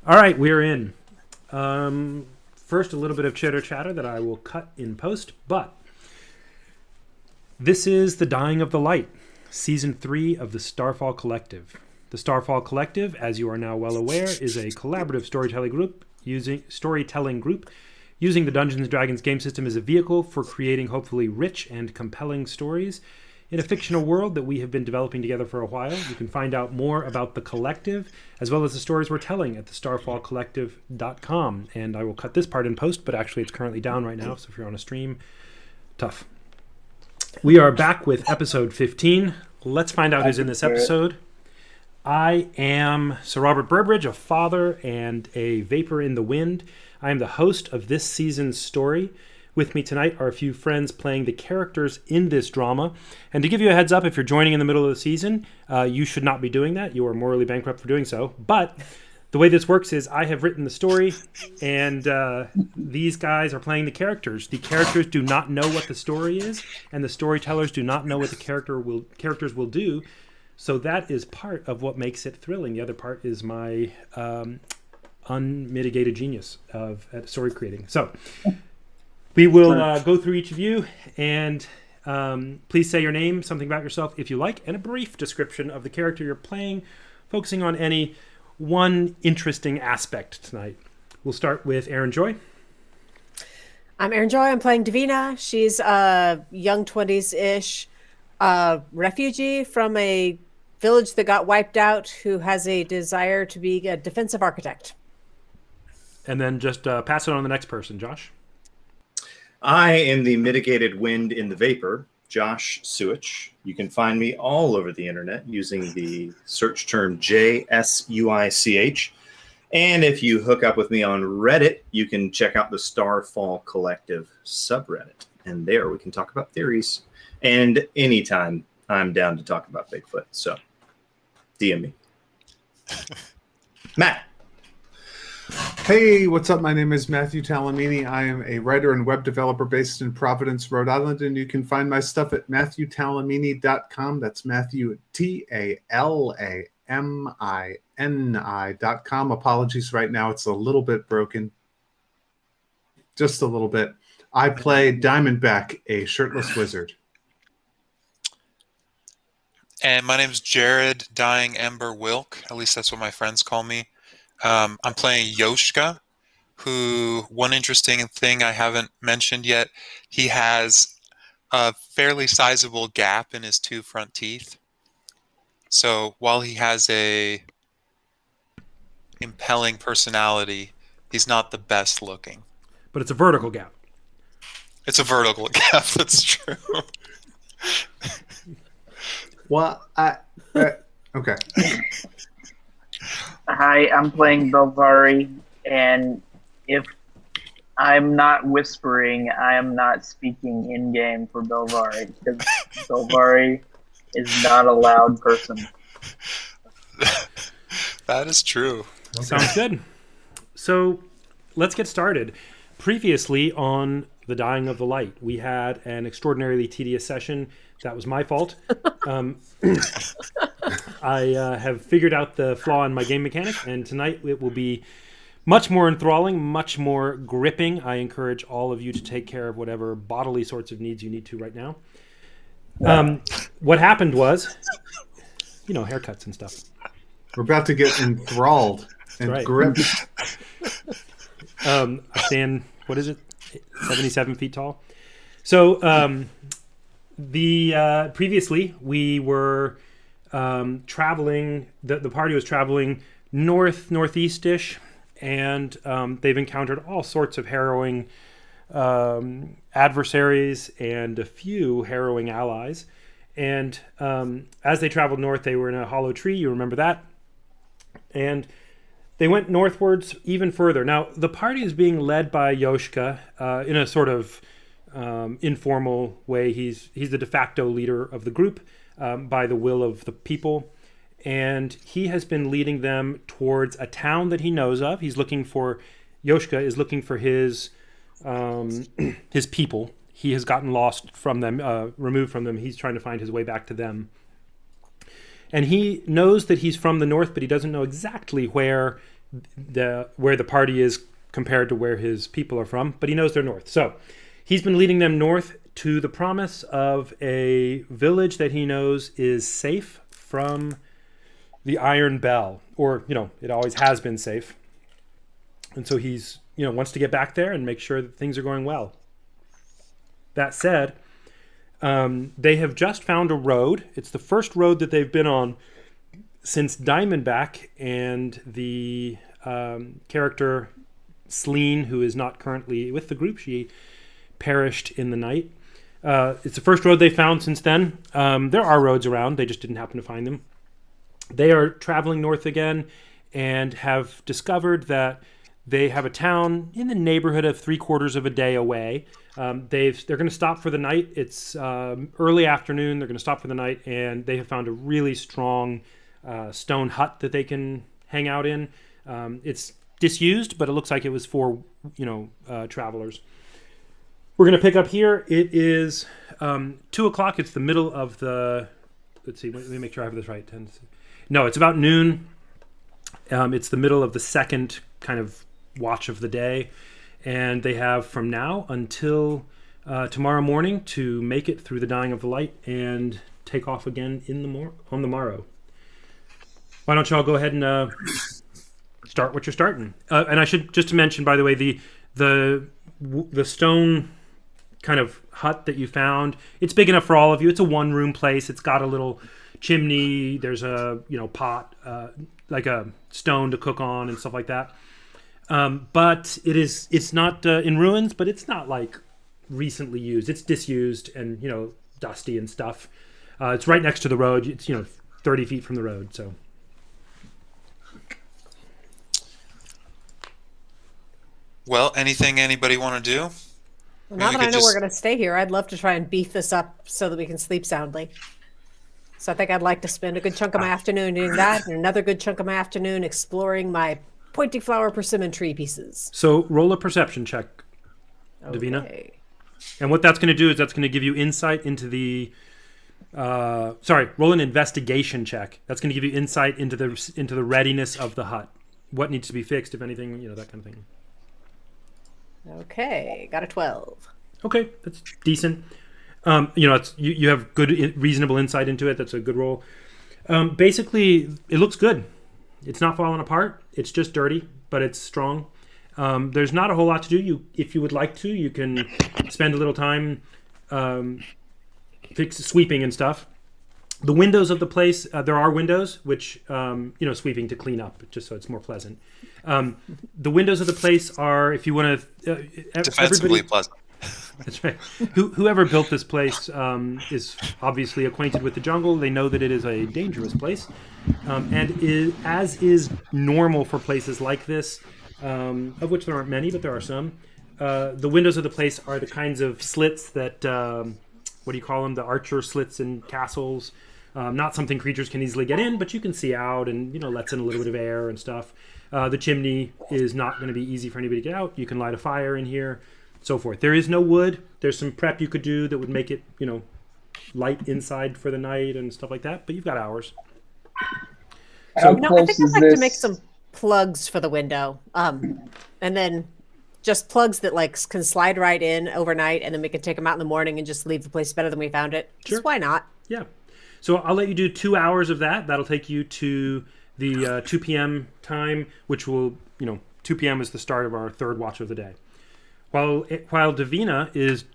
All right, we're in. First, a little bit of chitter chatter that I will cut in post, but this is The Dying of the Light, Season 3 of the Starfall Collective. The Starfall Collective, as you are now well aware, is a collaborative storytelling group using the Dungeons and Dragons game system as a vehicle for creating hopefully rich and compelling stories in a fictional world that we have been developing together for a while. You can find out more about the collective as well as the stories we're telling at the starfallcollective.com. And I will cut this part in post, but actually it's currently down right now, so if you're on a stream, tough. We are back with episode 15. Let's find out who's in this episode. I am Sir Robert Burbridge, a father and a vapor in the wind. I am the host of this season's story. With me tonight are a few friends playing the characters in this drama. And to give you a heads up, if you're joining in the middle of the season, you should not be doing that. You are morally bankrupt for doing so. But the way this works is I have written the story, and these guys are playing the characters. The characters do not know what the story is, and the storytellers do not know what the characters will do. So that is part of what makes it thrilling. The other part is my unmitigated genius at story creating. So we will go through each of you, and please say your name, something about yourself if you like, and a brief description of the character you're playing, focusing on any one interesting aspect tonight. We'll start with Erin Joy. I'm Erin Joy. I'm playing Davina. She's a young 20s-ish refugee from a village that got wiped out who has a desire to be a defensive architect. And then just pass it on to the next person, Josh. I am the mitigated wind in the vapor, Josh Suich. You can find me all over the internet using the search term JSUICH. And if you hook up with me on Reddit, you can check out the Starfall Collective subreddit. And there we can talk about theories. And anytime I'm down to talk about Bigfoot. So DM me. Matt. Hey, what's up? My name is Matthew Talamini. I am a writer and web developer based in Providence, Rhode Island, and you can find my stuff at MatthewTalamini.com. That's Matthew, TALAMINI.com. Apologies right now. It's a little bit broken. Just a little bit. I play Diamondback, a shirtless wizard. And my name's Jared Dying Ember Wilk. At least that's what my friends call me. I'm playing Yoshka, who, one interesting thing I haven't mentioned yet, he has a fairly sizable gap in his two front teeth. So while he has a impelling personality, he's not the best looking. But it's a vertical gap. It's a vertical gap, that's true. Well, okay. Hi, I'm playing Belvari, and if I'm not whispering, I am not speaking in-game for Belvari, because Belvari is not a loud person. That is true. Okay. Sounds good. So let's get started. Previously on The Dying of the Light, we had an extraordinarily tedious session. That was my fault. I have figured out the flaw in my game mechanic, and tonight it will be much more enthralling, much more gripping. I encourage all of you to take care of whatever bodily sorts of needs you need to right now. What happened was, haircuts and stuff. We're about to get enthralled and gripped. I stand, 77 feet tall. So previously we were traveling, the party was traveling northeast-ish, and they've encountered all sorts of harrowing adversaries and a few harrowing allies. And as they traveled north, they were in a hollow tree. You remember that? And they went northwards even further. Now, the party is being led by Yoshka in a sort of informal way. He's the de facto leader of the group by the will of the people. And he has been leading them towards a town that he knows of. Yoshka is looking for his people. He has gotten lost from them, removed from them. He's trying to find his way back to them. And he knows that he's from the north, but he doesn't know exactly where where the party is compared to where his people are from, but he knows they're north. So he's been leading them north to the promise of a village that he knows is safe from the Iron Bell, or it always has been safe. And so he's wants to get back there and make sure that things are going well. That said, they have just found a road. It's the first road that they've been on since Diamondback and the character Sleen, who is not currently with the group, she perished in the night. It's the first road they found since then. There are roads around, they just didn't happen to find them. They are traveling north again and have discovered that they have a town in the neighborhood of 3/4 of a day away. They're going to stop for the night. It's early afternoon. They're going to stop for the night, and they have found a really strong stone hut that they can hang out in. It's disused, but it looks like it was for travelers. We're going to pick up here. It is 2 o'clock. It's the middle of the. Let's see. Let me make sure I have this right. No, it's about noon. It's the middle of the second kind of watch of the day, and they have from now until tomorrow morning to make it through the dying of the light and take off again on the morrow. Why don't you all go ahead and start what you're starting? And I should just mention, by the way, the stone kind of hut that you found. It's big enough for all of you. It's a one-room place. It's got a little chimney. There's a pot, like a stone to cook on and stuff like that. But it's not in ruins, but it's not like recently used. It's disused and dusty and stuff. It's right next to the road. It's 30 feet from the road. So. Well, anything anybody want to do? Well, now that I know we're going to stay here, I'd love to try and beef this up so that we can sleep soundly. So I think I'd like to spend a good chunk of my afternoon doing that, and another good chunk of my afternoon exploring my pointy flower persimmon tree pieces. So roll a perception check, Davina. Okay. And what that's going to do is that's going to give you insight into the. Roll an investigation check. That's going to give you insight into the readiness of the hut. What needs to be fixed, if anything, that kind of thing. Okay, got a 12. Okay, that's decent. You have good, reasonable insight into it. That's a good roll. Basically, it looks good. It's not falling apart. It's just dirty, but it's strong. There's not a whole lot to do. If you would like to, you can spend a little time sweeping and stuff. The windows of the place, there are windows, which, sweeping to clean up, just so it's more pleasant. The windows of the place are, if you want to... defensively pleasant. That's right. Whoever built this place is obviously acquainted with the jungle. They know that it is a dangerous place. As is normal for places like this, of which there aren't many, but there are some, the windows of the place are the kinds of slits that, what do you call them? The archer slits in castles. Not something creatures can easily get in, but you can see out and, lets in a little bit of air and stuff. The chimney is not going to be easy for anybody to get out. You can light a fire in here, so forth. There is no wood. There's some prep you could do that would make it, light inside for the night and stuff like that, but you've got hours. How I close think is I'd like this? to make some plugs for the window. And then just plugs that can slide right in overnight, and then we can take them out in the morning and just leave the place better than we found it. Sure. Just why not? Yeah. So I'll let you do 2 hours of that. That'll take you to the 2 p.m. time, which will, 2 p.m. is the start of our third watch of the day. While Davina is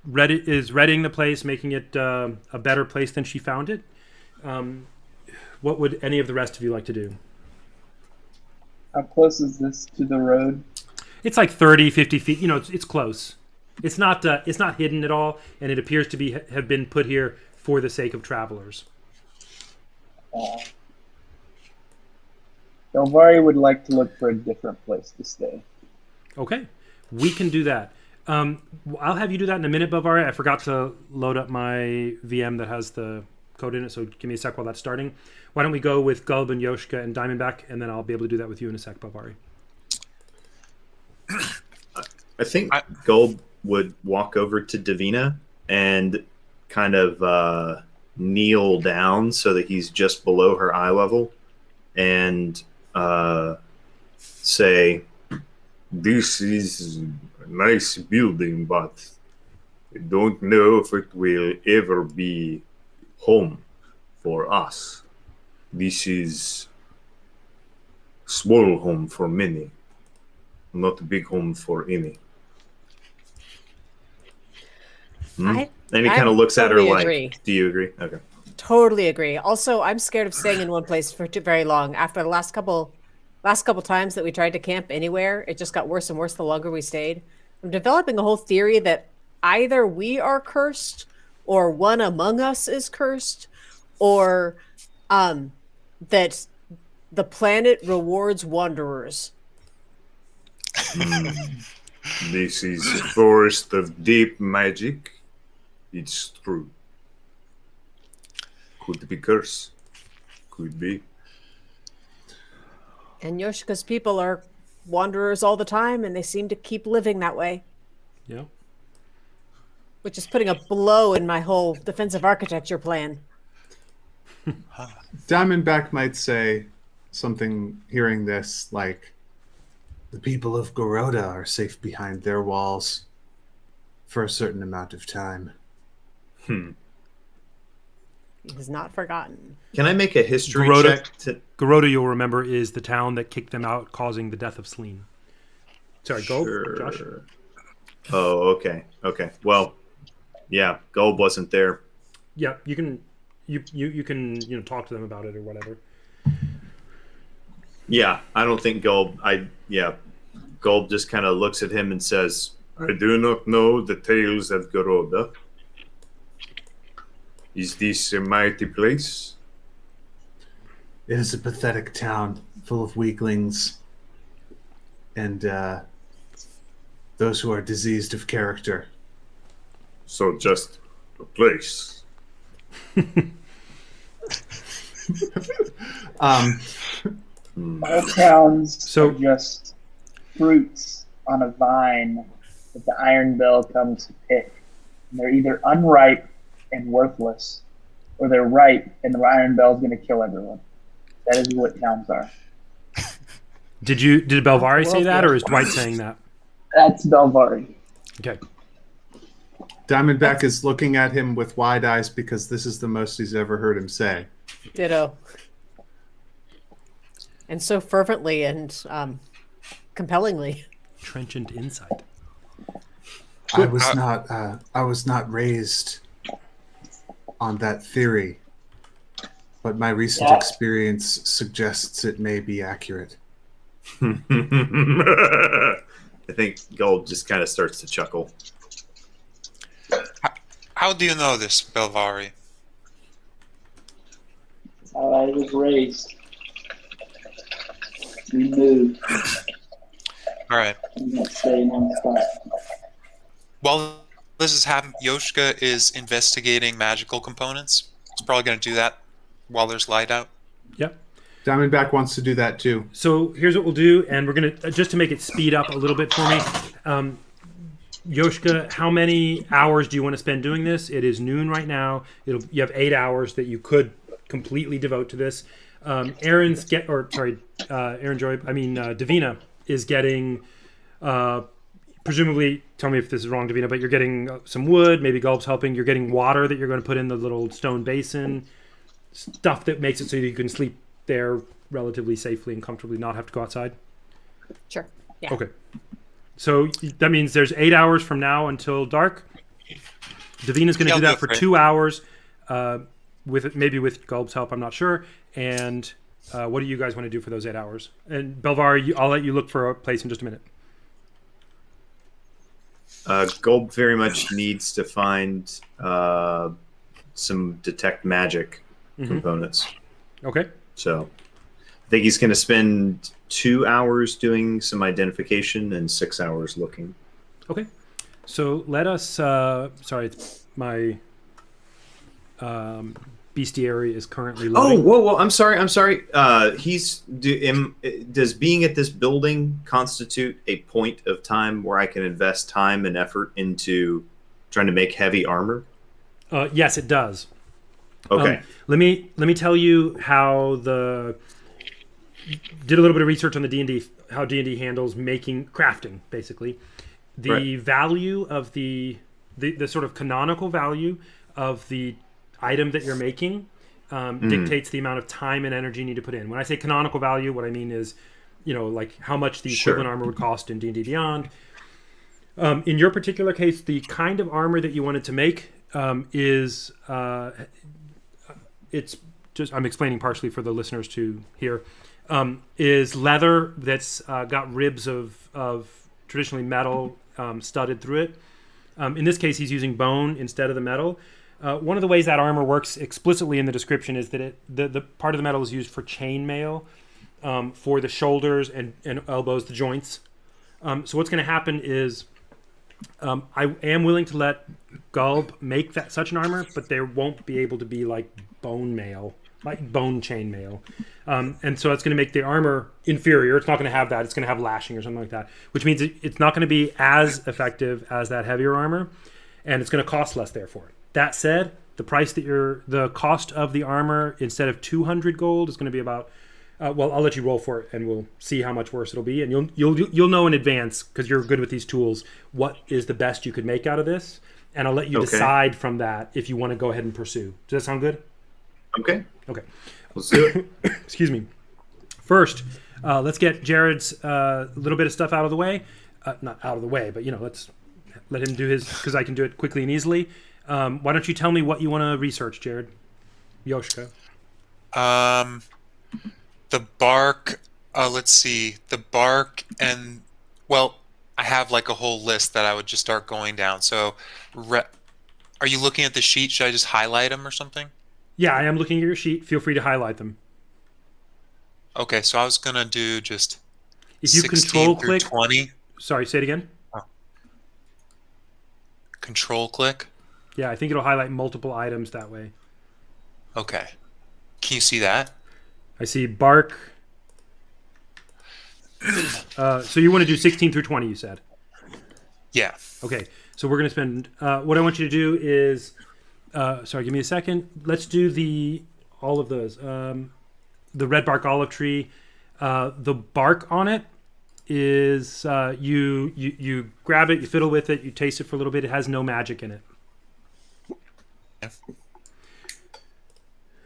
readying the place, making it a better place than she found it, what would any of the rest of you like to do? How close is this to the road? It's like 30, 50 feet. It's close. It's not hidden at all, and it appears to have been put here for the sake of travelers. Belvari would like to look for a different place to stay. Okay, we can do that. I'll have you do that in a minute, Belvari. I forgot to load up my VM that has the code in it, so give me a sec while that's starting. Why don't we go with Gulb and Yoshka and Diamondback, and then I'll be able to do that with you in a sec, Belvari. I think Gulb would walk over to Davina and kind of kneel down so that he's just below her eye level, and say, "This is a nice building, but I don't know if it will ever be home for us. This is small home for many, not a big home for any." I And he I kind of looks at her totally like, agree. "Do you agree?" Okay. Totally agree. Also, I'm scared of staying in one place for too very long. After the last couple times that we tried to camp anywhere, it just got worse and worse the longer we stayed. I'm developing a whole theory that either we are cursed or one among us is cursed or that the planet rewards wanderers. This is forest of deep magic. It's true. Could be curse. Could be. And Yoshika's people are wanderers all the time and they seem to keep living that way, Yeah. which is putting a blow in my whole defensive architecture plan. Diamondback might say something hearing this like, the people of Goroda are safe behind their walls for a certain amount of time. He has not forgotten. Can I make a history Garota- check? Garoda, you'll remember, is the town that kicked them out, causing the death of Sleene. Sorry, go, Josh. Sure. Oh, okay. Okay. Well, yeah, Gold wasn't there. Yeah, you can talk to them about it or whatever. Yeah, I don't think Gold. Gold just kind of looks at him and says, "I do not know the tales of Goroda. Is this a mighty place?" It is a pathetic town full of weaklings and those who are diseased of character. So just a place. All towns So- are just fruits on a vine that the Iron Bell comes to pick. And they're either unripe and worthless, or they're ripe and the Iron Bell is going to kill everyone. That is what towns are. Did Belvari say that, or is Dwight saying that? That's Belvari. Okay. Diamondback is looking at him with wide eyes because this is the most he's ever heard him say. Ditto. And so fervently and compellingly. Trenchant insight. I was not raised on that theory, but my recent experience suggests it may be accurate. I think Gold just kind of starts to chuckle. How do you know this, Belvari? How I was raised. We moved. All right. I'm not staying on the spot. While this is happening, Yoshika is investigating magical components. He's probably going to do that while there's light out. Yep. Diamondback wants to do that too. So here's what we'll do, and we're going to, just to make it speed up a little bit for me, Yoshika, how many hours do you want to spend doing this? It is noon right now. You have 8 hours that you could completely devote to this. Aaron Joy, Davina is getting, presumably, tell me if this is wrong, Davina, but you're getting some wood, maybe Gulp's helping. You're getting water that you're going to put in the little stone basin, stuff that makes it so you can sleep there relatively safely and comfortably, not have to go outside. Sure. Yeah. Okay. So that means there's 8 hours from now until dark. Davina's going to do that for 2 hours, with Gulp's help, I'm not sure. And what do you guys want to do for those 8 hours? And Belvar, I'll let you look for a place in just a minute. Gold very much needs to find some detect magic components. Okay. So I think he's going to spend 2 hours doing some identification and 6 hours looking. Okay. So let us. Sorry, it's my bestiary is currently loading. Oh, whoa! I'm sorry. Does being at this building constitute a point of time where I can invest time and effort into trying to make heavy armor? Yes, it does. Okay. Let me tell you how did a little bit of research on the D&D, how D&D handles crafting, basically. The value of the sort of canonical value of the item that you're making dictates the amount of time and energy you need to put in. When I say canonical value, what I mean is, like how much the equivalent armor would cost in D&D Beyond. In your particular case, the kind of armor that you wanted to make is it's just, I'm explaining partially for the listeners to hear, is leather that's got ribs of traditionally metal studded through it. In this case, he's using bone instead of the metal. One of the ways that armor works explicitly in the description is that the part of the metal is used for chainmail, for the shoulders and elbows, the joints. So what's going to happen is I am willing to let Gulb make such an armor, but there won't be able to be like bone mail, like bone chainmail. And so it's going to make the armor inferior. It's not going to have that. It's going to have lashing or something like that, which means it's not going to be as effective as that heavier armor, and it's going to cost less therefore. That said, the cost of the armor instead of 200 gold is going to be about. Well, I'll let you roll for it, and we'll see how much worse it'll be, and you'll know in advance because you're good with these tools what is the best you could make out of this, and I'll let you decide from that if you want to go ahead and pursue. Does that sound good? Okay. Let's do it. Excuse me. First, let's get Jared's little bit of stuff out of the way. Not out of the way, but let's let him do his because I can do it quickly and easily. Why don't you tell me what you want to research, Jared? Yoshka. The bark, let's see, the bark and, well, I have like a whole list that I would just start going down. So, are you looking at the sheet? Should I just highlight them or something? Yeah, I am looking at your sheet. Feel free to highlight them. Okay, so I was going to do just if you 16 control through click 20. Sorry, say it again. Oh. Control click? Yeah, I think it'll highlight multiple items that way. Okay. Can you see that? I see bark. So you want to do 16 through 20, you said? Yeah. Okay, so we're going to spend... what I want you to do is... sorry, give me a second. Let's do all of those. The red bark olive tree. The bark on it is... you grab it, you fiddle with it, you taste it for a little bit. It has no magic in it. Yeah.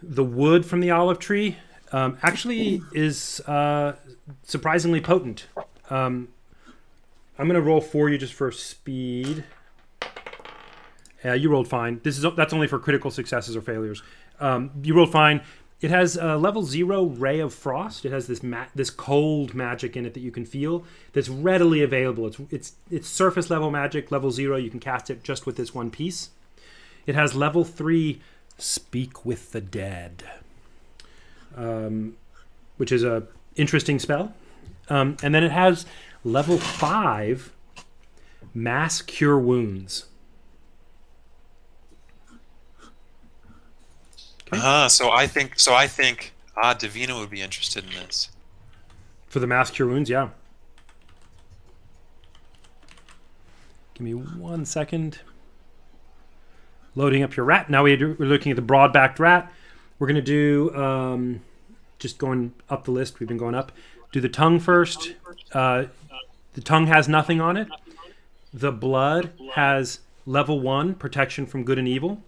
The wood from the olive tree... actually is surprisingly potent. I'm going to roll for you just for speed. Yeah, you rolled fine. That's only for critical successes or failures. You rolled fine. It has level 0 Ray of Frost. It has this cold magic in it that you can feel that's readily available. It's surface level magic, level 0. You can cast it just with this one piece. It has level 3 Speak with the Dead. Which is a interesting spell. And then it has level 5 Mass Cure Wounds. Okay. So I think Davina would be interested in this. For the Mass Cure Wounds, yeah. Give me 1 second. Loading up your rat. Now we're looking at the broad-backed rat. We're going to do, just going up the list, we've been going up. Do the tongue first. The tongue has nothing on it. The blood has level 1, protection from good and evil.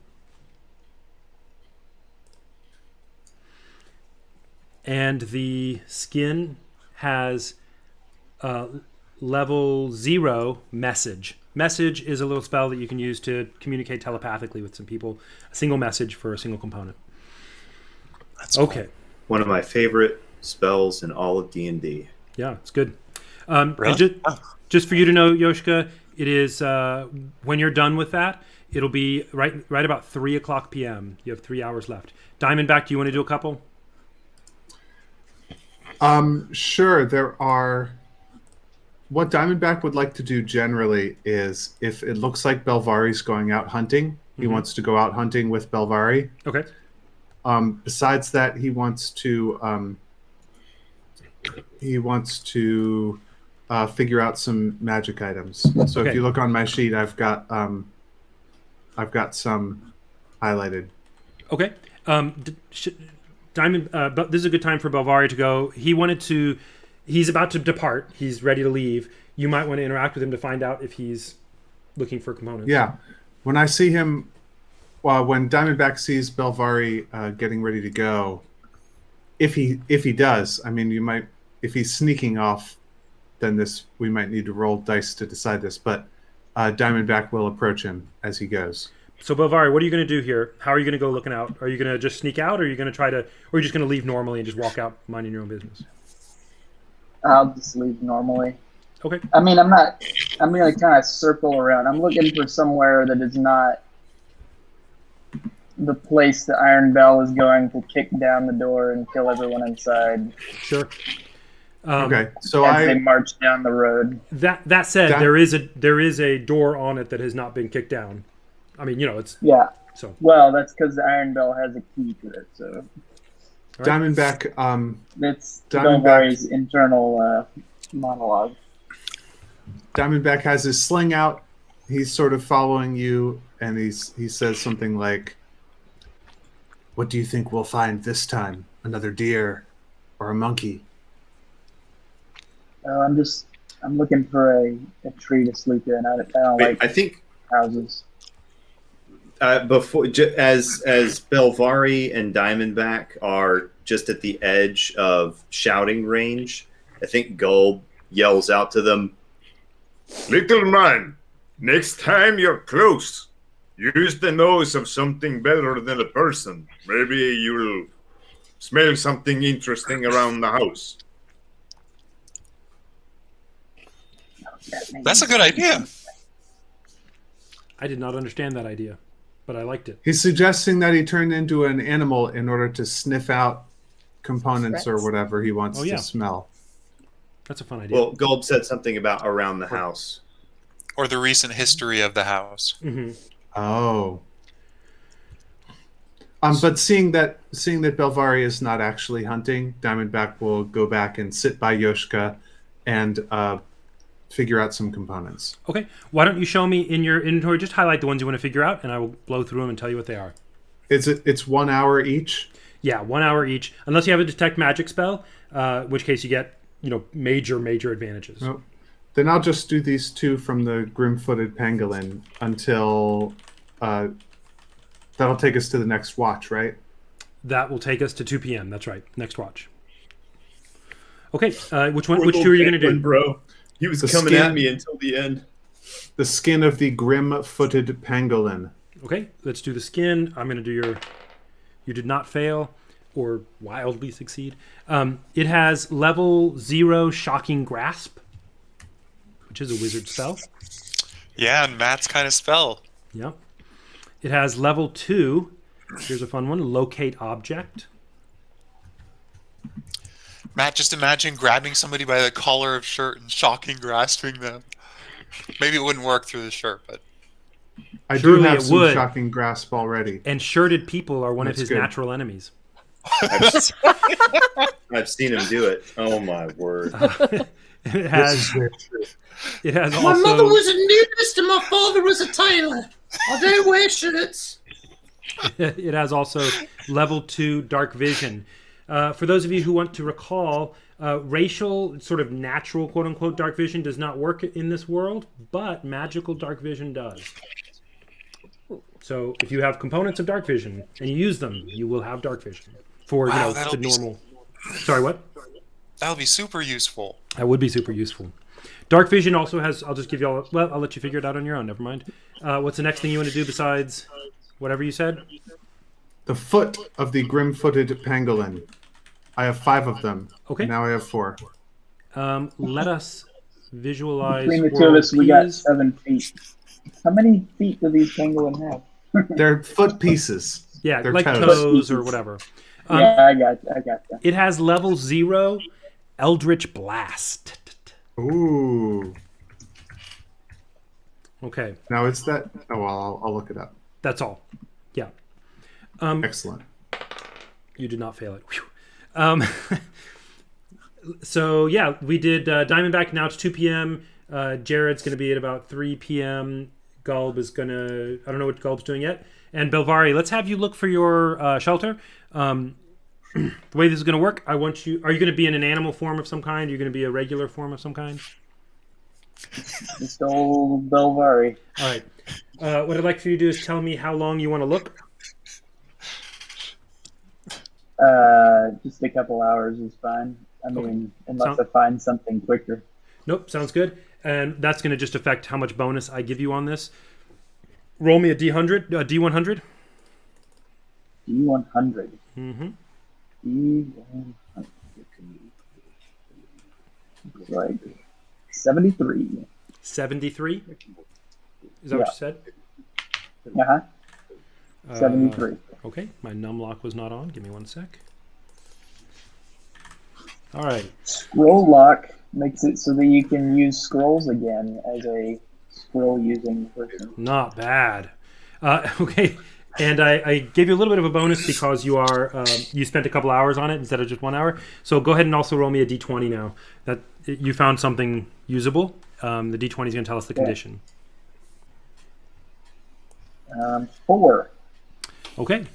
And the skin has level 0, message. Message is a little spell that you can use to communicate telepathically with some people. A single message for a single component. That's cool. Okay. One of my favorite spells in all of D&D. Yeah, it's good. Really? And just for you to know, Yoshka, it is when you're done with that, it'll be right about 3 o'clock p.m. You have 3 hours left. Diamondback, do you want to do a couple? Sure. There are. What Diamondback would like to do generally is, if it looks like Belvari's going out hunting, he wants to go out hunting with Belvari. Okay. Besides that, he wants to figure out some magic items. So Okay. if you look on my sheet, I've got some highlighted. Okay. Diamond. But this is a good time for Belvari to go. He's about to depart. He's ready to leave. You might want to interact with him to find out if he's looking for components. Yeah. When I see him, when Diamondback sees Belvari getting ready to go, if he does, I mean, if he's sneaking off, then we might need to roll dice to decide this. But Diamondback will approach him as he goes. So Belvari, what are you going to do here? How are you going to go looking out? Are you going to just sneak out, or are you going to or are you just going to leave normally and just walk out minding your own business? I'll just leave normally. Okay. I mean, I'm going to kind of circle around. I'm looking for somewhere that is not the place that Iron Bell is going to kick down the door and kill everyone inside. Sure. Okay. So as they march down the road. That said, there is a door on it that has not been kicked down. I mean, it's So well, that's because the Iron Bell has a key to it. So right. Diamondback. That's Belvari's internal monologue. Diamondback has his sling out. He's sort of following you, and he says something like, "What do you think we'll find this time? Another deer or a monkey?" I'm looking for a tree to sleep in. I think houses. As Belvari and Diamondback are just at the edge of shouting range, I think Gulb yells out to them, "Little man, next time you're close, use the nose of something better than a person. Maybe you'll smell something interesting around the house." That's a good idea. I did not understand that idea, but I liked it. He's suggesting that he turn into an animal in order to sniff out components or whatever he wants to smell. That's a fun idea. Well, Gulb said something about around the house. Or the recent history of the house. Mm-hmm. Oh. But seeing that Belvari is not actually hunting, Diamondback will go back and sit by Yoshka and figure out some components. Okay. Why don't you show me in your inventory? Just highlight the ones you want to figure out, and I will blow through them and tell you what they are. It's 1 hour each? Yeah, 1 hour each. Unless you have a detect magic spell, in which case you get major advantages. Oh. Then I'll just do these two from the Grim-Footed Pangolin until that'll take us to the next watch, right? That will take us to 2 p.m. That's right. Next watch. Okay. Which two are you going to do? Bro, he was coming at me until the end. The skin of the Grim-Footed Pangolin. Okay. Let's do the skin. I'm going to do You did not fail or wildly succeed. It has level 0 Shocking Grasp, which is a wizard spell. Yeah, and Matt's kind of spell. Yep. It has level 2. Here's a fun one. Locate Object. Matt, just imagine grabbing somebody by the collar of shirt and shocking grasping them. Maybe it wouldn't work through the shirt, but... I do have some shocking grasp already. And shirted people are one of his natural enemies. I've seen him do it. Oh my word. It has also... My mother was a nudist and my father was a tailor. I don't wear shirts. It has also level 2 Dark Vision. For those of you who want to recall, racial, sort of natural, quote-unquote, dark vision does not work in this world, but magical dark vision does. So if you have components of dark vision and you use them, you will have dark vision for the normal. Sorry, what? That'll be super useful. That would be super useful. Dark vision also has. I'll just give you all. Well, I'll let you figure it out on your own. Never mind. What's the next thing you want to do besides whatever you said? The foot of the Grim-Footed Pangolin. I have 5 of them. Okay. Now I have 4. Let us visualize. Between the two of us, we got 7 feet. How many feet do these pangolins have? They're foot pieces. Yeah, They're like toes or whatever. Yeah, I got that. It has level 0 Eldritch Blast. Ooh. Okay. Now it's that. Oh, well, I'll look it up. That's all. Yeah. Excellent. You did not fail it. Whew. So yeah, we did Diamondback. Now it's 2 p.m. Jared's going to be at about 3 p.m. Gulb is going to... I don't know what Gulb's doing yet. And Belvari, let's have you look for your shelter. The way this is going to work, I want you. Are you going to be in an animal form of some kind? Are you going to be a regular form of some kind? Just old Belvari. All right. What I'd like for you to do is tell me how long you want to look. Just a couple hours is fine. I mean, unless Sound- I find something quicker. Nope, sounds good. And that's going to just affect how much bonus I give you on this. Roll me a D100. D100. D100. Mm-hmm. D100. Looks like 73. 73. Is that what you said? Uh-huh. 73. Okay, my num lock was not on. Give me 1 sec. All right. Scroll lock makes it so that you can use scrolls again as a scroll using person. Not bad. Okay, and I gave you a little bit of a bonus because you are you spent a couple hours on it instead of just 1 hour. So go ahead and also roll me a d20 now. That you found something usable. The d20 is going to tell us the condition. 4. Okay.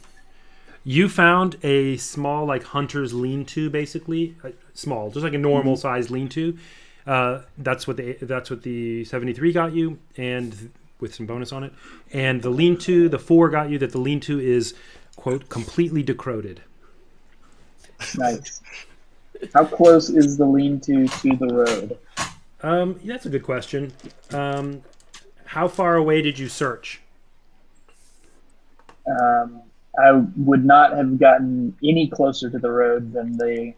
You found a small, like, hunter's lean-to, basically. Small, just like a normal sized lean-to. That's what the 73 got you, and with some bonus on it. And the lean-to, the 4 got you that the lean-to is, quote, completely decrepit. Nice. How close is the lean-to the road? That's a good question. How far away did you search? I would not have gotten any closer to the road than the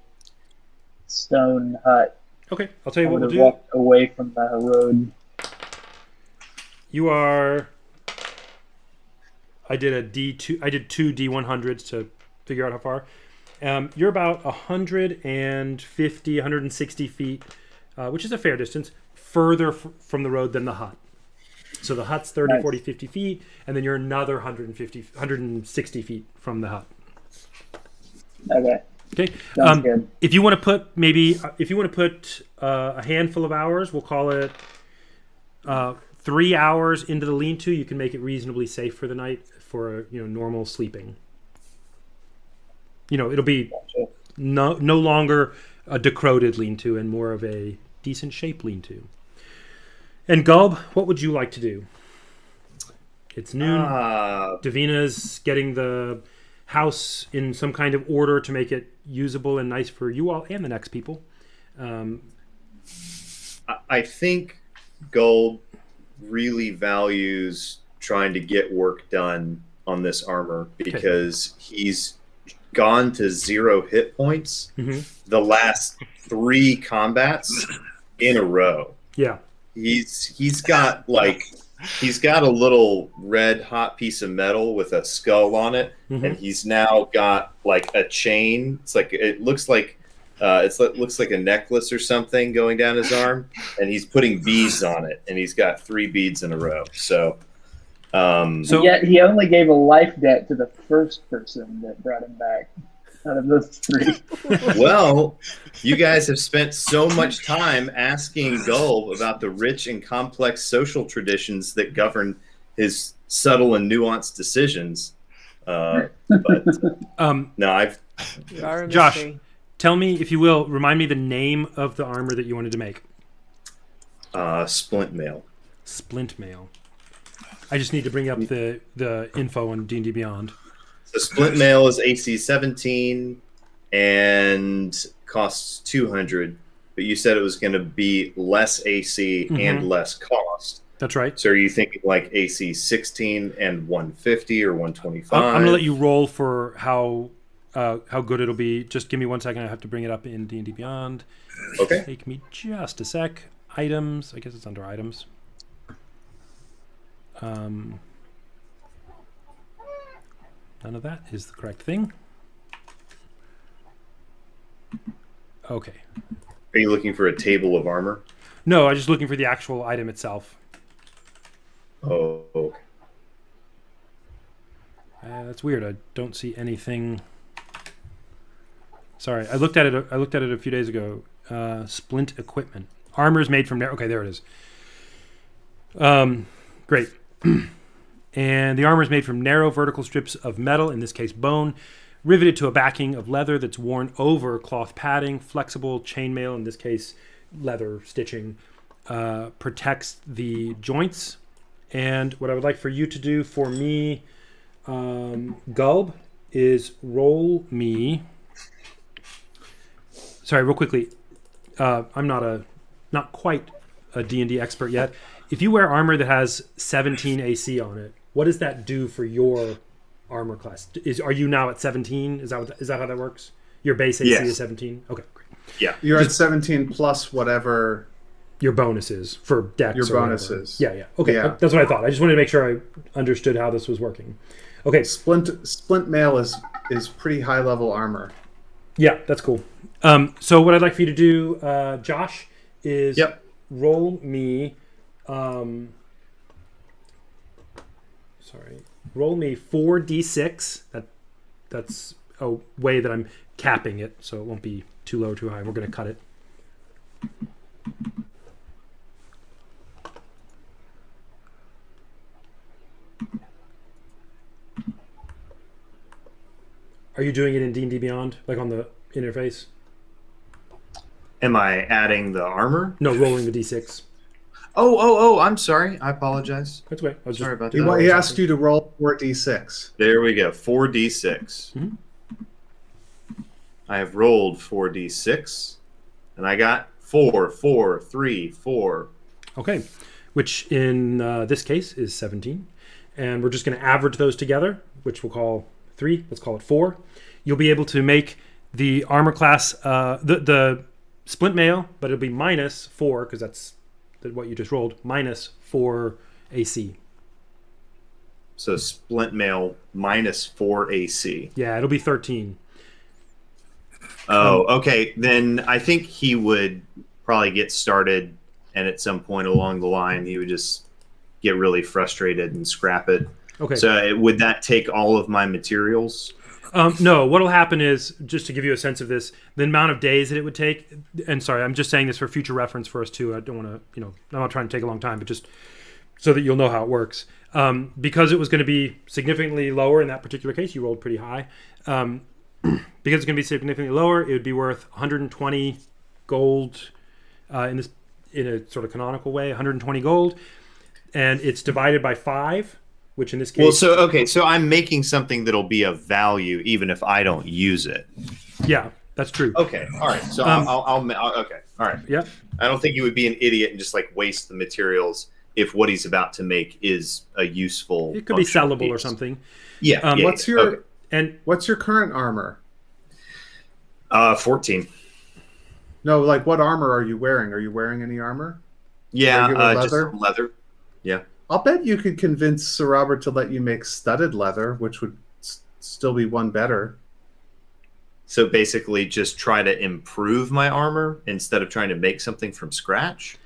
stone hut. Okay, I'll tell you I what would we'll have do. walked away from the road. You are. I did a D2. I did 2 D100s to figure out how far. You're about 150, 160 feet, which is a fair distance, further from the road than the hut. So the hut's 30, Nice. 40, 50 feet, and then you're another 160 feet from the hut. Okay. Okay. Sounds good. If you want to put a handful of hours, we'll call it 3 hours into the lean-to. You can make it reasonably safe for the night for normal sleeping. It'll be Gotcha. no longer a decrepit lean-to and more of a decent shape lean-to. And Gulb, what would you like to do? It's noon. Davina's getting the house in some kind of order to make it usable and nice for you all and the next people. I think Gold really values trying to get work done on this armor because he's gone to 0 hit points the last 3 combats in a row. Yeah. He's got a little red hot piece of metal with a skull on it, and he's now got like a chain. It looks like a necklace or something going down his arm, and he's putting beads on it, and he's got 3 beads in a row. So Yet he only gave a life debt to the first person that brought him back out of those 3. well, you guys have spent so much time asking Gulb about the rich and complex social traditions that govern his subtle and nuanced decisions. No, I've You are a Josh, mystery. tell me, if you will, remind me the name of the armor that you wanted to make. splint mail. Splint mail. I just need to bring up the info on D&D Beyond. The splint mail is AC 17 and costs 200, but you said it was going to be less AC and less cost. That's right. So are you thinking like AC 16 and 150 or 125? I'm going to let you roll for how good it'll be. Just give me 1 second. I have to bring it up in D&D Beyond. Okay. Take me just a sec. Items. I guess it's under items. None of that is the correct thing. Okay. Are you looking for a table of armor? No, I'm just looking for the actual item itself. Oh. That's weird. I don't see anything. Sorry, I looked at it a few days ago. Splint equipment. Armor is made from narrow. Okay, there it is. Great. And the armor is made from narrow vertical strips of metal, in this case bone, riveted to a backing of leather that's worn over cloth padding. Flexible chainmail, in this case leather stitching, protects the joints. And what I would like for you to do for me, Gulb, is roll me. Sorry, real quickly. I'm not quite a D&D expert yet. If you wear armor that has 17 AC on it, what does that do for your armor class? Are you now at 17? Is that how that works? Your base AC is 17? Okay, great. Yeah. You're at 17 plus whatever your bonuses for dex. Your or bonuses. Whatever. Yeah. Okay, Yeah. that's what I thought. I just wanted to make sure I understood how this was working. Okay. Splint mail is pretty high level armor. Yeah, that's cool. So what I'd like for you to do, Josh, is roll me. Roll me 4d6. That's a way that I'm capping it, so it won't be too low or too high. We're going to cut it. Are you doing it in D&D Beyond, like on the interface? Am I adding the armor? No, rolling the d6. Oh, I'm sorry. I apologize. That's okay. I was Sorry about that. He asked you to roll 4d6. There we go. 4d6. Mhm. I have rolled 4d6, and I got 4, 4, 3, 4. Okay, which in this case is 17. And we're just going to average those together, which we'll call 3. Let's call it 4. You'll be able to make the armor class, the splint mail, but it'll be minus 4, because that's what you just rolled, minus 4 AC. So splint mail minus 4 AC. Yeah, it'll be 13. Oh, okay. Then I think he would probably get started, and at some point along the line, he would just get really frustrated and scrap it. Okay. So would that take all of my materials? No, what'll happen is, just to give you a sense of this, the amount of days that it would take, and sorry, I'm just saying this for future reference for us too. I don't want to, I'm not trying to take a long time, but just so that you'll know how it works. Because it was going to be significantly lower in that particular case, you rolled pretty high. Because it's going to be significantly lower, it would be worth 120 gold in a sort of canonical way, 120 gold, and it's divided by 5. Which in this case, so I'm making something that'll be of value even if I don't use it. Yeah, that's true. Okay, all right. So I'll okay, all right. Yeah. I don't think you would be an idiot and just like waste the materials if what he's about to make is a useful. It could be sellable piece. or something. Yeah. What's your current armor? 14. No, like what armor are you wearing? Are you wearing any armor? Yeah, Regular just leather? leather. Yeah. I'll bet you could convince Sir Robert to let you make studded leather, which would still be one better. So basically, just try to improve my armor instead of trying to make something from scratch.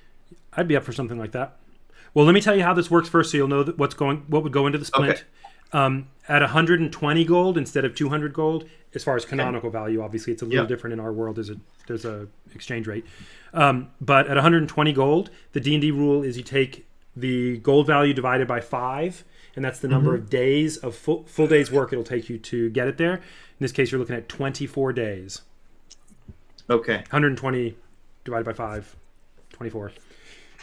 I'd be up for something like that. Well, let me tell you how this works first, so you'll know what would go into the splint. Okay. At 120 gold instead of 200 gold, as far as canonical value, obviously it's a little different in our world. There's a exchange rate, but at 120 gold, the D&D rule is you take the gold value divided by 5, and that's the number of days of full day's work it'll take you to get it there. In this case, you're looking at 24 days. Okay. 120 divided by 5, 24.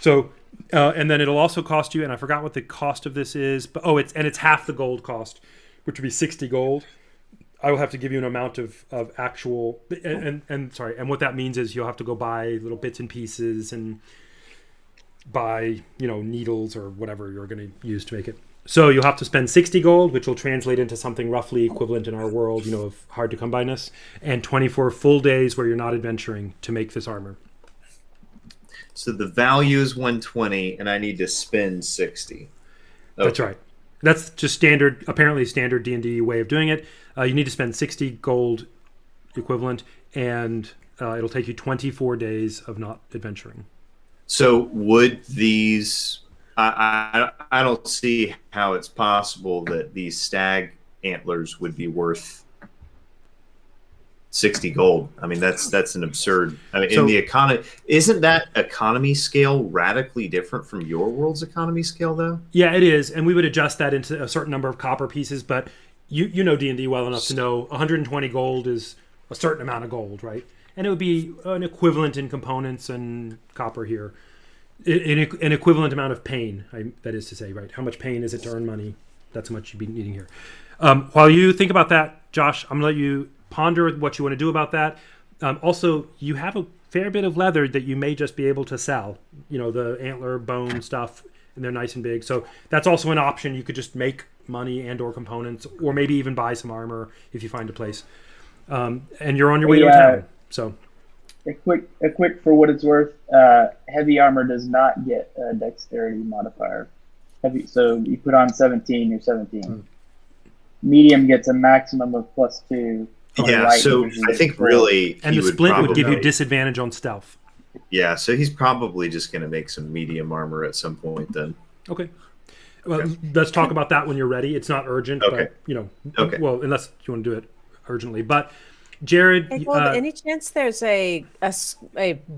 So, and then it'll also cost you, and I forgot what the cost of this is, but it's half the gold cost, which would be 60 gold. I will have to give you an amount of actual, and what that means is you'll have to go buy little bits and pieces and buy, needles or whatever you're going to use to make it. So you'll have to spend 60 gold, which will translate into something roughly equivalent in our world, of hard to come byness, and 24 full days where you're not adventuring to make this armor. So the value is 120, and I need to spend 60. Okay. That's right. That's just apparently standard D&D way of doing it. You need to spend 60 gold equivalent, and it'll take you 24 days of not adventuring. So would these? I don't see how it's possible that these stag antlers would be worth 60 gold. I mean, that's an absurd. I mean, in the economy, isn't that economy scale radically different from your world's economy scale, though? Yeah, it is, and we would adjust that into a certain number of copper pieces. But you know D&D well enough to know 120 gold is a certain amount of gold, right? And it would be an equivalent in components and copper here. An equivalent amount of pain, that is to say, right? How much pain is it to earn money? That's how much you'd be needing here. While you think about that, Josh, I'm going to let you ponder what you want to do about that. Also, you have a fair bit of leather that you may just be able to sell. You know, the antler, bone stuff, and they're nice and big. So that's also an option. You could just make money and or components, or maybe even buy some armor if you find a place. And you're on your way to a town. So a quick for what it's worth. Heavy armor does not get a dexterity modifier. So you put on 17, you're 17. Medium gets a maximum of +2. Yeah, so I think really, and the splint would give you disadvantage on stealth. Yeah, so he's probably just going to make some medium armor at some point then. Okay. Well, let's talk about that when you're ready. It's not urgent, but well, unless you want to do it urgently. But Jared, hey, Gold, any chance there's a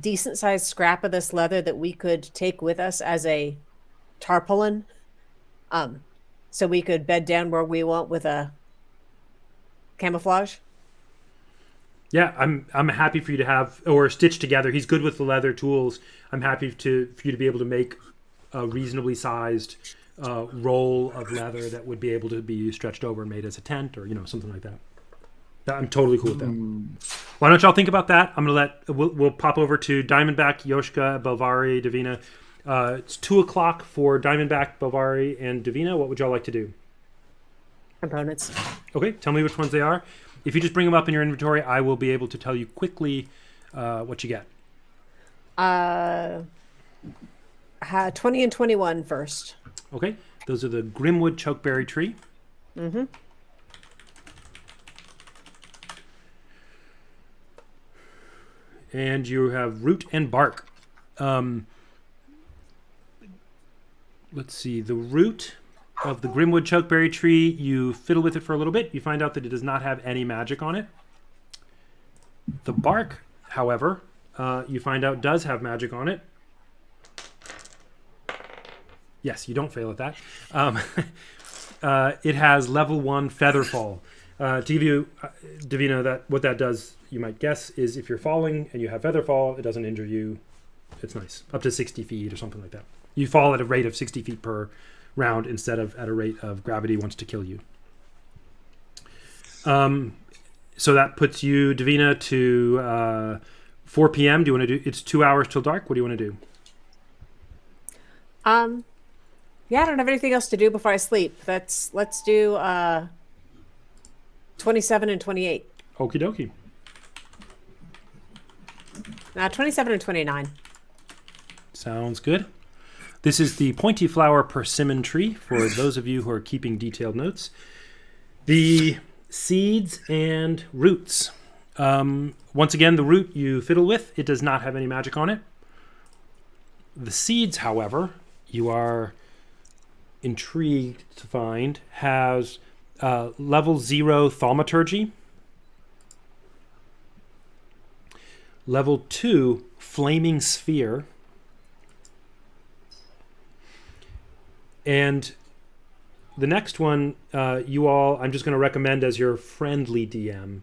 decent sized scrap of this leather that we could take with us as a tarpaulin, so we could bed down where we want with a camouflage? Yeah, I'm happy for you to have or stitch together. He's good with the leather tools. I'm happy for you to be able to make a reasonably sized roll of leather that would be able to be stretched over and made as a tent or something like that. I'm totally cool with that. Why don't y'all think about that? I'm gonna we'll pop over to Diamondback, Yoshka, Belvari, Davina. It's 2:00 for Diamondback, Belvari, and Davina. What would y'all like to do? Components. Okay, tell me which ones they are. If you just bring them up in your inventory, I will be able to tell you quickly what you get. 20 and 21 first. Okay, those are the Grimwood Chokeberry Tree. Mm-hmm. And you have Root and Bark. Let's see, the root of the Grimwood Chokeberry Tree, you fiddle with it for a little bit. You find out that it does not have any magic on it. The bark, however, you find out does have magic on it. Yes, you don't fail at that. It has level 1 Featherfall. To give you, Davina, what that does, you might guess, is if you're falling and you have Featherfall, it doesn't injure you. It's nice. Up to 60 feet or something like that. You fall at a rate of 60 feet per round instead of at a rate of gravity wants to kill you. So that puts you, Davina, to 4 p.m. Do you want to do? It's 2 hours till dark. What do you want to do? Yeah, I don't have anything else to do before I sleep. Let's do 27 and 28. Okie dokie. 27 and 29. Sounds good. This is the pointy flower persimmon tree for those of you who are keeping detailed notes. The seeds and roots. Once again, the root you fiddle with, it does not have any magic on it. The seeds, however, you are intrigued to find, has level 0 thaumaturgy, level 2 flaming sphere, and the next one, I'm just going to recommend as your friendly DM,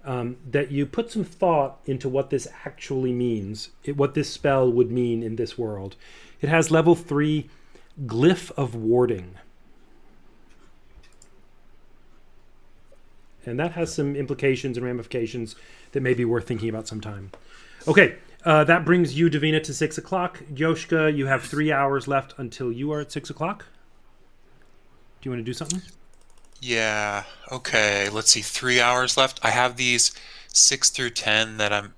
that you put some thought into what this actually means, what this spell would mean in this world. It has level 3 Glyph of Warding. And that has some implications and ramifications that may be worth thinking about sometime. Okay, that brings you, Davina, to 6 o'clock. Yoshka, you have 3 hours left until you are at 6 o'clock. Do you want to do something? Yeah, okay. Let's see, 3 hours left. I have these 6 through 10 that I'm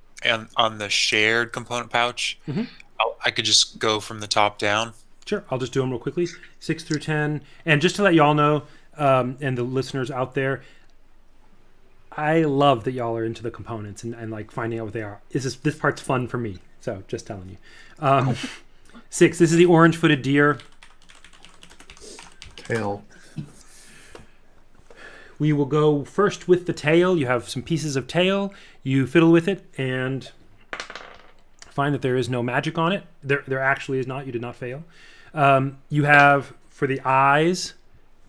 on the shared component pouch. Mm-hmm. I could just go from the top down. Sure, I'll just do them real quickly. 6 through 10. And just to let y'all know, and the listeners out there, I love that y'all are into the components and like finding out what they are. This part's fun for me, so just telling you. 6, this is the orange-footed deer. Tail. We will go first with the tail. You have some pieces of tail. You fiddle with it and find that there is no magic on it. There actually is not. You did not fail. You have, for the eyes,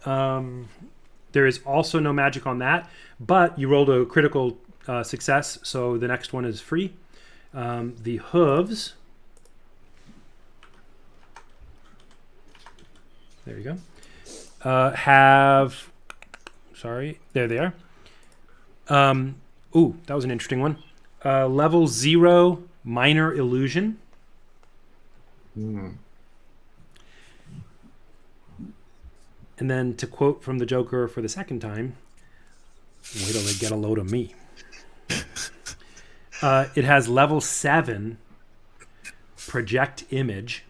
there There is also no magic on that, but you rolled a critical success, so the next one is free. The hooves. There you go. There they are. That was an interesting one. Level 0, minor illusion. And then to quote from the Joker for the second time, wait till they get a load of me. It has level 7, project image.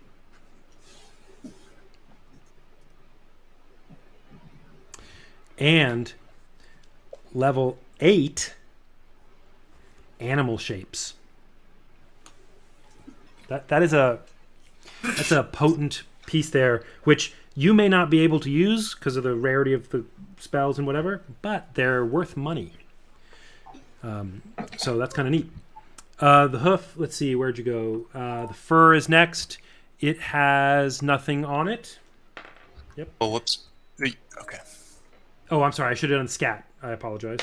And level 8, animal shapes. That's a potent piece there, which you may not be able to use because of the rarity of the spells and whatever, but they're worth money. So that's kind of neat. The hoof, let's see, where'd you go? The fur is next. It has nothing on it. Yep. Oh, whoops. Okay. Oh, I'm sorry. I should have done scat. I apologize.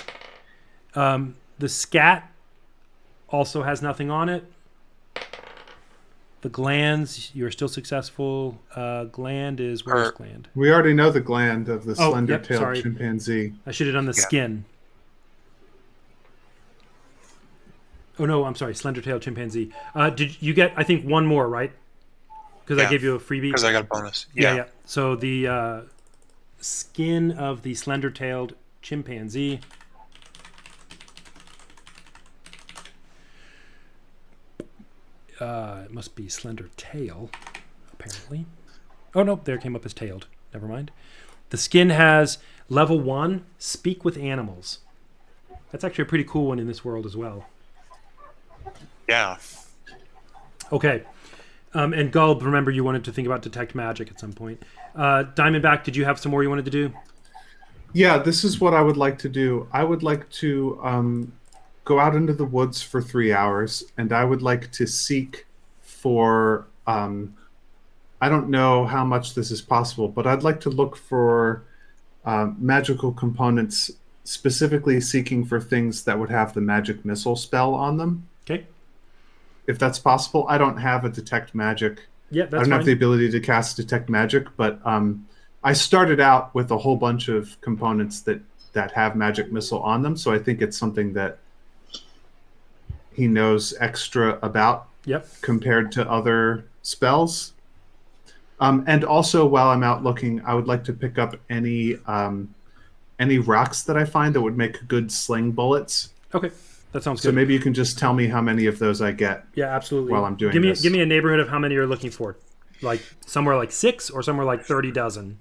The scat also has nothing on it. The glands, you're still successful. Gland is, where's gland? We already know the gland of the slender-tailed sorry. chimpanzee. I should have done the skin. Oh, no, I'm sorry. Slender-tailed chimpanzee. Did you get, I think, one more, right? Because I gave you a freebie. Because I got a bonus. Yeah. So the skin of the slender-tailed chimpanzee. It must be slender tail, apparently. Oh, no, there it came up as tailed. Never mind. The skin has level 1, speak with animals. That's actually a pretty cool one in this world as well. Yeah. Okay. And Gulb, remember you wanted to think about detect magic at some point. Diamondback, did you have some more you wanted to do? Yeah, this is what I would like to do. I would like to go out into the woods for 3 hours, and I would like to seek for, I don't know how much this is possible, but I'd like to look for magical components, specifically seeking for things that would have the magic missile spell on them. Okay. If that's possible. I don't have a detect magic. Yeah, that's I don't fine. have the ability to cast detect magic, but I started out with a whole bunch of components that have magic missile on them, so I think it's something that he knows extra about compared to other spells. And also, while I'm out looking, I would like to pick up any rocks that I find that would make good sling bullets. Okay, that sounds good. So maybe you can just tell me how many of those I get. Yeah, absolutely. While I'm doing this. Give me a neighborhood of how many you're looking for. Like somewhere like 6 or somewhere like 30 dozen.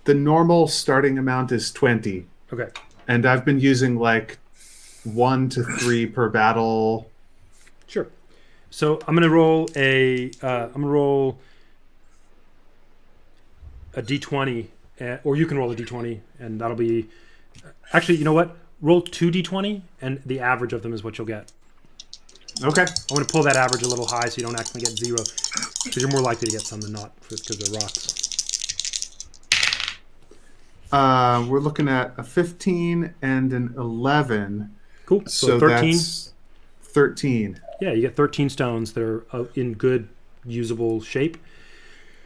The normal starting amount is 20. Okay. And I've been using like 1 to 3 per battle. Sure. So I'm gonna roll a d20, or you can roll a d20, and that'll be. Actually, you know what? Roll 2 d20, and the average of them is what you'll get. Okay. I want to pull that average a little high so you don't actually get 0, because you're more likely to get some than not because they're rocks. We're looking at a 15 and an 11. Cool. So 13. That's 13. Yeah, you get 13 stones that are in good, usable shape.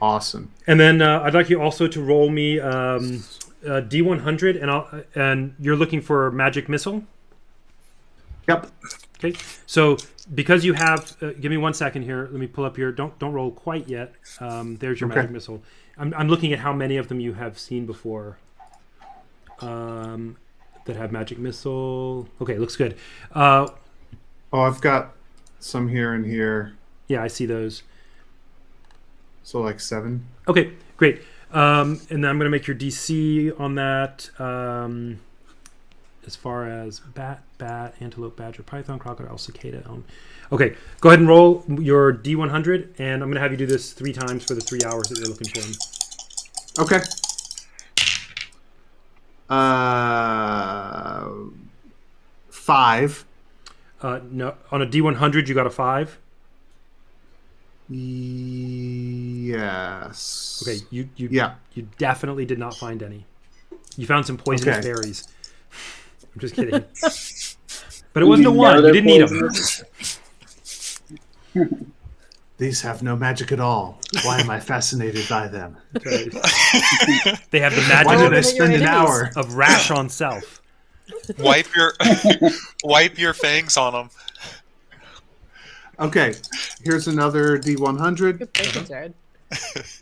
Awesome. And then I'd like you also to roll me a D100, and you're looking for magic missile. Yep. Okay. So because you have, give me 1 second here. Let me pull up your. Don't roll quite yet. There's your magic missile. I'm looking at how many of them you have seen before. That have magic missile. Okay, looks good. I've got some here and here. Yeah, I see those. So like 7. Okay, great. And then I'm going to make your DC on that. As far as bat, antelope, badger, python, crocodile, cicada, elm. Okay, go ahead and roll your D100, and I'm going to have you do this 3 times for the 3 hours that you're looking for them. Okay. 5. No, on a D100 you got a 5. Yes. Okay, you yeah. You definitely did not find any. You found some poisonous Okay. berries. I'm just kidding. But it wasn't a one. You didn't need them. These have no magic at all. Why am I fascinated by them? They have the Why magic did I Eliminate your spend an enemies. hour? of rash on self. Wipe your fangs on them. Okay, here's another D100. Good thinking, Jared.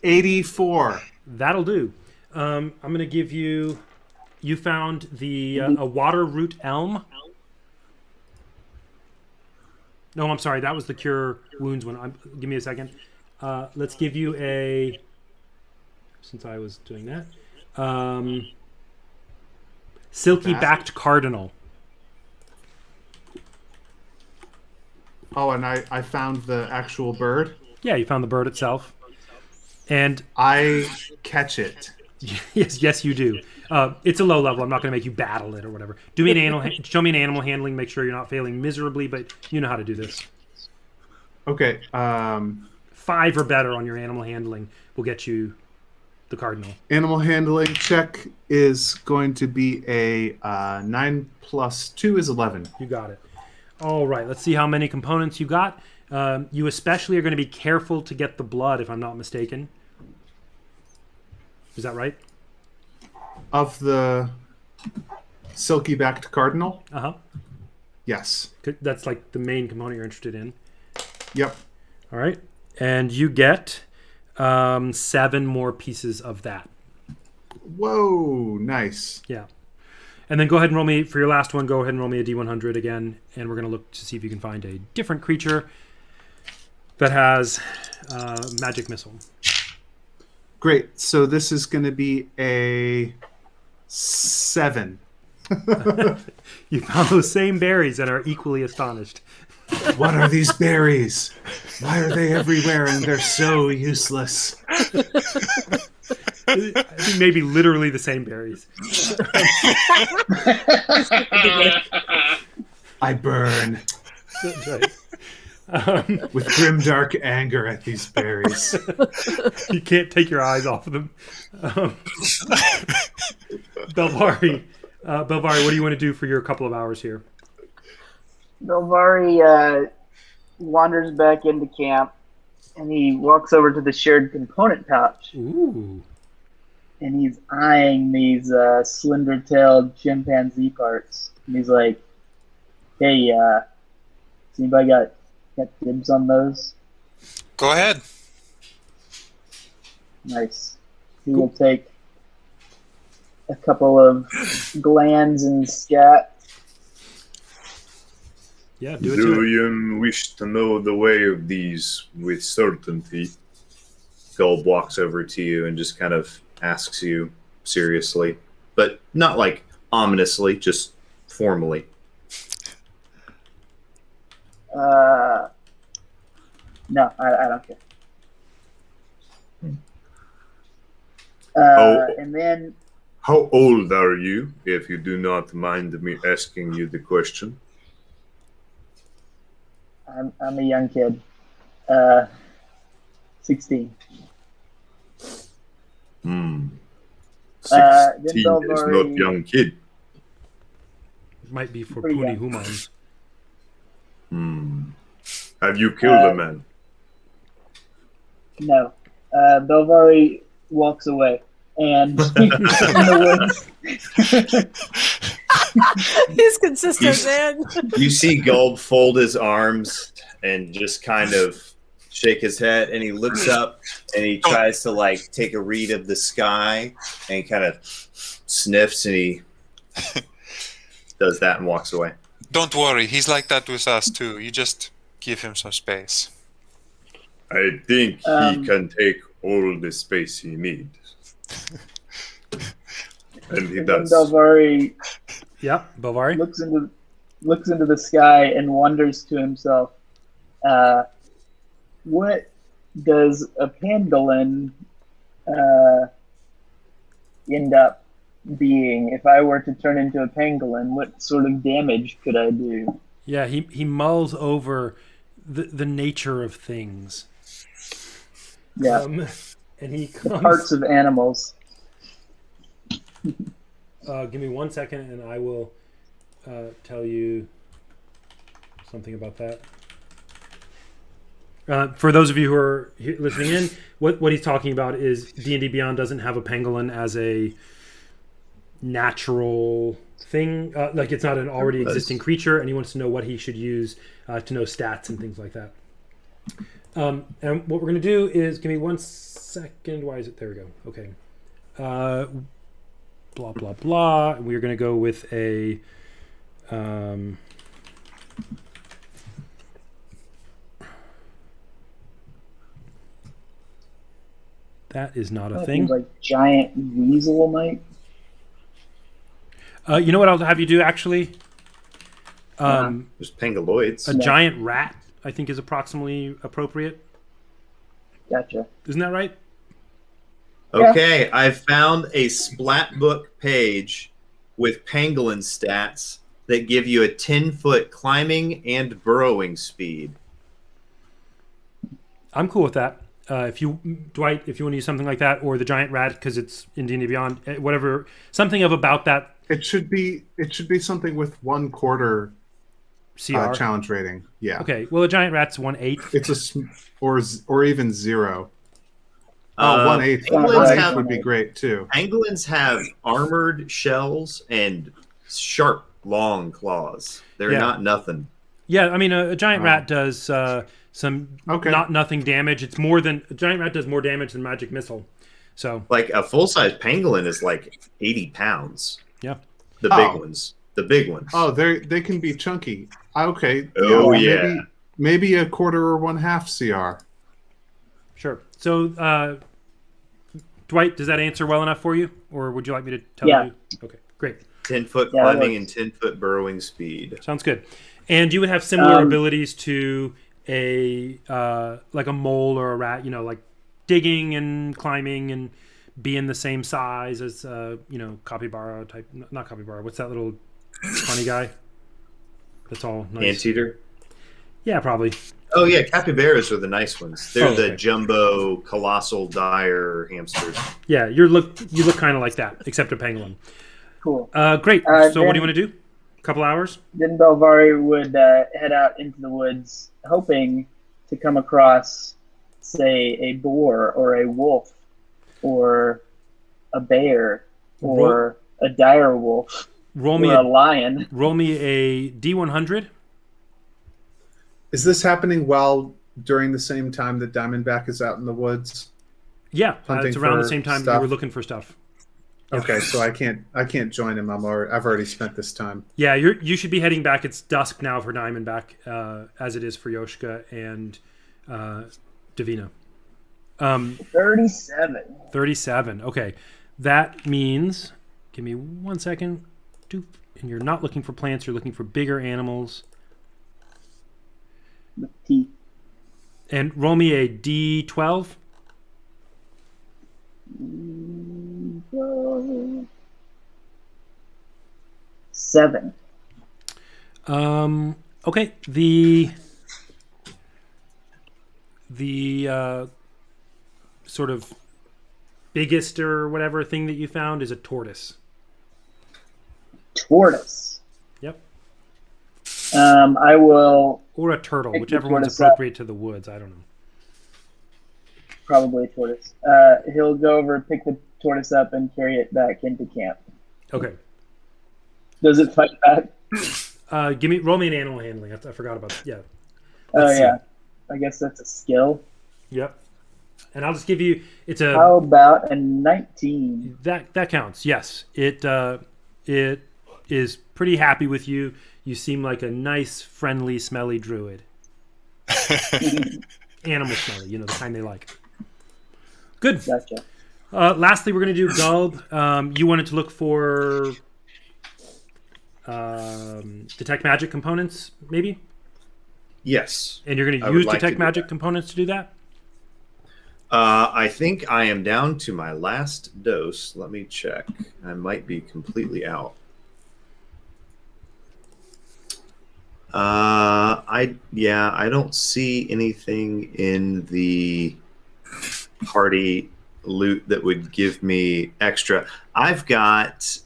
84. That'll do. I'm going to give you. You found the a water root elm. No, I'm sorry. That was the cure wounds one. Give me a second. Let's give you a. Since I was doing that, silky backed cardinal. Oh, and I found the actual bird. Yeah, you found the bird itself. And I catch it. yes, you do. It's a low level. I'm not going to make you battle it or whatever. Do me an animal. Show me an animal handling. Make sure you're not failing miserably, but you know how to do this. Okay. 5 or better on your animal handling will get you the cardinal. Animal handling check is going to be a 9 plus 2 is 11. You got it. All right. Let's see how many components you got. You especially are going to be careful to get the blood, if I'm not mistaken. Is that right? Of the silky backed cardinal? Uh huh. Yes. That's like the main component you're interested in. Yep. All right. And you get 7 more pieces of that. Whoa, nice. Yeah. And then go ahead and roll me, for your last one, go ahead and roll me a D100 again. And we're going to look to see if you can find a different creature that has magic missile. Great. So this is going to be a 7. You found those same berries and are equally astonished. What are these berries? Why are they everywhere and they're so useless? I think maybe literally the same berries. I burn That's right. with grimdark anger at these berries. You can't take your eyes off of them. Belvari, what do you want to do for your couple of hours here? Belvari wanders back into camp, and he walks over to the shared component pouch, Ooh. and he's eyeing these slender-tailed chimpanzee parts. And he's like, "Hey, has anybody got dibs on those?" Go ahead. Nice. He will take a couple of glands and scat. Yeah, do it Do to it. you wish to know the way of these with certainty? Gulb walks over to you and just kind of asks you seriously, but not like ominously, just formally. No, I don't care. And then How old are you, if you do not mind me asking you the question? I'm a young kid. 16. Hmm. Then 16 is Belvari- not young kid. Might be for Pretty Puni young. Humans. Hmm. Have you killed a man? No. Belvari walks away. And in the woods. He's consistent, man. You see Gulb fold his arms and just kind of shake his head, and he looks up and he tries to like take a read of the sky, and he kind of sniffs and he does that and walks away. Don't worry, he's like that with us too. You just give him some space. I think Um, he can take all the space he needs. And he And then does. Belvari Yep, Belvari. looks into the sky and wonders to himself, what does a pangolin end up being? If I were to turn into a pangolin, what sort of damage could I do? Yeah, he mulls over the nature of things. Yeah, And he the comes. parts of animals. Give me 1 second, and I will tell you something about that. For those of you who are listening in, what he's talking about is D&D Beyond doesn't have a pangolin as a natural thing. Like it's not an already existing creature, and he wants to know what he should use to know stats and things like that. And what we're going to do is, give me 1 second. Why is it? There we go. Okay. Blah, blah, blah. And we're going to go with a... that is not a thing. Like giant weasel might. You know what I'll have you do, actually? There's pangoloids. A giant rat, I think, is approximately appropriate. Gotcha. Isn't that right? Okay, I've found a Splatbook page with pangolin stats that give you a 10-foot climbing and burrowing speed. I'm cool with that. If you, Dwight, if you want to use something like that, or the giant rat because it's in D&D Beyond, whatever, something of about that. It should be something with 1/4 CR challenge rating. Yeah. Okay. Well, a giant rat's 1/8. It's or even 0. 1/8. Pangolins 1/8 would be great too. Pangolins have armored shells and sharp, long claws. They're not nothing. Yeah, I mean, a giant rat does some nothing damage. It's more than a giant rat does more damage than magic missile. So, like a full-size pangolin is like 80 pounds. Yeah, the big ones. The big ones. Oh, they can be chunky. Okay. Oh yeah. Maybe 1/4 or 1/2 CR. Sure. So, Dwight, does that answer well enough for you, or would you like me to tell you? Okay, great. 10-foot climbing and 10-foot burrowing speed. Sounds good. And you would have similar abilities to a like a mole or a rat. You know, like digging and climbing and being the same size as capybara type. Not capybara. What's that little funny guy? That's all nice. Anteater. Yeah, probably. Oh yeah, capybaras are the nice ones. They're the jumbo, colossal, dire hamsters. Yeah, you look kind of like that, except a pangolin. Cool. Great. So what do you want to do? A couple hours? Then Belvari would head out into the woods, hoping to come across, say, a boar or a wolf or a bear or a dire wolf or a lion. Roll me a D100. Is this happening during the same time that Diamondback is out in the woods? Yeah, it's around the same time stuff? you were looking for stuff. Okay, so I can't join him. I've already spent this time. Yeah, you should be heading back. It's dusk now for Diamondback, as it is for Yoshka and Davina. 37. 37. Okay, that means. Give me 1 second. And you're not looking for plants. You're looking for bigger animals. With teeth. And roll me a D12. 7. Okay. The sort of biggest or whatever thing that you found is a tortoise. Tortoise. Yep. I will. Or a turtle, whichever one's appropriate to the woods. I don't know. Probably a tortoise. He'll go over, pick the tortoise up, and carry it back into camp. Okay. Does it fight back? Roll me an animal handling. I forgot about that. Yeah. Yeah. I guess that's a skill. Yep. And I'll just give you. How about a 19? That counts. Yes. It is pretty happy with you. You seem like a nice, friendly, smelly druid. Animal smelly, the kind they like. Good. Gotcha. Lastly, we're going to do Gulb. You wanted to look for detect magic components, maybe? Yes. And you're going to use detect magic components to do that? I think I am down to my last dose. Let me check. I might be completely out. I don't see anything in the party loot that would give me extra. I've got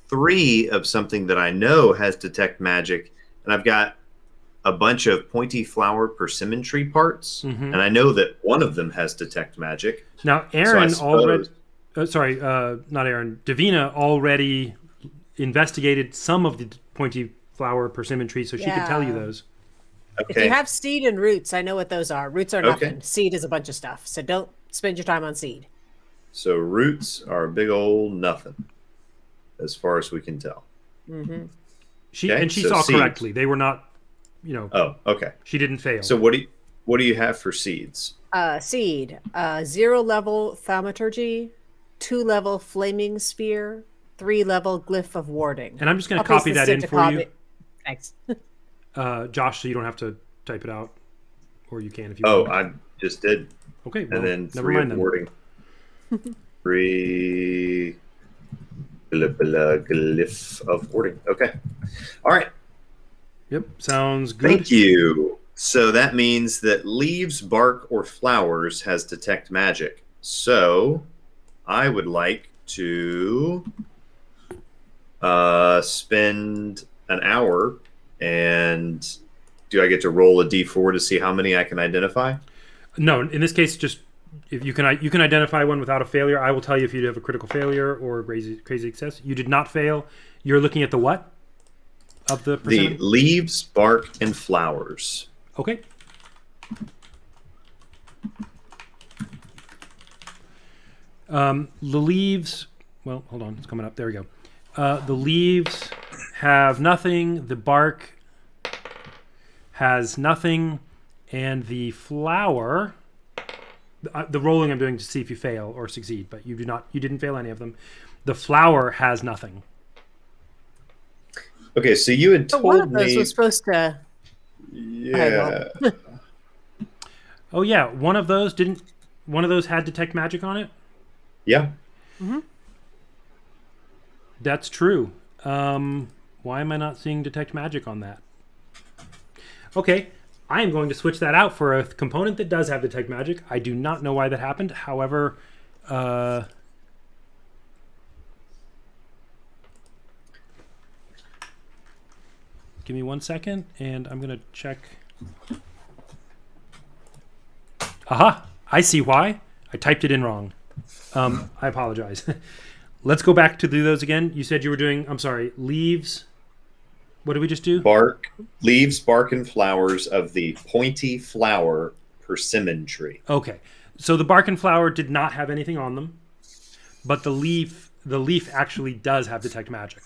3 of something that I know has detect magic, and I've got a bunch of pointy flower persimmon tree parts, and I know that one of them has detect magic. Now, So I Aaron suppose- not Aaron. Davina already investigated some of the pointy flower persimmon trees, so she could tell you Yeah. those. If Okay. you have seed and roots, I know what those are. Roots are Okay. nothing. Seed is a bunch of stuff. So don't spend your time on seed. So roots are a big old nothing, as far as we can tell. She Okay, she so saw seeds. correctly. They were not, Oh, okay. she didn't fail. So what do you have for seeds? Seed. 0 level thaumaturgy, 2 level flaming sphere, 3 level glyph of warding. and I'm just going I'll to paste copy this that in into for you, Thanks. Josh, so you don't have to type it out, or you can if you Oh, want. I just did. Okay, well, And then never 3 mind of then. warding. 3 glyph of warding. Okay. All right. Yep, sounds good. Thank you. So that means that leaves, bark, or flowers has detect magic. So I would like to spend an hour, and do I get to roll a d4 to see how many I can identify? No, in this case, just if you can identify one without a failure. I will tell you if you have a critical failure or a crazy success. You did not fail. You're looking at the what of the The persimmon? leaves, bark, and flowers. Okay. The leaves. Well, hold on. It's coming up. There we go. The leaves have nothing. The bark has nothing, and the flower. The rolling I'm doing to see if you fail or succeed, but you do not. You didn't fail any of them. The flower has nothing. Okay, so you had So told one of those me. was supposed to. Yeah. Oh yeah, one of those didn't. One of those had detect magic on it. Yeah. That's true. Why am I not seeing detect magic on that? Okay, I am going to switch that out for a component that does have detect magic. I do not know why that happened. However, give me 1 second, and I'm going to check. Aha! I see why. I typed it in wrong. I apologize. Let's go back to do those again. You said you were doing, I'm sorry, leaves. What did we just do? Bark, leaves, bark, and flowers of the pointy flower persimmon tree. Okay. So the bark and flower did not have anything on them, but the leaf actually does have detect magic.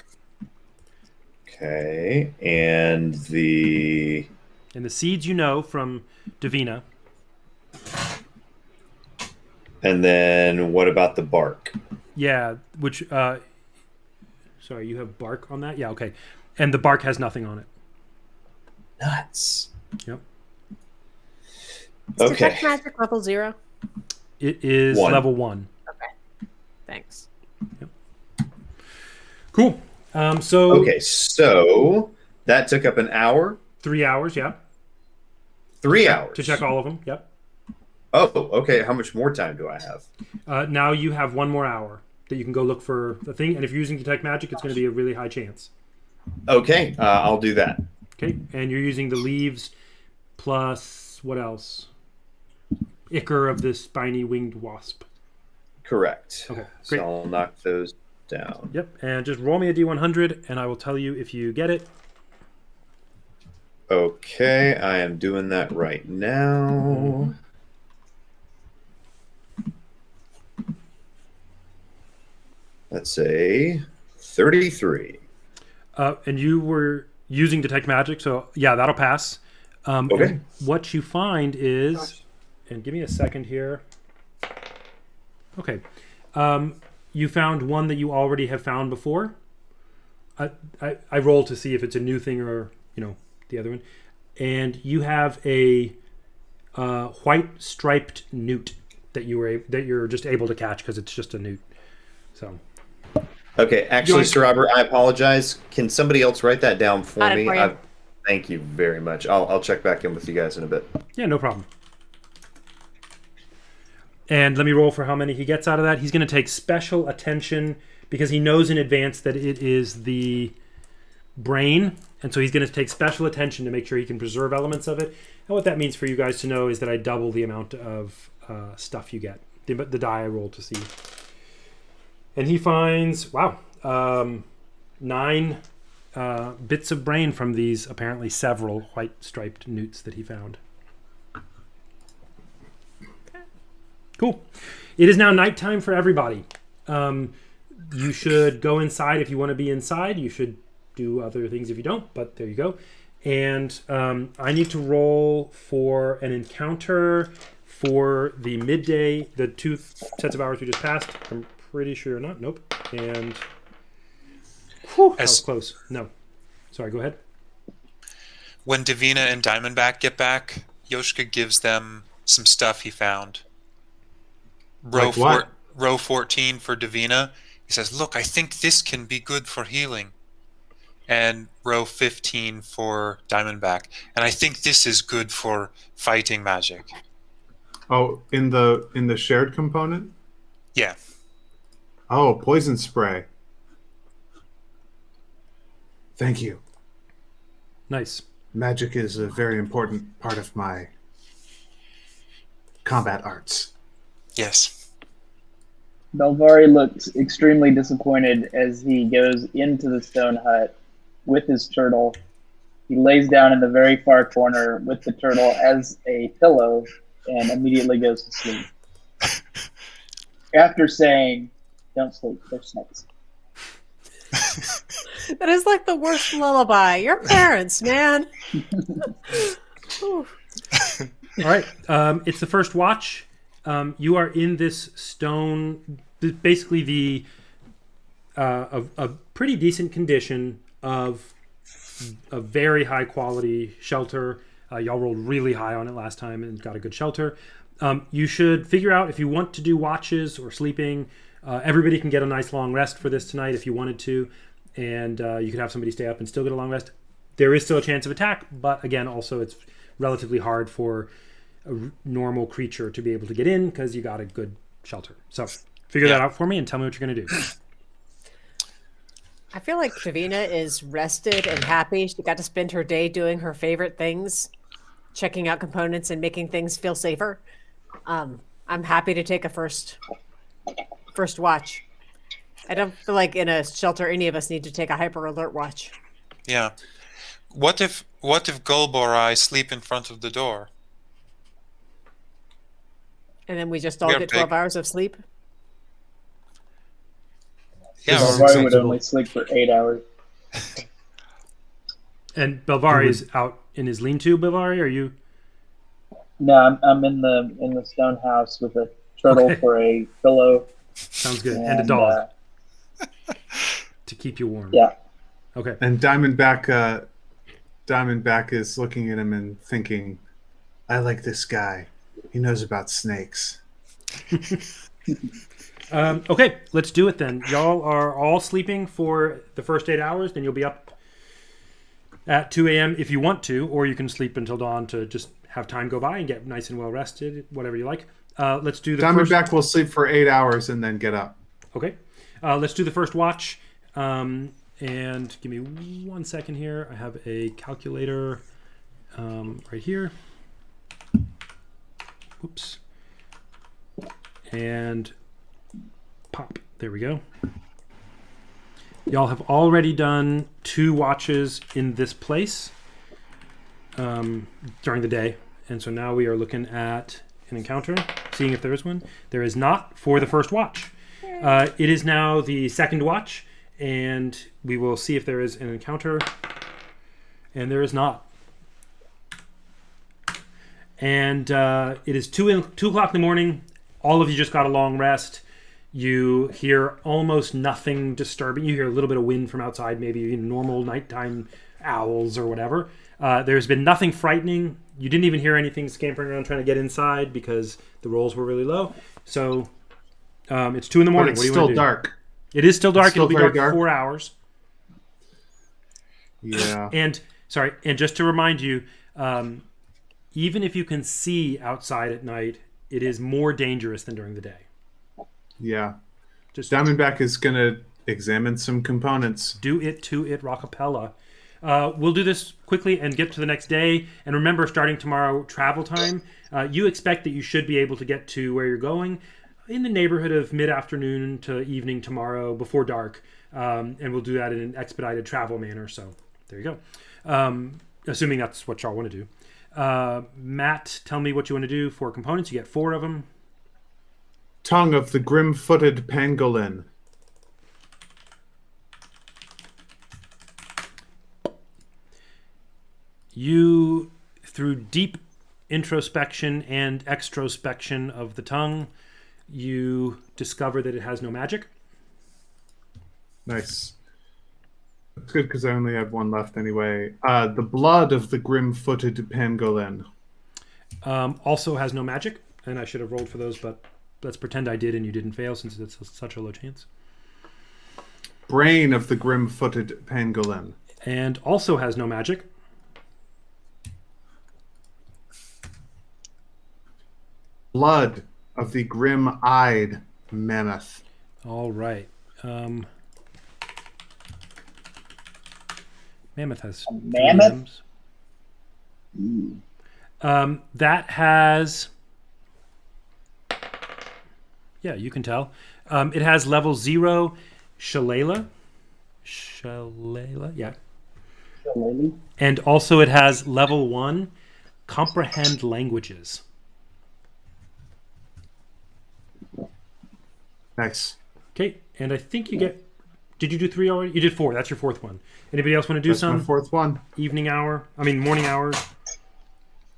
Okay, and the And the seeds you know from Davina. and then what about the bark? Yeah, which sorry, you have bark on that? Yeah, okay. And the bark has nothing on it. Nuts. Yep. Is Okay. detect magic level 0? It is 1. level 1. Okay. Thanks. Cool. So Okay, so that took up an hour, 3 hours, yeah. 3 hours. To check all of them. Yep. Oh, okay. How much more time do I have? Now you have 1 more hour that you can go look for the thing, and if you're using detect magic, it's going to be a really high chance. Okay, I'll do that. Okay, and you're using the leaves plus what else? Ichor of the spiny winged wasp. Correct. Okay, great. So I'll knock those down. Yep, and just roll me a d100, and I will tell you if you get it. Okay, I am doing that right now. Let's say 33. And you were using detect magic, so yeah, that'll pass. Okay. And what you find is, and give me a second here. Okay, you found one that you already have found before. I rolled to see if it's a new thing or the other one, and you have a white striped newt that you're just able to catch because it's just a newt. So. Okay, actually, You- Sir Robert, I apologize. Can somebody else write that down for Got it me? for you. Thank you very much. I'll check back in with you guys in a bit. Yeah, no problem. And let me roll for how many he gets out of that. He's going to take special attention because he knows in advance that it is the brain, and so he's going to take special attention to make sure he can preserve elements of it. And what that means for you guys to know is that I double the amount of stuff you get, the die I roll to see. And he finds, 9 bits of brain from these apparently several white striped newts that he found. Cool. It is now nighttime for everybody. You should go inside if you want to be inside. You should do other things if you don't, but there you go. And I need to roll for an encounter for the midday, the 2 sets of hours we just passed. I'm pretty sure not. Nope. And that was close. No. Sorry, go ahead. When Davina and Diamondback get back, Yoshka gives them some stuff he found. Row 14 for Davina. He says, "Look, I think this can be good for healing." And row 15 for Diamondback. "And I think this is good for fighting magic." Oh, in the shared component? Yeah. Oh, poison spray. Thank you. Nice. Magic is a very important part of my combat arts. Yes. Belvari looks extremely disappointed as he goes into the stone hut with his turtle. He lays down in the very far corner with the turtle as a pillow and immediately goes to sleep. After saying, "Don't sleep, there's snakes." That is like the worst lullaby. Your parents, man. All right. It's the first watch. You are in this stone, basically a pretty decent condition of a very high quality shelter. Y'all rolled really high on it last time and got a good shelter. You should figure out if you want to do watches or sleeping. Everybody can get a nice long rest for this tonight if you wanted to, and you could have somebody stay up and still get a long rest. There is still a chance of attack, but again, also it's relatively hard for a normal creature to be able to get in because you got a good shelter. So figure that out for me and tell me what you're going to do. I feel like Davina is rested and happy. She got to spend her day doing her favorite things, checking out components and making things feel safer. I'm happy to take a first watch. I don't feel like in a shelter any of us need to take a hyper alert watch. Yeah. What if Gulb or I sleep in front of the door? And then we just all get 12 hours of sleep? Yeah. Belvari would only sleep for 8 hours. And Belvari is out in his lean-to. Belvari, are you? No, I'm in the stone house with a turtle for a pillow. Sounds good. And a dog to keep you warm. Yeah. Okay. And Diamondback is looking at him and thinking, "I like this guy. He knows about snakes." Okay, let's do it then. Y'all are all sleeping for the first 8 hours. Then you'll be up at 2 a.m. if you want to, or you can sleep until dawn to just have time go by and get nice and well rested, whatever you like. Let's do the Diamondback will sleep for 8 hours and then get up. Okay. Let's do the first watch. And give me 1 second here. I have a calculator right here. Oops. And pop. There we go. Y'all have already done 2 watches in this place during the day. And so now we are looking at an encounter, seeing if there is one. There is not for the first watch. It is now the second watch, and we will see if there is an encounter. And there is not. And it is 2 o'clock in the morning. All of you just got a long rest. You hear almost nothing disturbing. You hear a little bit of wind from outside, maybe normal nighttime owls or whatever. There's been nothing frightening. You didn't even hear anything scampering around trying to get inside because the rolls were really low. So it's 2 in the morning. But what it's do you want still to do? dark. It is still dark. It's still It'll be very dark for dark. 4 hours. Yeah. And just to remind you, even if you can see outside at night, it is more dangerous than during the day. Yeah. Just Diamondback is going to Examine some components. Do it to it, Rockapella. We'll do this quickly and get to the next day. And remember, starting tomorrow, travel time. You expect that you should be able to get to where you're going in the neighborhood of mid-afternoon to evening tomorrow before dark. And we'll do that in an expedited travel manner. So there you go. Assuming that's what y'all want to do. Matt, tell me what you want to do for components. You get 4 of them. Tongue of the grim-footed pangolin. You, through deep introspection and extrospection of the tongue, you discover that it has no magic. Nice. That's good because I only have 1 left anyway. The blood of the grim-footed pangolin. Also has no magic, and I should have rolled for those, but let's pretend I did and you didn't fail since it's such a low chance. Brain of the grim-footed pangolin. And also has no magic. Blood of the grim-eyed mammoth. All right. Mammoth has A 3 mammoth? limbs. That has... Yeah, you can tell. It has level 0 Shillelagh. Shillelagh, yeah. Shillelagh? And also it has level 1 Comprehend Languages. Nice. Okay, and I think you get... Did you do 3 already? You did 4. That's your 4th one. Anybody else want to do That's some? my 4th one. Morning hours?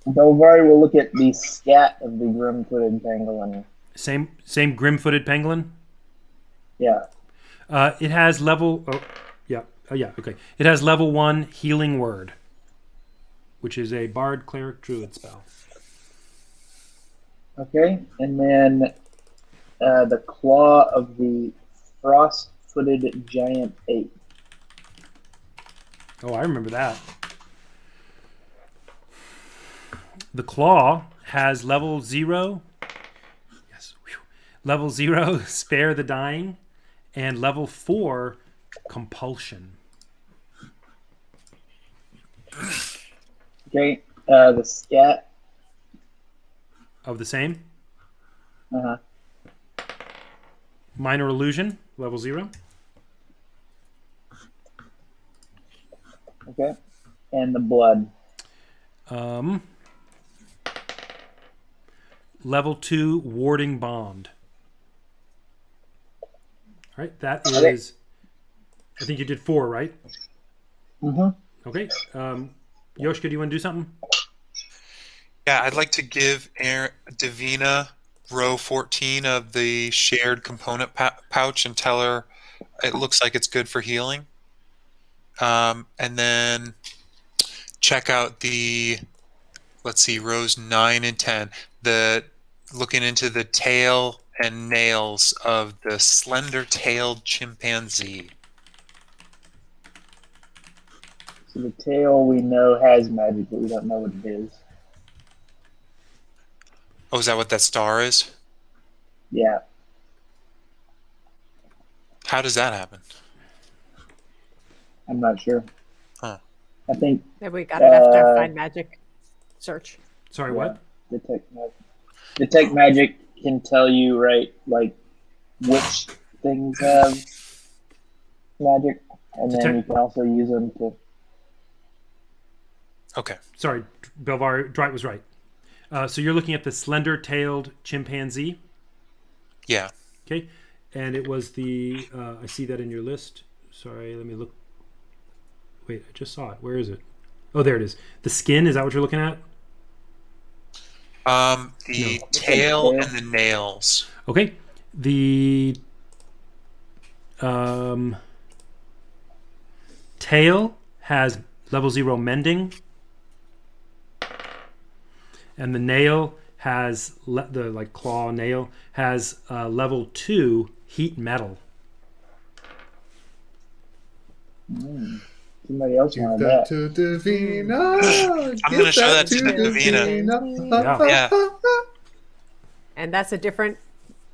Belvari will look at the scat of the grim-footed pangolin. Same grim-footed pangolin? Yeah. It has level... Oh, yeah. Oh, yeah, okay. It has level 1 Healing Word, which is a Bard, Cleric, Druid spell. Okay, and then the claw of the frost-footed giant ape. Oh, I remember that. The claw has level 0. Yes. Whew. Level 0, Spare the Dying. And level 4, Compulsion. Okay, the scat. Of the same. Uh-huh. Minor Illusion, level 0. Okay, and the blood. Level 2, Warding Bond. All right, that Okay. is... I think you did 4, right? Mm-hmm. Okay. Yoshka, do you want to do something? Yeah, I'd like to give Davina row 14 of the shared component pouch and tell her it looks like it's good for healing. And then check out the, let's see, rows 9 and 10. Looking into the tail and nails of the slender-tailed chimpanzee. So the tail we know has magic, but we don't know what it is. Oh, is that what that star is? Yeah. How does that happen? I'm not sure. Huh. I think Yeah, we got it after Find Magic search. Sorry, yeah, what? Detect magic can tell you, right, like which things have magic, and then you can also use them to. Okay. Sorry, Belvar, Dwight was right. So you're looking at the slender-tailed chimpanzee. Yeah. Okay. And it was the... I see that in your list. Sorry, let me look. Wait, I just saw it. Where is it? Oh, there it is. The skin, is that what you're looking at? The tail and the nails. Okay. The tail has level 0 mending. And the nail has, the claw nail, has level 2 heat metal. Somebody else Give wanted that that. to Davina. I'm going to show that to Davina. Yeah. Yeah. And that's a different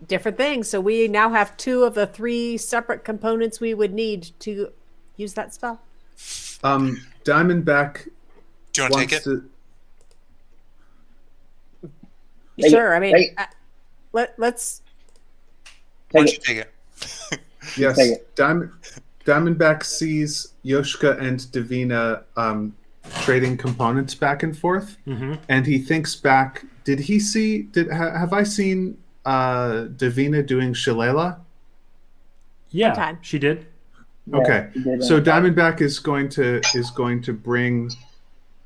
different things. So we now have 2 of the 3 separate components we would need to use that spell. Diamondback Do you want to take wants it? to. Take Sure. it, I mean, take it. let's. Why Take don't you it. take it? Yes, Take it. Diamondback sees Yoshka and Davina trading components back and forth, and he thinks back. Did he see? Have I seen Davina doing shillelagh? Yeah, time. she did. Yeah, Okay, you did, so Diamondback is going to bring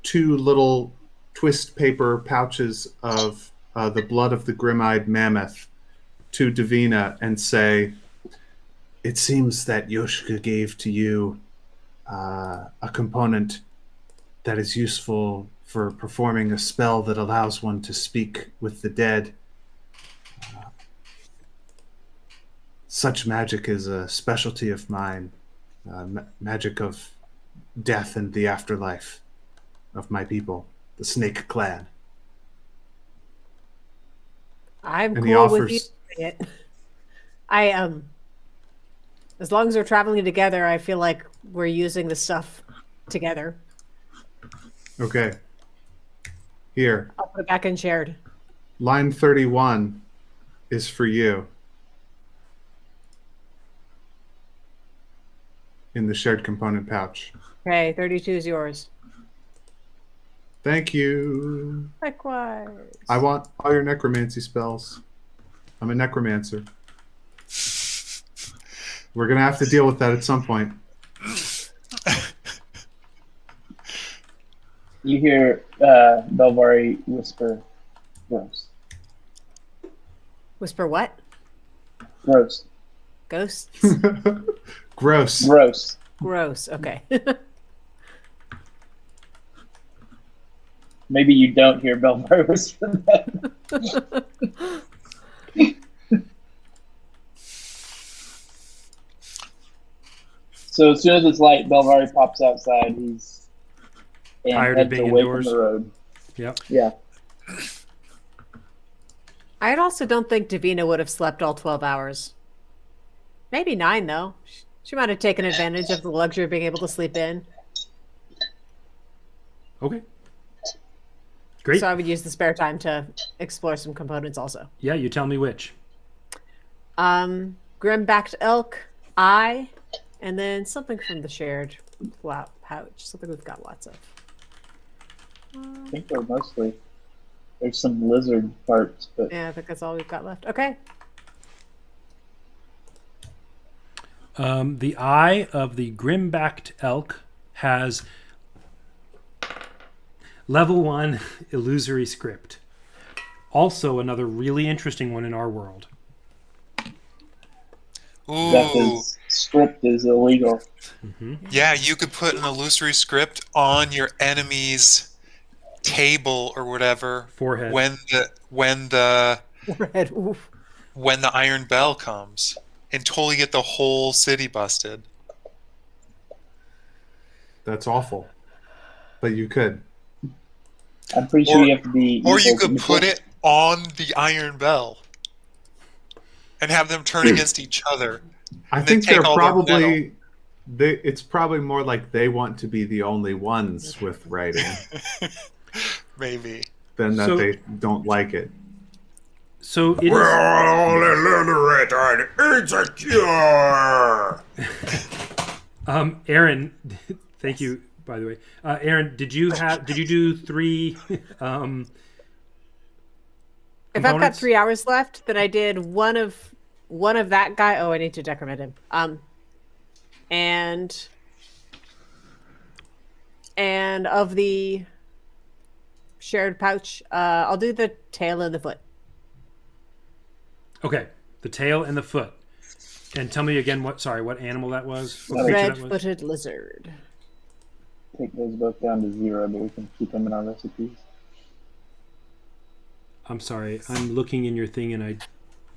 2 little twist paper pouches of the blood of the grim-eyed mammoth to Davina and say, "It seems that Yoshika gave to you a component that is useful for performing a spell that allows one to speak with the dead. Such magic is a specialty of mine, magic of death and the afterlife of my people, the Snake Clan." I'm And he cool with you offers. doing it. As long as we're traveling together, I feel like we're using the stuff together. Okay. Here, I'll put it back in shared. line 31 is for you. In the shared component pouch. Okay, 32 is yours. Thank you. Likewise. I want all your necromancy spells. I'm a necromancer. We're going to have to deal with that at some point. You hear Belvari whisper, "Gross, Whisper what? gross, Ghosts? Gross. gross." Gross. Okay. Maybe you don't hear Belvari whisper that. So as soon as it's light, Belvari pops outside. He's and Tired of heads being away indoors? from the road. Yep. Yeah. I also don't think Davina would have slept all 12 hours. Maybe 9, though. She might have taken advantage of the luxury of being able to sleep in. Okay. Great. So I would use the spare time to explore some components also. Yeah, you tell me which. Grim-backed elk, eye, and then something from the shared pouch. Something we've got lots of. I think they're mostly. There's some lizard parts, but Yeah, I think that's all we've got left. Okay. The eye of the grim-backed elk has level 1 illusory script. Also another really interesting one in our world. Ooh, Beth's script is illegal. yeah, you could put an illusory script on your enemy's table or whatever Forehead. when the Forehead. Oof. when the Iron Bell comes, and totally get the whole city busted. That's awful. But you could. I'm pretty sure you have to be. Or you evil could people. put it on the Iron Bell and have them turn against each other. I And then think they're take all their probably. It's probably more like they want to be the only ones with writing Maybe. than that So- they don't like it. So it We're is. all illiterate and insecure. Aaron, thank you. By the way, Aaron, did you do 3? If I've got components? 3 hours left, then I did one of that guy. Oh, I need to decrement him. And of the shared pouch, I'll do the tail and the foot. Okay, the tail and the foot. And tell me again what animal that was? What creature that was? Red-footed lizard. Take those both down to 0, but we can keep them in our recipes. I'm sorry. I'm looking in your thing and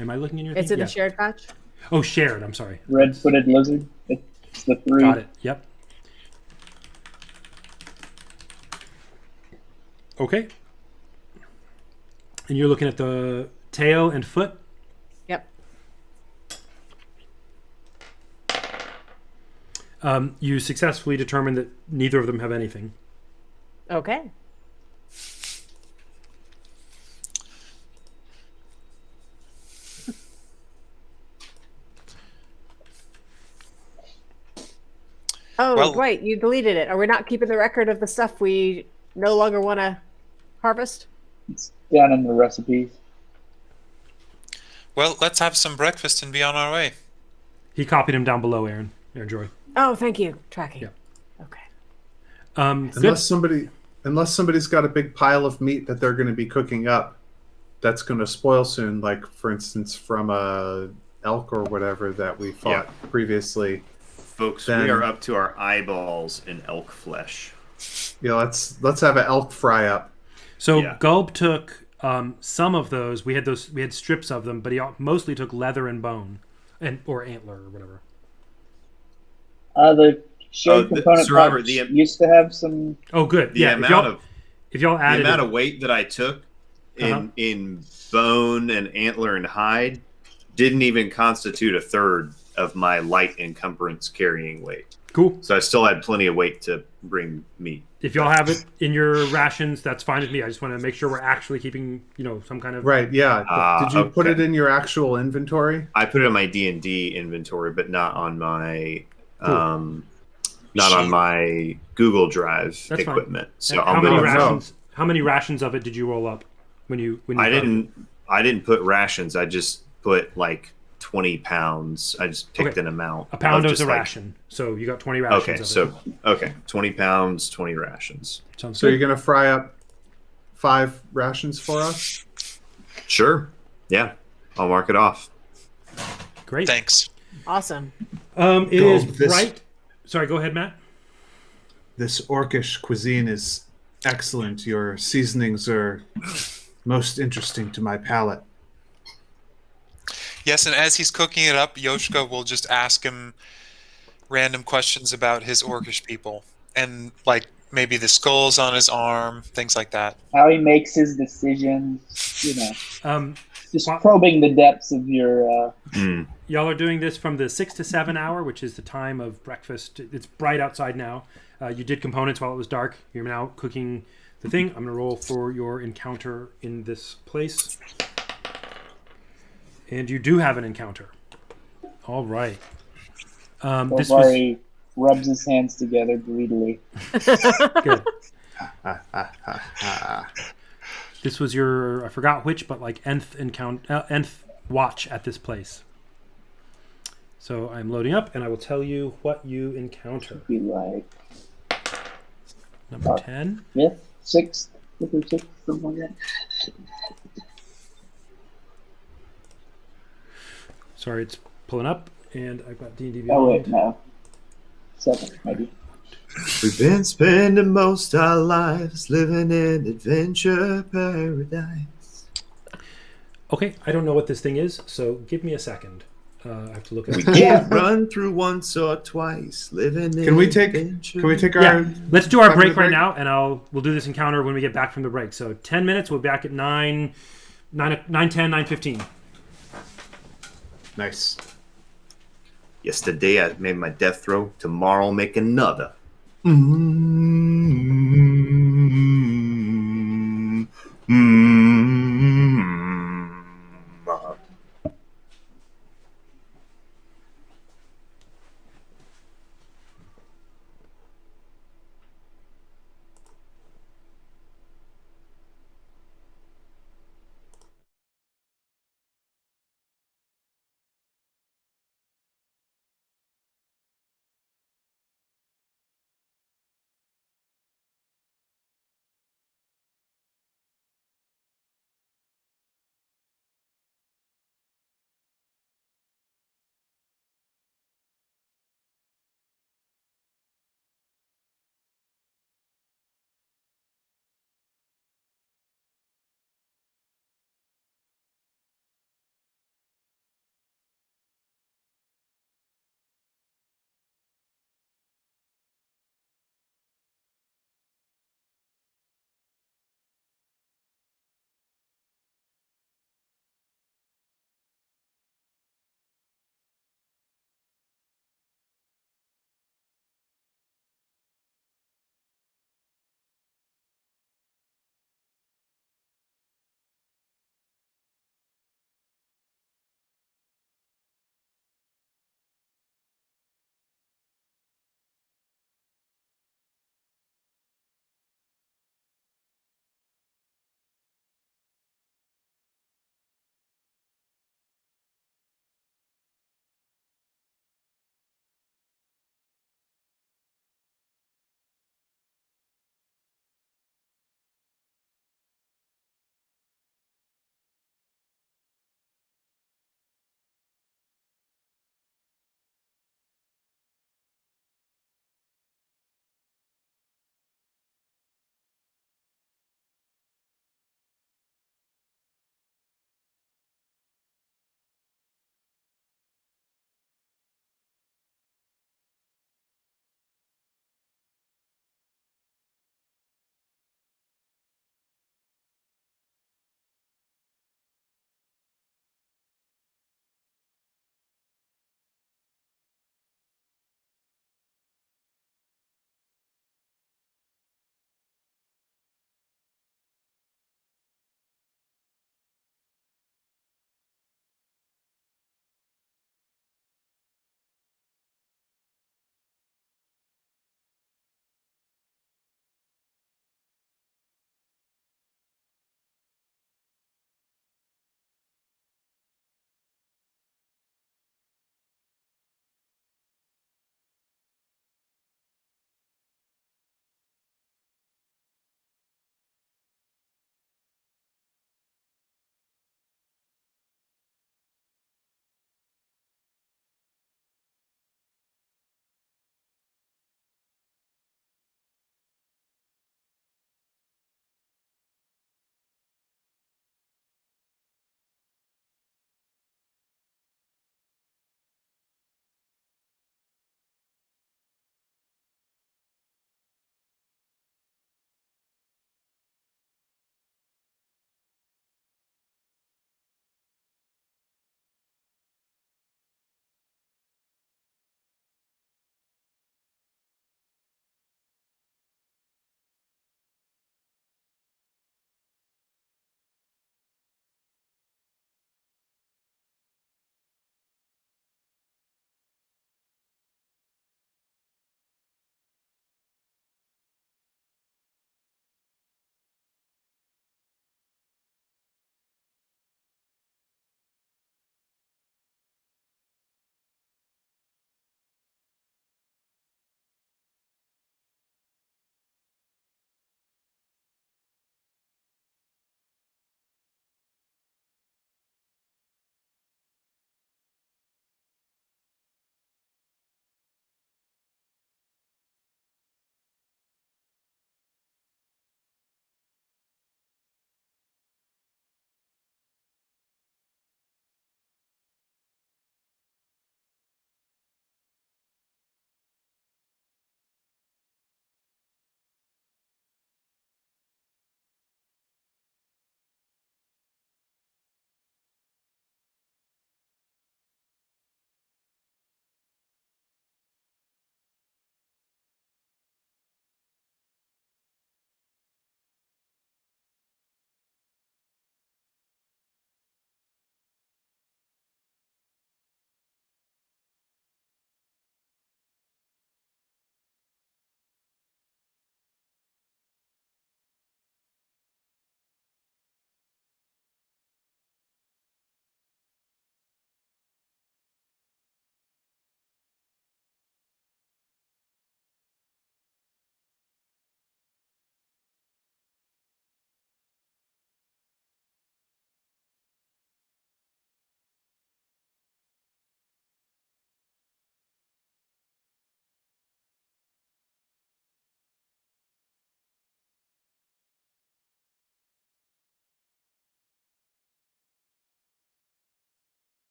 am I looking in your thing? It's in Yeah. the shared pouch. Oh, shared. I'm sorry. Red-footed lizard. It's the 3. Got it. Yep. Okay. And you're looking at the tail and foot? Yep. You successfully determine that neither of them have anything. Okay. Oh, Well- Dwight, you deleted it. Are we not keeping the record of the stuff we no longer want to harvest? It's down in the recipes. Well, let's have some breakfast and be on our way. He copied him down below, Aaron Joy. Oh, thank you. Tracking. Yeah. Okay. Good. Unless somebody's got a big pile of meat that they're going to be cooking up, that's going to spoil soon. Like for instance, from a elk or whatever that we fought previously. Folks, Then- we are up to our eyeballs in elk flesh. Yeah, let's have an elk fry up. So Yeah. Gulb took some of those. We had strips of them, but he mostly took leather and bone, or antler or whatever. The shared component Sir Robert, pouch used to have some. Oh, good. The Yeah. amount if y'all the added amount it, of weight that I took Uh-huh. in bone and antler and hide didn't even constitute a third of my light encumbrance carrying weight. cool. So I still had plenty of weight to bring meat. If y'all have it in your rations, that's fine with me. I just want to make sure we're actually keeping, some kind of Right? Yeah. Did you put okay. it in your actual inventory? I put it on my D&D inventory, but not on my Cool. not on my Google Drive That's fine. equipment. So how I'll many move it. rations? How many rations of it did you roll up when you? I didn't put rations. I just put like 20 pounds. I just picked Okay. an amount. A pound of is just, a like- ration, so you got 20 rations. Okay, of so it. 20 pounds, 20 rations. Sounds So good. you're going to fry up 5 rations for us? Sure. Yeah. I'll mark it off. Great. Thanks. Awesome. It Go, is this- bright. Sorry, go ahead, Matt. This orcish cuisine is excellent. Your seasonings are most interesting to my palate. Yes, and as he's cooking it up, Yoshka will just ask him random questions about his orcish people and like maybe the skulls on his arm, things like that. How he makes his decisions, just Wow. probing the depths of your. Y'all are doing this from the 6 to 7 hour, which is the time of breakfast. It's bright outside now. You did components while it was dark. You're now cooking the thing. I'm going to roll for your encounter in this place. And you do have an encounter. All right. This was Bolvari rubs his hands together greedily. good. This was your, I forgot which, but like nth encounter, nth watch at this place. So I'm loading up, and I will tell you what you encounter. Be like Number 10. fifth, sixth, something like that. Sorry, it's pulling up, and I've got D&D Oh Beyond. wait, no, seventh maybe. We've been spending most our lives living in adventure paradise. Okay, I don't know what this thing is, so give me a second. I have to look at We it. can't run through once or twice living in Can we take Yeah, our let's do our 5 break minute right break? now, and we'll do this encounter when we get back from the break. So 10 minutes, we'll be back at 9, 10, 9:15. Nice. Yesterday I made my death throw. Tomorrow I'll make another.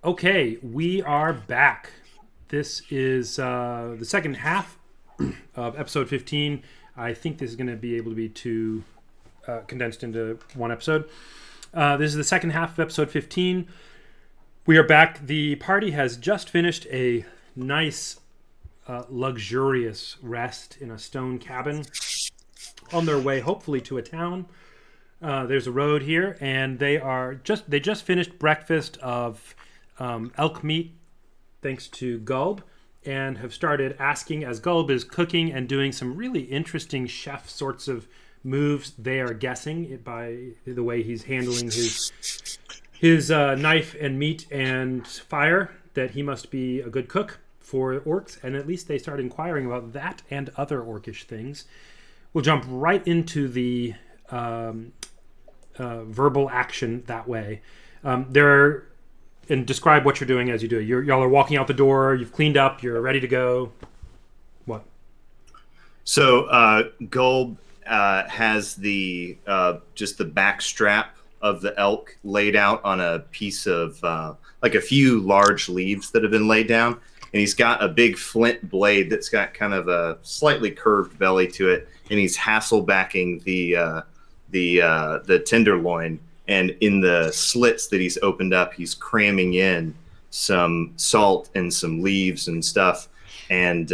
Okay, we are back. This is the second half of episode 15. I think this is going to be able to be condensed into one episode. This is the second half of episode 15. We are back. The party has just finished a nice, luxurious rest in a stone cabin on their way, hopefully, to a town. There's a road here, and they just finished breakfast of elk meat, thanks to Gulb, and have started asking, as Gulb is cooking and doing some really interesting chef sorts of moves. They are guessing it by the way he's handling his knife and meat and fire that he must be a good cook for orcs, and at least they start inquiring about that and other orcish things. We'll jump right into the verbal action that way. And describe what you're doing as you do it. Y'all are walking out the door. You've cleaned up. You're ready to go. What? So Gulb has the just the back strap of the elk laid out on a piece of like a few large leaves that have been laid down, and he's got a big flint blade that's got kind of a slightly curved belly to it, and he's hasselbacking the tenderloin. And in the slits that he's opened up, he's cramming in some salt and some leaves and stuff. And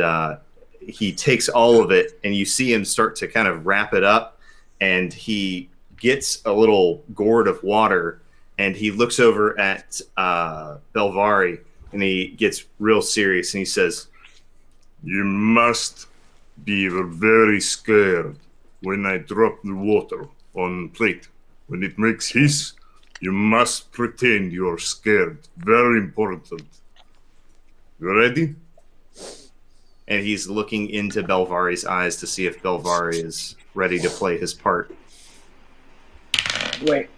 he takes all of it, and you see him start to kind of wrap it up. And he gets a little gourd of water, and he looks over at Belvari, and he gets real serious, and he says, You must be very scared when I drop the water on plate. When it makes hiss, you must pretend you're scared. Very important. You ready? and he's looking into Belvari's eyes to see if Belvari is ready to play his part. Wait,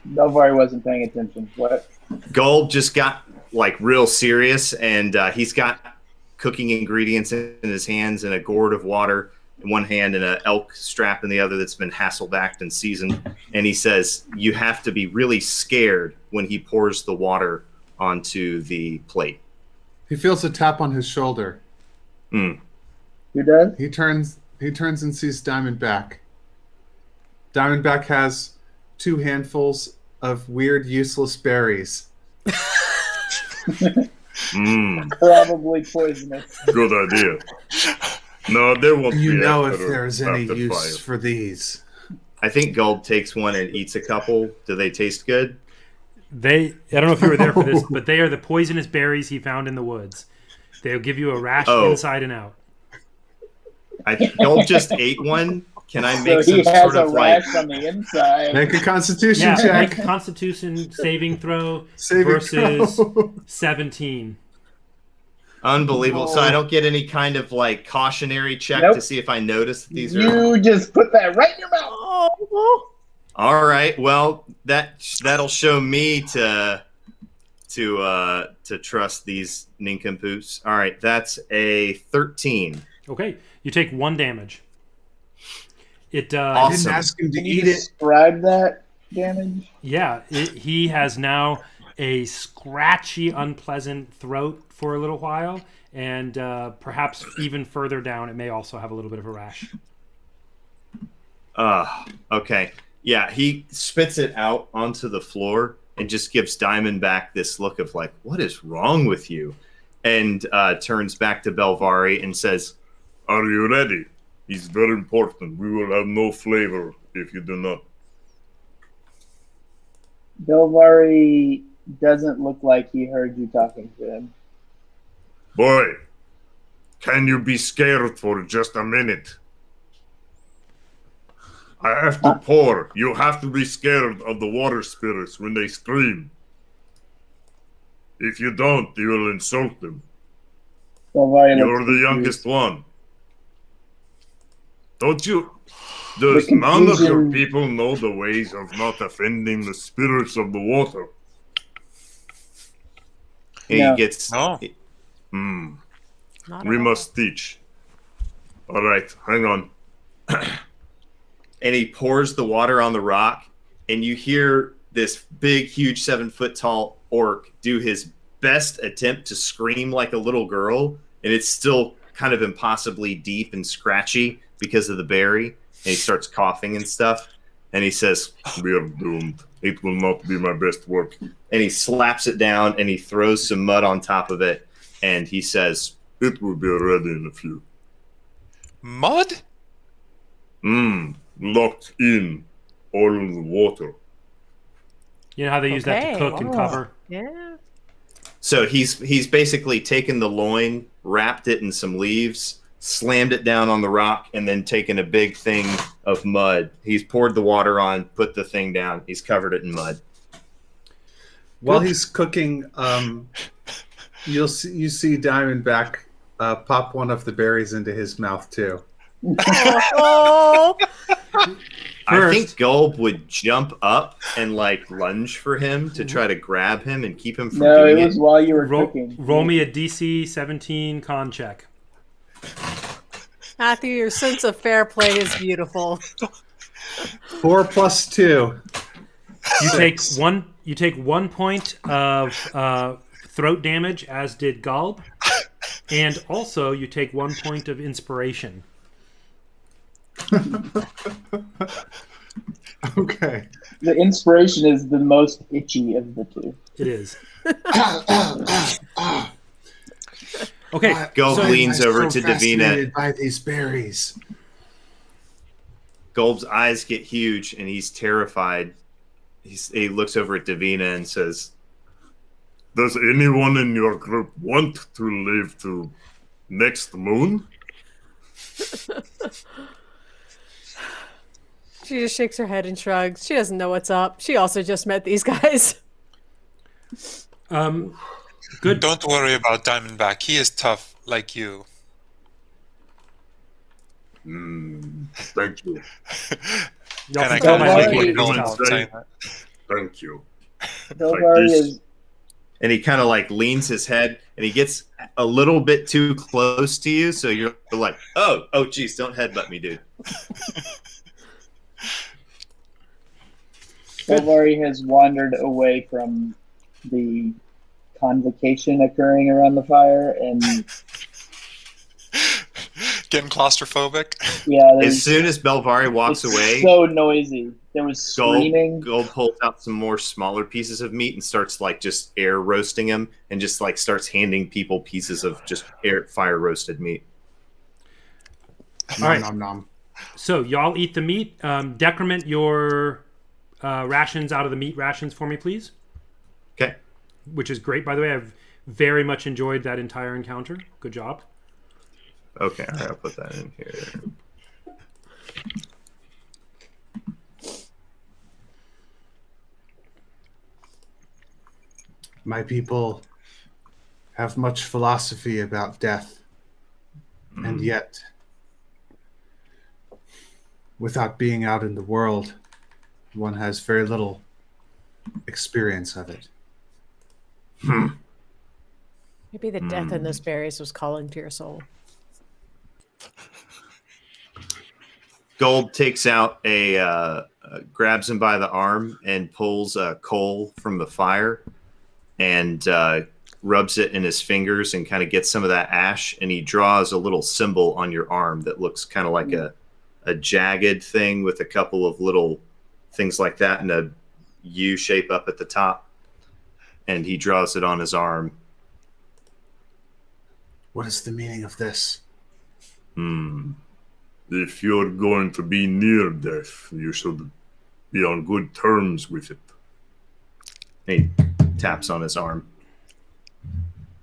Belvari wasn't paying attention. What? Gulb just got like real serious, and he's got cooking ingredients in his hands and a gourd of water in one hand and an elk strap in the other that's been hasselbacked and seasoned. And he says, you have to be really scared when he pours the water onto the plate. He feels a tap on his shoulder. Mm. Who does? He turns and sees Diamondback. Diamondback has 2 handfuls of weird, useless berries. Probably poisonous. Good idea. No, there won't You be know if after- there's any after use fire. for these. I think Gulb takes one and eats a couple. Do they taste good? I don't know if you were there for this, but they are the poisonous berries he found in the woods. They'll give you a rash inside and out. Gulb just ate one. Can I So make he some has sort a of like... rash on the inside. Make a Constitution Yeah, check. make a Constitution saving throw Saving versus throw. 17. Unbelievable. So Oh. I don't get any kind of like cautionary check Nope. to see if I notice that these are... You just put that right in your mouth. All right. Well, that'll show me to trust these nincompoops. All right, that's a 13. Okay, you take 1 damage. It I Awesome. didn't ask him to Can you eat it. describe that damage? he has now a scratchy, unpleasant throat for a little while, and perhaps even further down, it may also have a little bit of a rash. Okay. Yeah, he spits it out onto the floor and just gives Diamondback this look of like, what is wrong with you? And turns back to Belvari and says, Are you ready? It's very important. We will have no flavor if you do not. Belvari doesn't look like he heard you talking to him. Boy, can you be scared for just a minute? I have to pour. You have to be scared of the water spirits when they scream. If you don't, you will insult them. Belvari You're looks the confused. youngest one. Don't you? Does none of your confusion- people know the ways of not offending the spirits of the water? and No. he gets... No. Hmm. Not We at all. must teach. All right, hang on. And he pours the water on the rock, and you hear this big, huge 7-foot tall orc do his best attempt to scream like a little girl, and it's still kind of impossibly deep and scratchy because of the berry. And he starts coughing and stuff. And he says, We are doomed. It will not be my best work. and he slaps it down and he throws some mud on top of it. And he says, It will be ready in a few. Mud? Locked in all of the water. You know how they use that to Okay. cook and Oh. cover? Yeah. so he's basically taken the loin, wrapped it in some leaves, slammed it down on the rock, and then taken a big thing of mud. He's poured the water on, put the thing down. He's covered it in mud. While he's cooking, you see Diamondback pop one of the berries into his mouth too. Oh. I think Gulb would jump up and like lunge for him to try to grab him and keep him from No, it doing was while you were Roll, cooking. roll me a DC 17 con check. Matthew, your sense of fair play is beautiful. 4 + 2. You take Six. one. You take 1 point of throat damage, as did Gulb, and also you take 1 point of inspiration. Okay. The inspiration is the most itchy of the two. It is. Okay. Gulb so- leans over to Davina. Fascinated by these berries. Gulb's eyes get huge and he's terrified. He looks over at Davina and says, Does anyone in your group want to live to next moon? She just shakes her head and shrugs. She doesn't know what's up. She also just met these guys. Good. Don't worry about Diamondback. He is tough like you. Thank you. Y'all And I can tell kind my of like language what is Nolan's tough. saying that. Thank you. Bilbari this. is and he kind of like leans his head and he gets a little bit too close to you. So you're like, oh, geez, don't headbutt me, dude. Bilbari has wandered away from the convocation occurring around the fire, and Getting claustrophobic. yeah, As there's, soon as Belvari walks it's away, so noisy. There was screaming. Gold pulls out some more smaller pieces of meat and starts like just air roasting them and just like starts handing people pieces of just fire roasted meat. All right. Nom, nom, nom. So y'all eat the meat. Decrement your rations out of the meat rations for me, please. Okay. Which is great, by the way. I've very much enjoyed that entire encounter. Good job. Okay, all right, I'll put that in here. My people have much philosophy about death, and yet, without being out in the world, one has very little experience of it. Maybe the death in those berries was calling to your soul. Gold takes out grabs him by the arm and pulls a coal from the fire and rubs it in his fingers and kind of gets some of that ash. And he draws a little symbol on your arm that looks kind of like a jagged thing with a couple of little things like that and a U shape up at the top. And he draws it on his arm. What is the meaning of this? If you're going to be near death, you should be on good terms with it. He taps on his arm.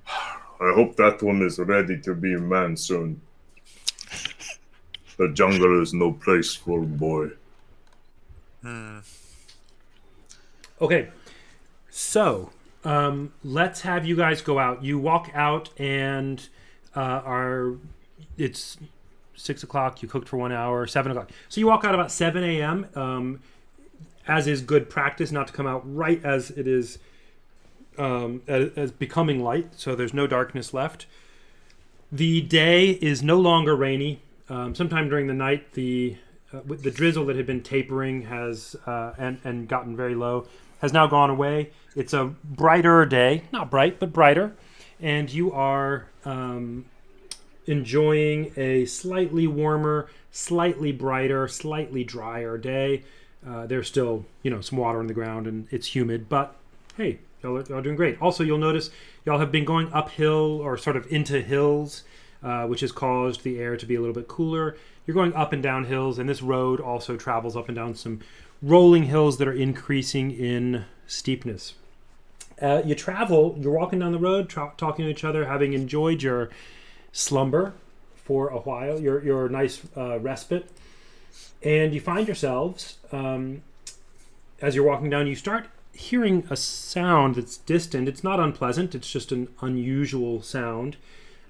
I hope that one is ready to be a man soon. The jungle is no place for a boy. Okay. So, let's have you guys go out. You walk out and it's 6 o'clock. You cooked for 1 hour, 7 o'clock. So you walk out about 7 a.m., as is good practice, not to come out right as it is as becoming light, so there's no darkness left. The day is no longer rainy. Sometime during the night, the drizzle that had been tapering has and gotten very low has now gone away. It's a brighter day, not bright, but brighter, and you are enjoying a slightly warmer, slightly brighter, slightly drier day. There's still, some water on the ground and it's humid, but hey, y'all are doing great. Also, you'll notice y'all have been going uphill or sort of into hills, which has caused the air to be a little bit cooler. You're going up and down hills, and this road also travels up and down some rolling hills that are increasing in steepness. You're walking down the road, talking to each other, having enjoyed your slumber for a while, your nice respite, and you find yourselves, as you're walking down, you start hearing a sound that's distant. It's not unpleasant, it's just an unusual sound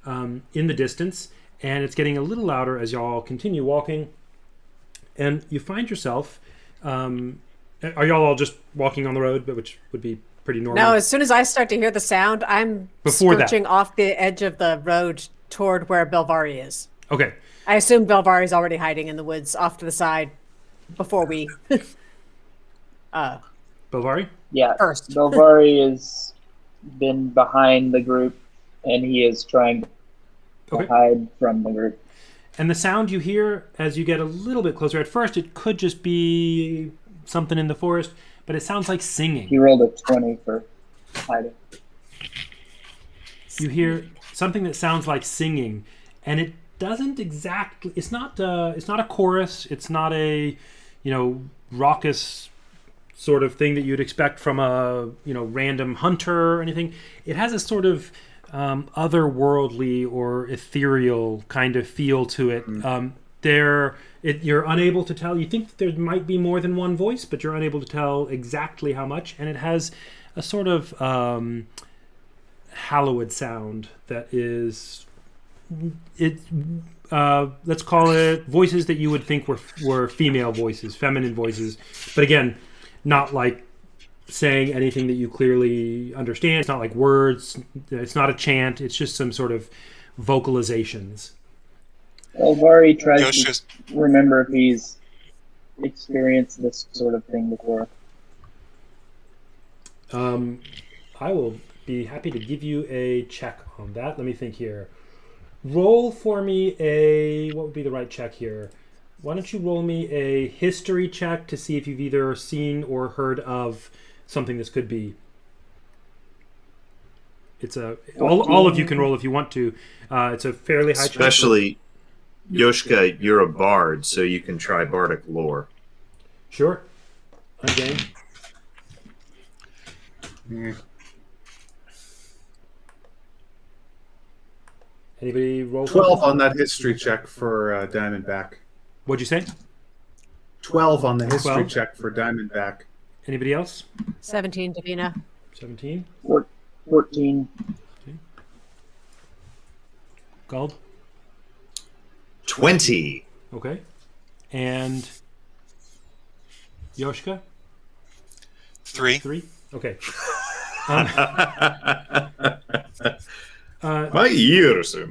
in the distance, and it's getting a little louder as y'all continue walking, and you find yourself, are y'all all just walking on the road, which would be pretty normal? No, as soon as I start to hear the sound, I'm scorching off the edge of the road toward where Belvari is. Okay. I assume Belvari is already hiding in the woods off to the side before we... Belvari? Yeah, First. Belvari has been behind the group, and he is trying to hide from the group. And the sound you hear as you get a little bit closer, at first it could just be something in the forest, but it sounds like singing. He rolled a 20 for hiding. You hear something that sounds like singing, and it doesn't exactly. It's not a chorus. It's not a, raucous sort of thing that you'd expect from a random hunter or anything. It has a sort of otherworldly or ethereal kind of feel to it. You're unable to tell. You think there might be more than one voice, but you're unable to tell exactly how much. And it has a sort of hallowed sound that is let's call it voices that you would think were female voices, feminine voices, but again, not like saying anything that you clearly understand. It's not like words. It's not a chant. It's just some sort of vocalizations. Belvari tries to remember if he's experienced this sort of thing before. I will be happy to give you a check on that. Let me think here. Roll for me what would be the right check here? Why don't you roll me a history check to see if you've either seen or heard of something this could be. It's all of you can roll if you want to. It's a fairly high check. Especially, Yoshka, you're a bard, so you can try bardic lore. Sure. I'm game. Anybody roll? 12 on that history check for Diamondback. What'd you say? 12 on the history 12? check for Diamondback. Anybody else? 17, Davina. 17. 14. Okay. Gulb? 20. Okay. And Yoshka? 3. 3? Okay. My ears are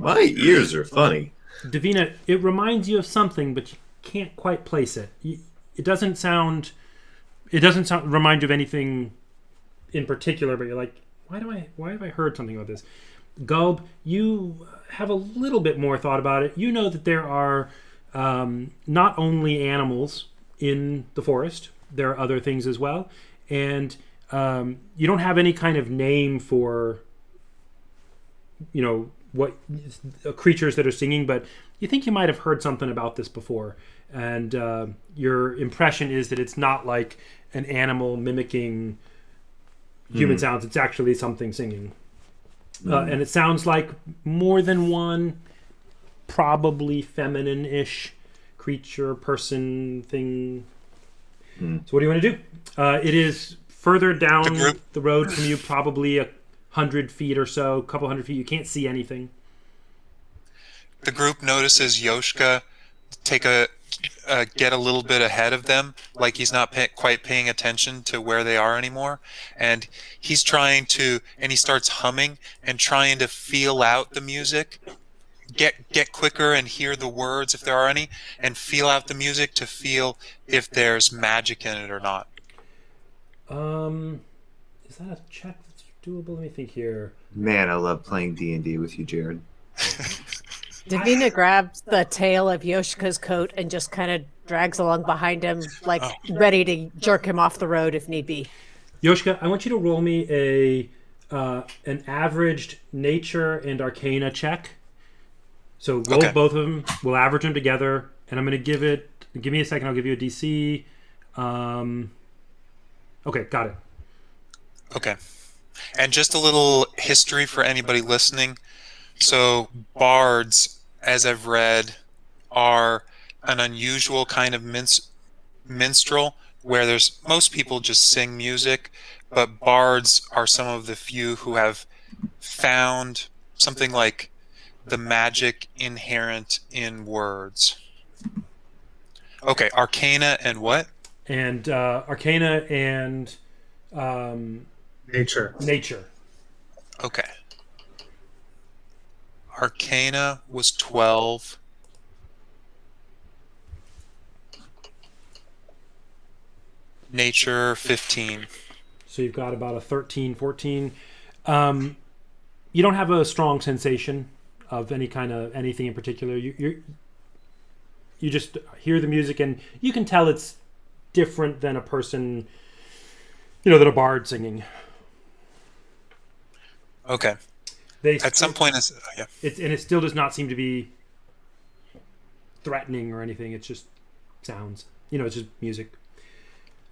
funny. Davina, it reminds you of something, but you can't quite place it. It doesn't remind you of anything in particular, but you're like, why have I heard something about this? Gulb, you have a little bit more thought about it. You know that there are not only animals in the forest, there are other things as well, and you don't have any kind of name for what creatures that are singing, but you think you might have heard something about this before, and your impression is that it's not like an animal mimicking human sounds. It's actually something singing, and it sounds like more than one, probably feminine-ish creature, person, thing. So what do you want to do? It is further down the road from you, probably 100 feet or so, a couple hundred feet. You can't see anything. The group notices Yoshka get a little bit ahead of them, like he's not quite paying attention to where they are anymore, and he's he starts humming and trying to feel out the music, get quicker and hear the words if there are any, and feel out the music to feel if there's magic in it or not. Is that a check that's doable? Let me think here. Man, I love playing D&D with you, Jared. Davina grabs the tail of Yoshika's coat and just kind of drags along behind him, like ready to jerk him off the road if need be. Yoshika, I want you to roll me an averaged nature and arcana check. So roll both of them. We'll average them together, and I'm going to give it. Give me a second. I'll give you a DC. Okay, got it. Okay. And just a little history for anybody listening. So bards, as I've read, are an unusual kind of minstrel where there's most people just sing music, but bards are some of the few who have found something like the magic inherent in words. Okay, arcana and what? And arcana and Nature. nature. Okay. Arcana was 12. Nature 15. So you've got about a 13, 14. You don't have a strong sensation of any kind of anything in particular. You just hear the music and you can tell it's different than a person, than a bard singing. Okay. At some point, it still does not seem to be threatening or anything. It's just sounds. It's just music.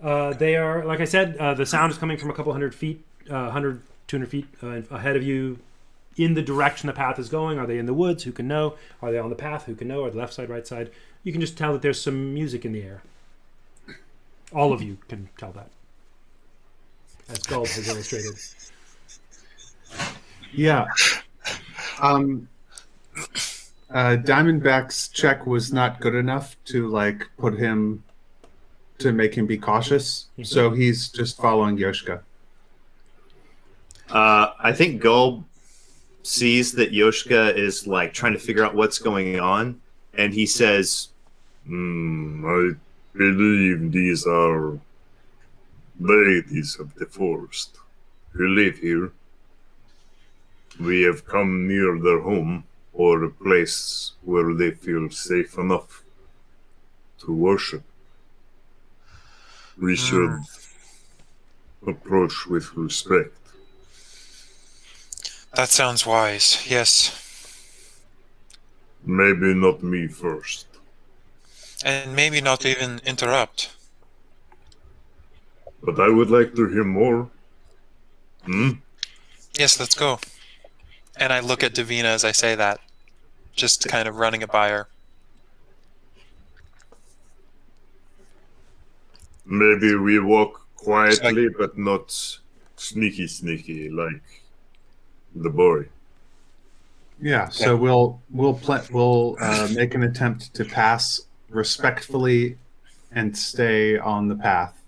They are, like I said, the sound is coming from a couple 100 feet, 100, 200 feet ahead of you in the direction the path is going. Are they in the woods? Who can know? Are they on the path? Who can know? Or the left side, right side? You can just tell that there's some music in the air. All of you can tell that, as Gulp has illustrated. Yeah. Diamondback's check was not good enough to make him be cautious, so he's just following Yoshika. I think Gulb sees that Yoshika is trying to figure out what's going on, and he says, I believe these are ladies of the forest who live here. We have come near their home, or a place where they feel safe enough to worship. We should approach with respect. That sounds wise, yes. Maybe not me first. And maybe not even interrupt. But I would like to hear more. Yes, let's go. And I look at Davina as I say that, just kind of running it by her. Maybe we walk quietly, but not sneaky like the boy. Yeah, so we'll make an attempt to pass respectfully and stay on the path.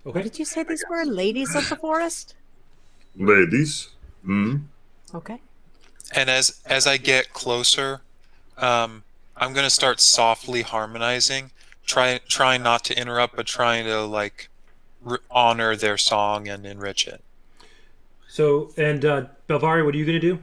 Okay. Did you say these were ladies of the forest? Ladies? Okay. And as I get closer, I'm going to start softly harmonizing, trying not to interrupt, but trying to honor their song and enrich it. So, and Belvari, what are you going to do?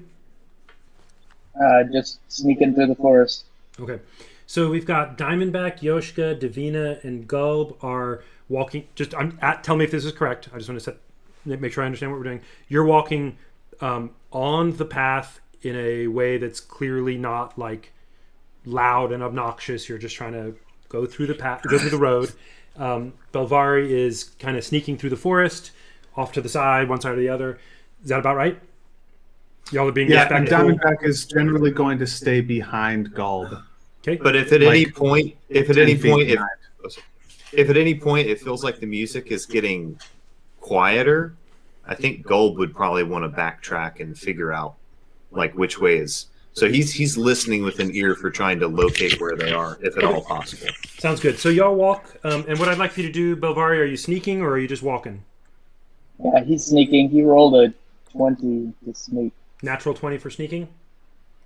Just sneaking through the forest. Okay. So we've got Diamondback, Yoshika, Davina, and Gulb are walking. Tell me if this is correct. I just want to make sure I understand what we're doing. You're walking on the path in a way that's clearly not loud and obnoxious. You're just trying to go through the path, go through the road. Belvari is kind of sneaking through the forest, off to the side, one side or the other. Is that about right? Y'all are being respectful. And Diamondback is generally going to stay behind Gulb. Okay. but if at any point it feels like the music is getting quieter, I think Gulb would probably want to backtrack and figure out which way is. So he's listening with an ear for trying to locate where they are, if at all possible. Sounds good. So y'all walk, and what I'd like for you to do, Belvari, are you sneaking or are you just walking? Yeah, he's sneaking. He rolled a 20 to sneak. Natural 20 for sneaking?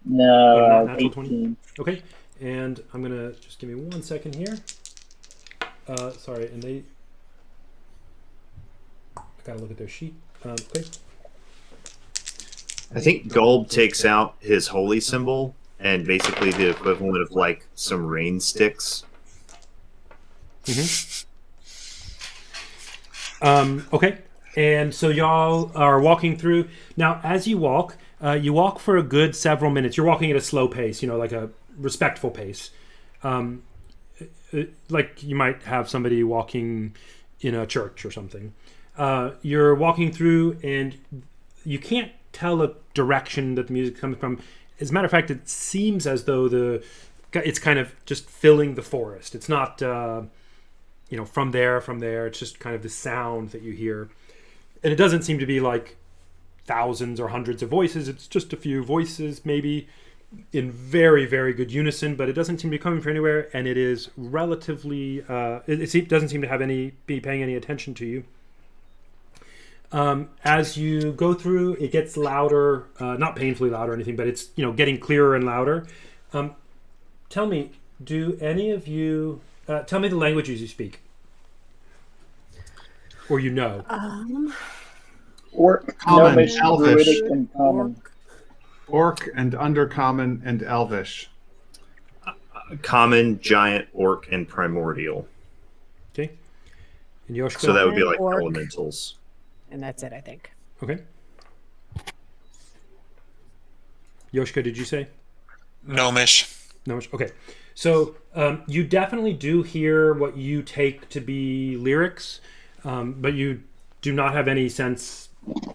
No, natural 18. 20? Okay. And I'm going to just give me 1 second here. Sorry, and they... Gotta look at their sheet. Okay. I think Gulb takes out his holy symbol and basically the equivalent of like some rain sticks. Okay. And so y'all are walking through. Now, as you walk for a good several minutes. You're walking at a slow pace, like a respectful pace. Like you might have somebody walking in a church or something. You're walking through and you can't tell a direction that the music comes from. As a matter of fact, it seems as though it's kind of just filling the forest. It's not, from there. It's just kind of the sound that you hear. And it doesn't seem to be like thousands or hundreds of voices. It's just a few voices, maybe in very, very good unison, but it doesn't seem to be coming from anywhere. And it is relatively, it doesn't seem to be paying any attention to you. As you go through, it gets louder, not painfully loud or anything, but it's, getting clearer and louder. Tell me, do any of you, tell me the languages you speak. Or Orc, Common, Gnomish, Elvish. Druidic, and Common. Orc and Undercommon and Elvish. Common, Giant, Orc, and Primordial. Okay. And Yoshko? So that would be like Orc. elementals. And that's it, I think. Okay. Yoshka, did you say? Gnomish. No. Okay. So you definitely do hear what you take to be lyrics, but you do not have any sense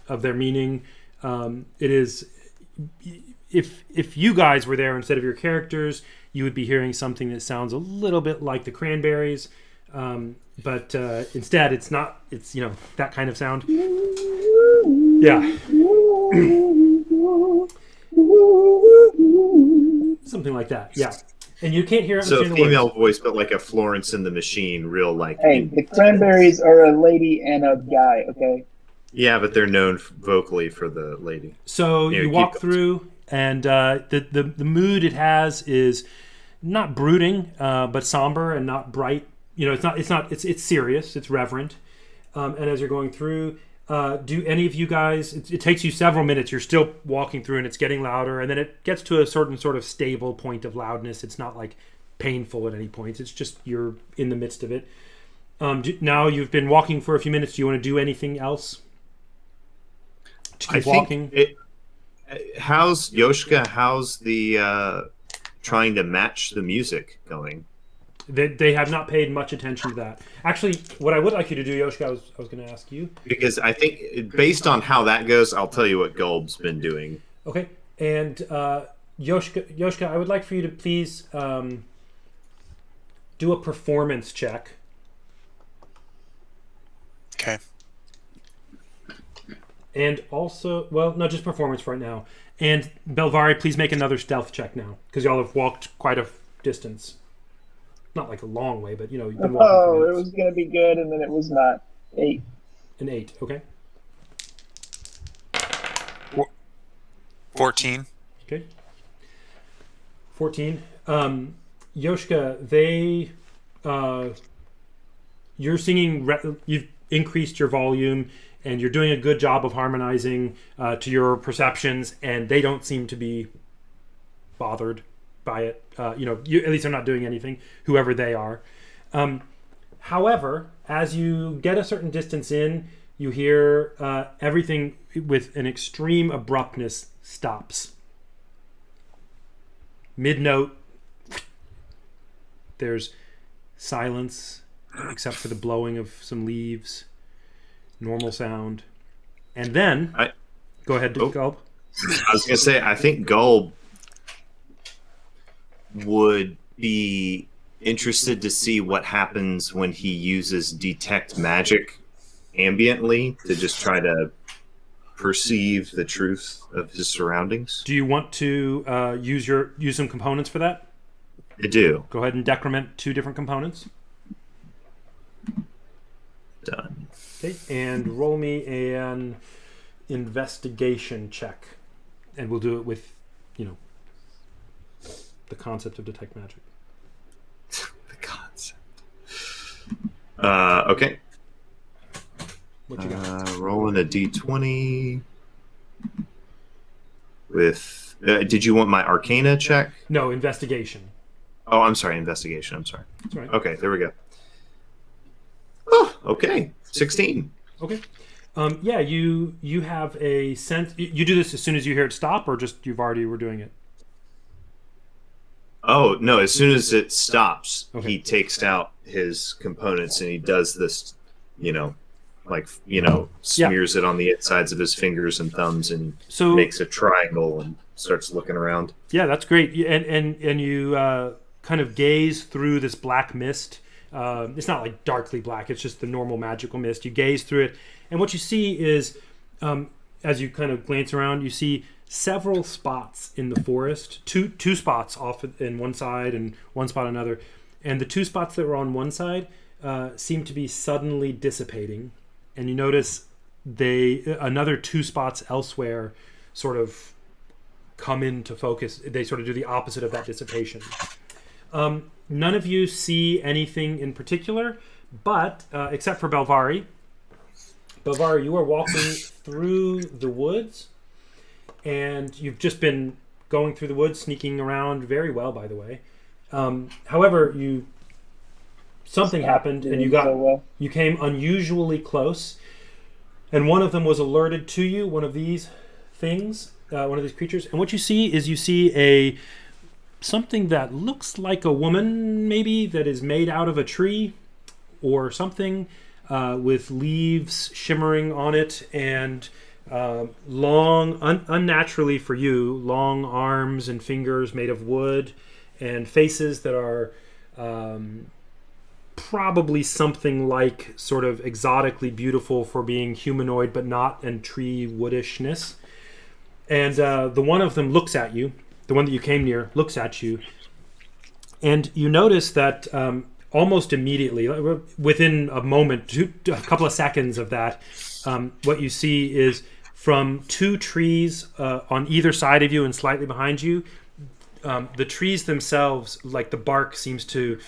of their meaning. It is, if you guys were there instead of your characters, you would be hearing something that sounds a little bit like the Cranberries, but instead it's not. It's that kind of sound. Yeah. Something like that. Yeah. And you can't hear it. So a female voice, but like a Florence and the Machine, real like. Hey, the Cranberries are a lady and a guy, okay? Yeah, but they're known vocally for the lady. So you walk through, and the mood it has is not brooding, but somber and not bright. It's serious. It's reverent. And as you're going through, do any of you guys? It takes you several minutes. You're still walking through, and it's getting louder, and then it gets to a certain sort of stable point of loudness. It's not like painful at any point. It's just you're in the midst of it. Now you've been walking for a few minutes. Do you want to do anything else? To keep walking. How's Yoshka? How's the trying to match the music going? They have not paid much attention to that. Actually, what I would like you to do, Yoshka, I was going to ask you. Because I think based on how that goes, I'll tell you what Gulb's been doing. Okay. And Yoshka, I would like for you to please do a performance check. Okay. And also, well, no, just performance for right now. And Belvari, please make another stealth check now, because y'all have walked quite a distance. Not like a long way, but you've been walking. Oh, it was gonna be good, and then it was not. 8. An 8, okay. 14. Okay. 14. Yoshka, you're singing. You've increased your volume, and you're doing a good job of harmonizing to your perceptions, and they don't seem to be bothered by it. At least they're not doing anything, whoever they are. However, as you get a certain distance in, you hear everything with an extreme abruptness stops. Mid-note, there's silence, except for the blowing of some leaves. Normal sound. And then, go ahead, Gulb. I was going to say, I think Gulb would be interested to see what happens when he uses detect magic ambiently to just try to perceive the truth of his surroundings. Do you want to use some components for that? I do. Go ahead and decrement 2 different components. Done. Okay, and roll me an investigation check, and we'll do it with, the concept of detect magic. The concept. Okay. What you got? Rolling a d20 with. Did you want my Arcana check? No, investigation. Oh, I'm sorry, investigation. I'm sorry. That's right. Okay, there we go. Oh, okay, 16. Okay. Yeah, you have a sense. You do this as soon as you hear it stop, or just you've already were doing it. Oh no! As soon as it stops, Okay. he takes out his components and he does this, smears it on the insides of his fingers and thumbs and So makes a triangle and starts looking around. yeah, that's great. And you kind of gaze through this black mist. It's not like darkly black. It's just the normal magical mist. You gaze through it, and what you see is, as you kind of glance around, you see several spots in the forest. Two spots off in one side and one spot on another. And the two spots that were on one side seem to be suddenly dissipating. And you notice another two spots elsewhere sort of come into focus. They sort of do the opposite of that dissipation. None of you see anything in particular, but except for Belvari. Belvari, you are walking through the woods, and you've just been going through the woods, sneaking around very well, by the way. However, something happened, and you came unusually close, and one of them was alerted to you. One of these things, one of these creatures, and what you see something that looks like a woman, maybe, that is made out of a tree or something, with leaves shimmering on it, and long, unnaturally for you, long arms and fingers made of wood, and faces that are probably something like sort of exotically beautiful for being humanoid, but not, and tree woodishness. And the one of them looks at you. The one that you came near looks at you, and you notice that almost immediately, within a moment, a couple of seconds of that, what you see is from two trees on either side of you and slightly behind you, the trees themselves, like the bark seems to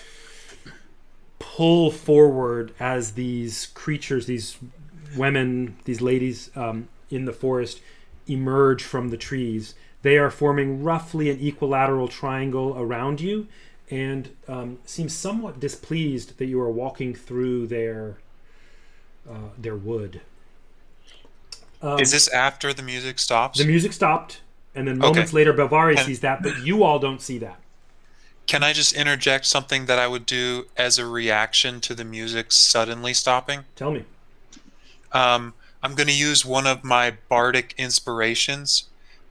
pull forward as these creatures, these women, these ladies in the forest emerge from the trees. They are forming roughly an equilateral triangle around you, and seem somewhat displeased that you are walking through their wood. Is this after the music stops? The music stopped, and then moments later, Belvari And- sees that, but you all don't see that. Can I just interject something that I would do as a reaction to the music suddenly stopping? Tell me. I'm going to use one of my bardic inspirations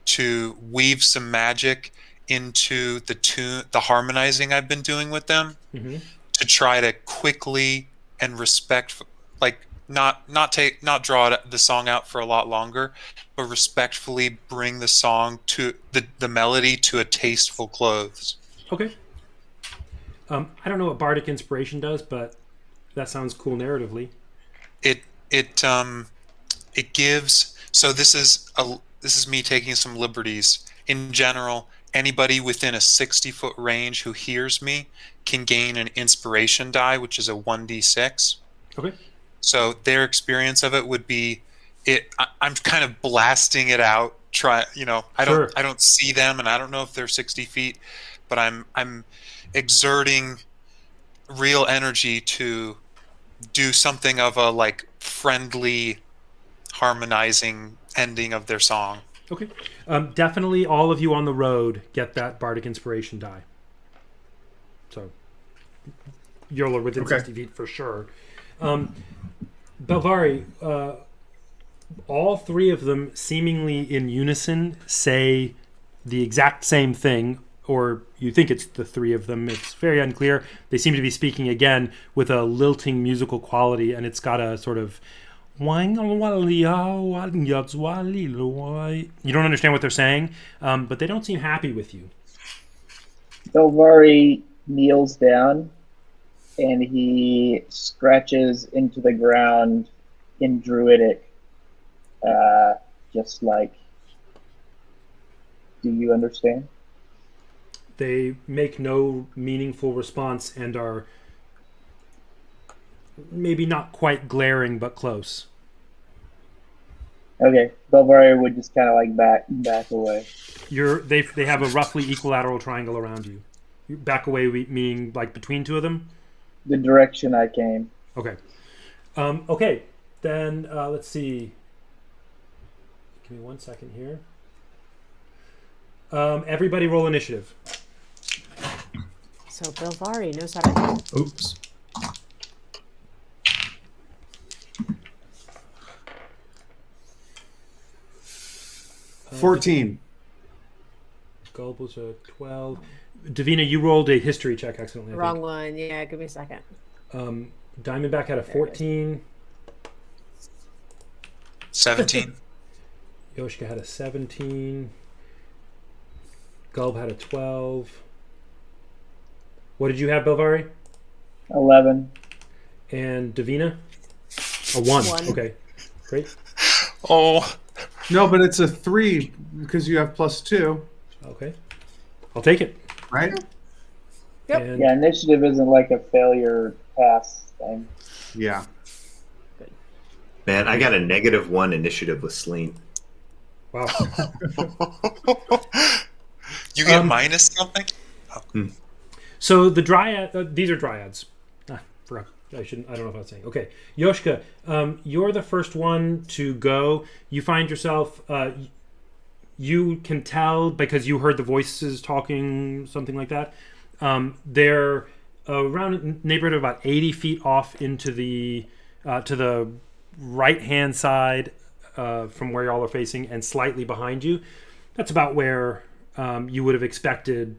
to weave some magic into the harmonizing I've been doing with them, Mm-hmm. to try to quickly and not draw the song out for a lot longer, but respectfully bring the song to the melody to a tasteful close. Okay. I don't know what bardic inspiration does, but that sounds cool narratively. It gives. So this is me taking some liberties. In general, anybody within a 60-foot range who hears me can gain an inspiration die, which is a 1d6. Okay. So their experience of it would be I'm kind of blasting it out. I Sure. don't see them, and I don't know if they're 60 feet, but I'm exerting real energy to do something of a like friendly harmonizing ending of their song. Okay. Definitely all of you on the road get that bardic inspiration die. So you're within 60 feet for sure. Belvari, all three of them seemingly in unison say the exact same thing, or you think it's the three of them. It's very unclear. They seem to be speaking again with a lilting musical quality, and it's got a sort of... You don't understand what they're saying, but they don't seem happy with you. Belvari kneels down and he scratches into the ground in Druidic, just like, do you understand? They make no meaningful response and are maybe not quite glaring, but close. Okay, Belvari would just kind of like back away. They have a roughly equilateral triangle around you. You back away, meaning like between two of them. The direction I came. Okay. Okay. Then let's see. Give me 1 second here. Everybody roll initiative. So Belvari knows how to roll. Oops. Uh, 14. Gulb was a 12. Davina, you rolled a history check accidentally. I Wrong think. one. Yeah, give me a second. Diamondback had a 14. 17. Yoshika had a 17. Gulb had a 12. What did you have, Belvari? 11. And Davina? A 1. One. Okay. Great. Oh, No, but it's a 3 because you have +2, Okay. I'll take it. right? Yep. And Yeah, initiative isn't like a failure pass thing. Yeah. Man, I got a -1 initiative with Sleen. wow. you get minus something? So the dryad, these are dryads. Forgot. I shouldn't. I don't know if I was saying. Okay, Yoshka, you're the first one to go. You find yourself. You can tell because you heard the voices talking, something like that. They're around a neighborhood of about 80 feet off into the to the right hand side from where y'all are facing, and slightly behind you. That's about where you would have expected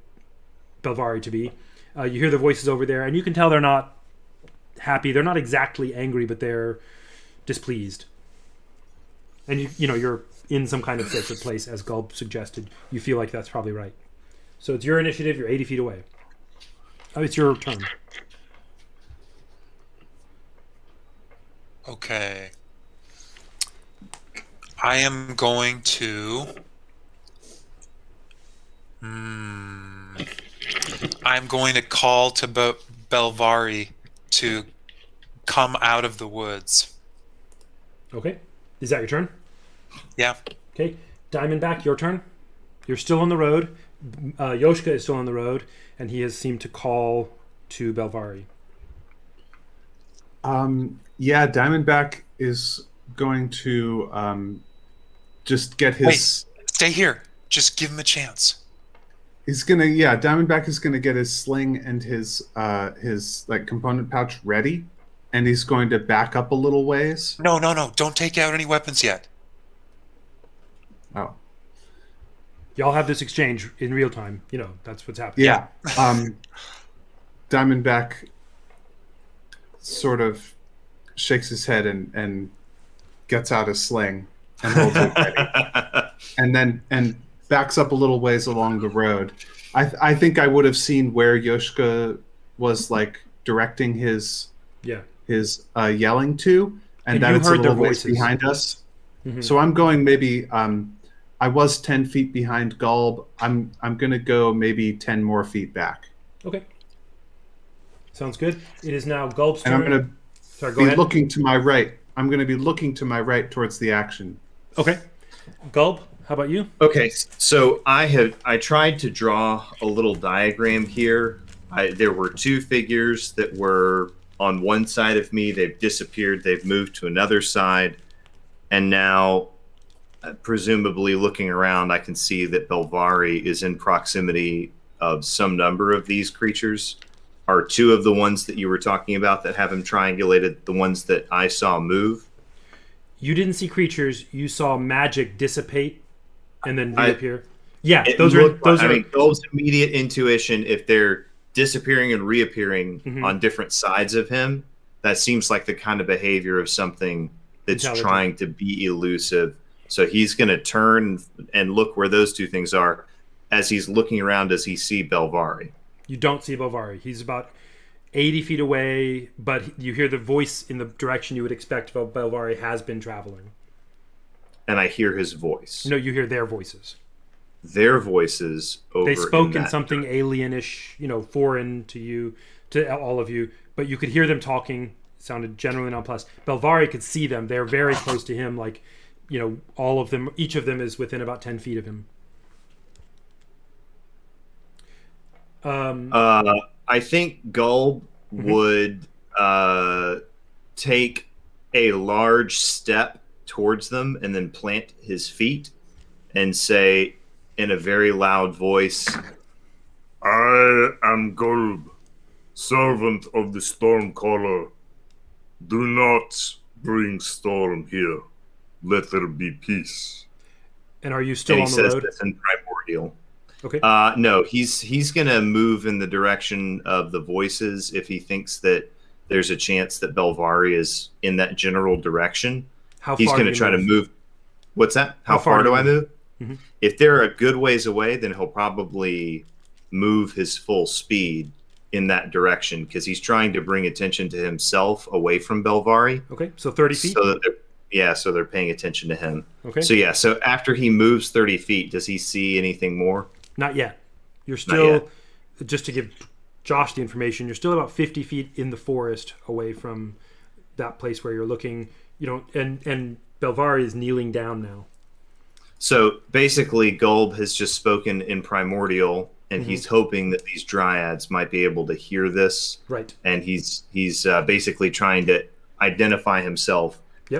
Belvari to be. You hear the voices over there, and you can tell they're not happy. They're not exactly angry, but they're displeased. And you're in some kind of sacred place, as Gulb suggested. You feel like that's probably right. So it's your initiative. You're 80 feet away. Oh, it's your turn. Okay. I am going to. I'm going to call to Belvari to come out of the woods. Okay. Is that your turn? Yeah. Okay. Diamondback, your turn. You're still on the road. Yoshka is still on the road, and he has seemed to call to Belvari. Yeah, Diamondback is going to just get his. Wait, stay here. Just give him a chance. He's gonna, yeah. Diamondback is gonna get his sling and his like component pouch ready, and he's going to back up a little ways. No. Don't take out any weapons yet. Oh, Y'all have this exchange in real time. That's what's happening. yeah. Diamondback sort of shakes his head and gets out his sling and holds it ready, and backs up a little ways along the road. I think I would have seen where Yoshka was like directing his yelling to, and that you it's a heard their little ways voices. behind us. Mhm. So I'm going maybe. I was 10 feet behind Gulb. I'm gonna go maybe 10 more feet back, Okay. Sounds good. It is now Gulb's and turn. I'm gonna Sorry, go be ahead. looking to my right. I'm gonna be looking to my right towards the action. Okay. Gulb, how about you? Okay, so I tried to draw a little diagram here. There were two figures that were on one side of me. They've disappeared. They've moved to another side, and now, presumably looking around, I can see that Belvari is in proximity of some number of these creatures. Are two of the ones that you were talking about that have him triangulated the ones that I saw move? You didn't see creatures. You saw magic dissipate and then reappear. Yeah, It those looked are. like- I mean, Gold's immediate intuition, if they're disappearing and reappearing on different sides of him, that seems like the kind of behavior of something that's Intelligent. trying to be elusive. So he's going to turn and look where those two things are. As he's looking around, does he see Belvari? You don't see Belvari. He's about 80 feet away, but you hear the voice in the direction you would expect Belvari has been traveling. And I hear his voice. No, you hear their voices. Their voices over. They spoke in that something alienish, foreign to you, to all of you, but you could hear them talking. It sounded generally nonplussed. Belvari could see them. They're very close to him, like all of them, each of them is within about 10 feet of him. I think Gulb would take a large step towards them and then plant his feet and say in a very loud voice, I am Gulb, servant of the Stormcaller. Do not bring storm here. Let there be peace. And are you still and on he the says road? this in primordial. Okay. No, he's gonna move in the direction of the voices if he thinks that there's a chance that Belvari is in that general direction. How He's far gonna do you try to move. What's that? How far do I move? Mhm. If they're a good ways away, then he'll probably move his full speed in that direction because he's trying to bring attention to himself away from Belvari. Okay, so 30 feet? So that so they're paying attention to him. Okay. So after he moves 30 feet, does he see anything more? Not yet. You're Not still, yet. just to give Josh the information, you're still about 50 feet in the forest away from that place where you're looking, and Belvari is kneeling down now. So basically, Gulb has just spoken in primordial, and he's hoping that these dryads might be able to hear this. Right. And he's basically trying to identify himself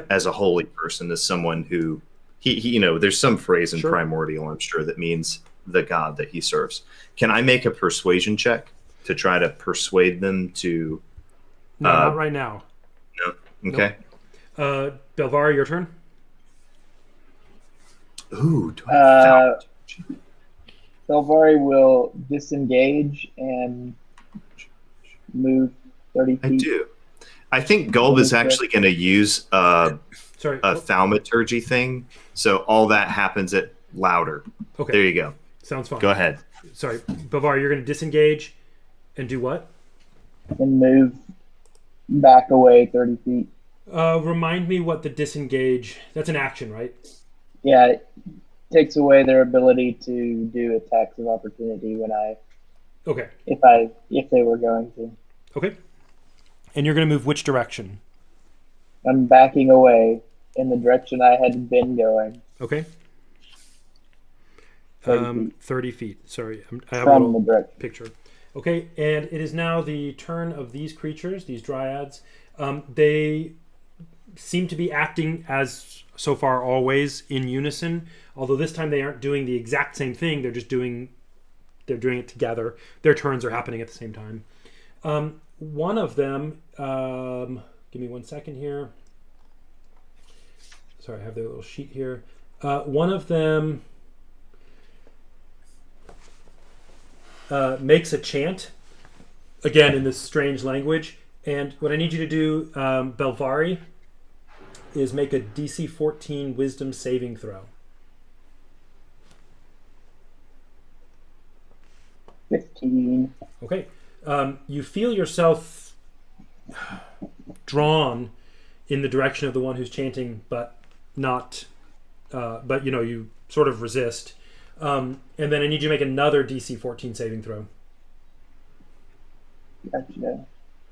as a holy person, as someone who he there's some phrase in primordial, I'm sure, that means the god that he serves. Can I make a persuasion check to try to persuade them to? No, not right now. No. Okay. Nope. Belvari, your turn. Ooh, do I Belvari will disengage and move 30 feet. I do. I think Gulb is actually going to use a thaumaturgy thing, so all that happens at louder. Okay. There you go. Sounds fine. Go ahead. Sorry, Belvari, you're going to disengage and do what? And move back away 30 feet. Remind me what the disengage... That's an action, right? Yeah, it takes away their ability to do attacks of opportunity when I... Okay. If they were going to. Okay. And you're going to move which direction? I'm backing away in the direction I had been going. Okay. 30 feet. 30 feet. Sorry. I have From a the little direction. picture. Okay, and it is now the turn of these creatures, these dryads. They seem to be acting as, so far, always in unison. Although this time they aren't doing the exact same thing. They're doing it together. Their turns are happening at the same time. One of them, give me 1 second here. Sorry, I have their little sheet here. One of them makes a chant, again in this strange language. And what I need you to do, Belvari, is make a DC 14 Wisdom saving throw. 15. Okay. You feel yourself drawn in the direction of the one who's chanting, but not. But you sort of resist. And then I need you to make another DC 14 saving throw. Gotcha.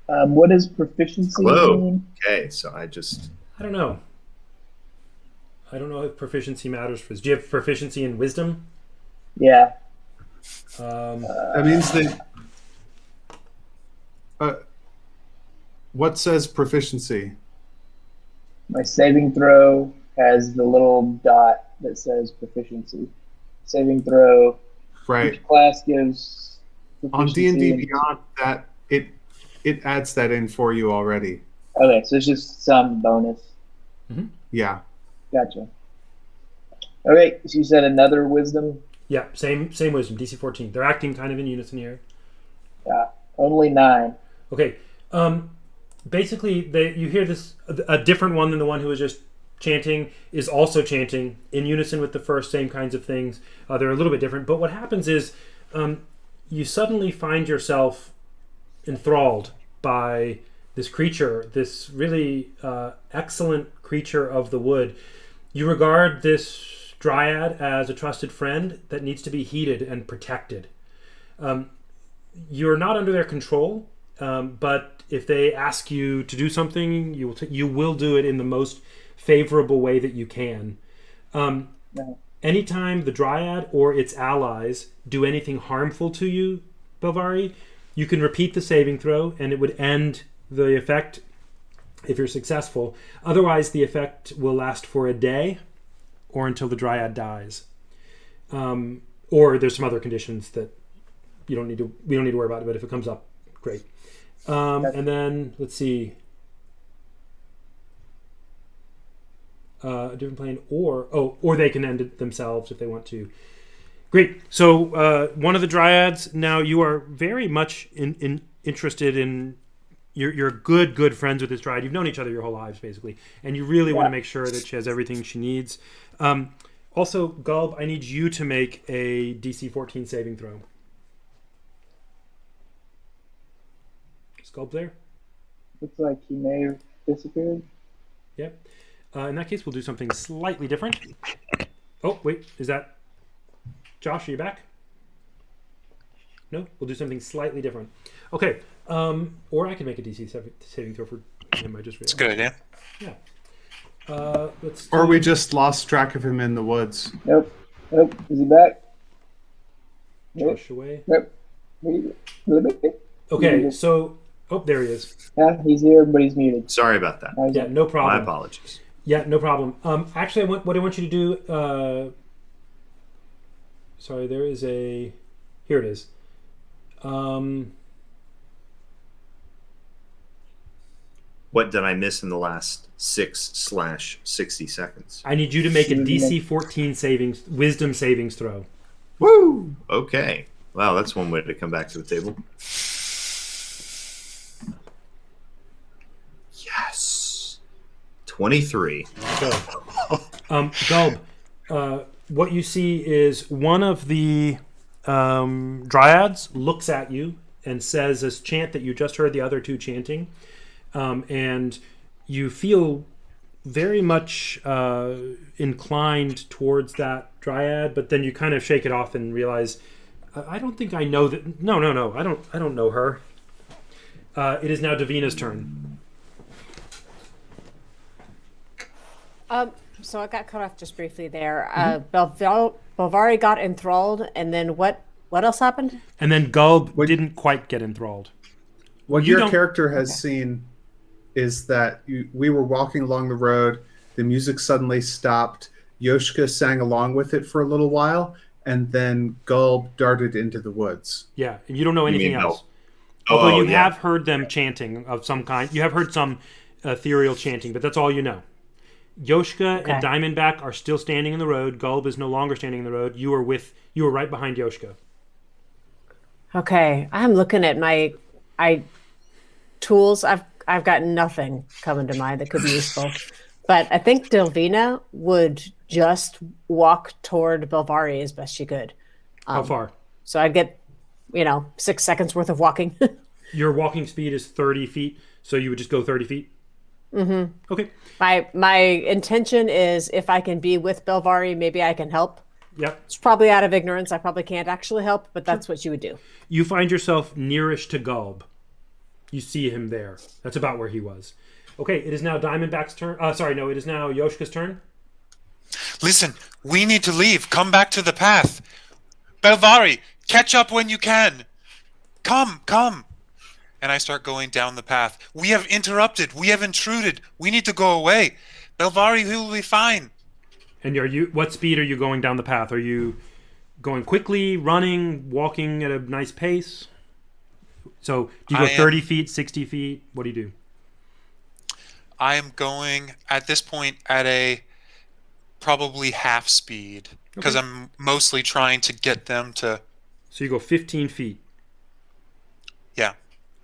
What does proficiency mean? Okay, so I don't know. I don't know if proficiency matters for this. Do you have proficiency in wisdom? Yeah. That means that. What says proficiency? My saving throw has the little dot that says proficiency. Saving throw. Right. Each class gives On D&D proficiency Beyond, that it adds that in for you already. Okay, so it's just some bonus. Mm-hmm. Yeah. Gotcha. Okay, so you said another wisdom? Yeah, same wisdom, DC 14. They're acting kind of in unison here. Yeah, only 9. Okay. Basically, you hear this, a different one than the one who was just chanting is also chanting in unison with the first, same kinds of things. They're a little bit different. But what happens is you suddenly find yourself enthralled by this creature, this really excellent creature of the wood. You regard this dryad as a trusted friend that needs to be heeded and protected. You're not under their control, but if they ask you to do something, you will do it in the most favorable way that you can. No. Anytime the Dryad or its allies do anything harmful to you, Belvari, you can repeat the saving throw, and it would end the effect if you're successful. Otherwise, the effect will last for a day or until the Dryad dies. Or there's some other conditions that we don't need to worry about it, but if it comes up, great. And then, let's see. A different plane, or they can end it themselves if they want to. Great. So one of the Dryads. Now you are very much interested in. You're good friends with this Dryad. You've known each other your whole lives, basically, and you really want to make sure that she has everything she needs. Also, Gulb, I need you to make a DC 14 saving throw. Is Gulb there? Looks like he may have disappeared. Yep. In that case, we'll do something slightly different. Oh, wait. Is that... Josh, are you back? No? We'll do something slightly different. Okay. Or I can make a DC saving throw for him. I just realized. It's a good idea. Yeah. Let's Or we just lost track of him in the woods. Nope. Is he back? Josh away. Nope. Okay, so... Oh, there he is. Yeah, he's here, but he's muted. Sorry about that. Yeah, no problem. My apologies. Yeah, no problem. Actually, what I want you to do... sorry, there is a... Here it is. What did I miss in the last 6/60 seconds? I need you to make a DC 14 wisdom savings throw. Woo! Okay. Wow, that's one way to come back to the table. Yes. 23. Gulb, what you see is one of the Dryads looks at you and says this chant that you just heard the other two chanting. And you feel very much inclined towards that Dryad, but then you kind of shake it off and realize, I don't think I know that. No, I don't know her. It is now Davina's turn. So I got cut off just briefly there. Belvari got enthralled, and then what else happened? And then Gulb didn't quite get enthralled. What your character has seen is that we were walking along the road, the music suddenly stopped, Yoshka sang along with it for a little while, and then Gulb darted into the woods. Yeah, and you don't know anything else. No. Although you have heard them chanting of some kind. You have heard some ethereal chanting, but that's all you know. Yoshka and Diamondback are still standing in the road. Gulb is no longer standing in the road. You were right behind Yoshka. Okay, I'm looking at my tools. I've got nothing coming to mind that could be useful. But I think Delvina would just walk toward Belvari as best she could. How far? So I'd get, 6 seconds worth of walking. Your walking speed is 30 feet, so you would just go 30 feet? Mm-hmm. Okay. My intention is if I can be with Belvari, maybe I can help. Yep. It's probably out of ignorance. I probably can't actually help, but that's what you would do. You find yourself nearish to Gulb. You see him there. That's about where he was. Okay, it is now Diamondback's turn. It is now Yoshka's turn. Listen, we need to leave. Come back to the path. Belvari, catch up when you can. Come. And I start going down the path. We have interrupted. We have intruded. We need to go away. Belvari, he will be fine. And what speed are you going down the path? Are you going quickly, running, walking at a nice pace? So do you go 30 feet, 60 feet? What do you do? I am going, at this point, at a probably half speed. Because I'm mostly trying to get them to... So you go 15 feet. Yeah.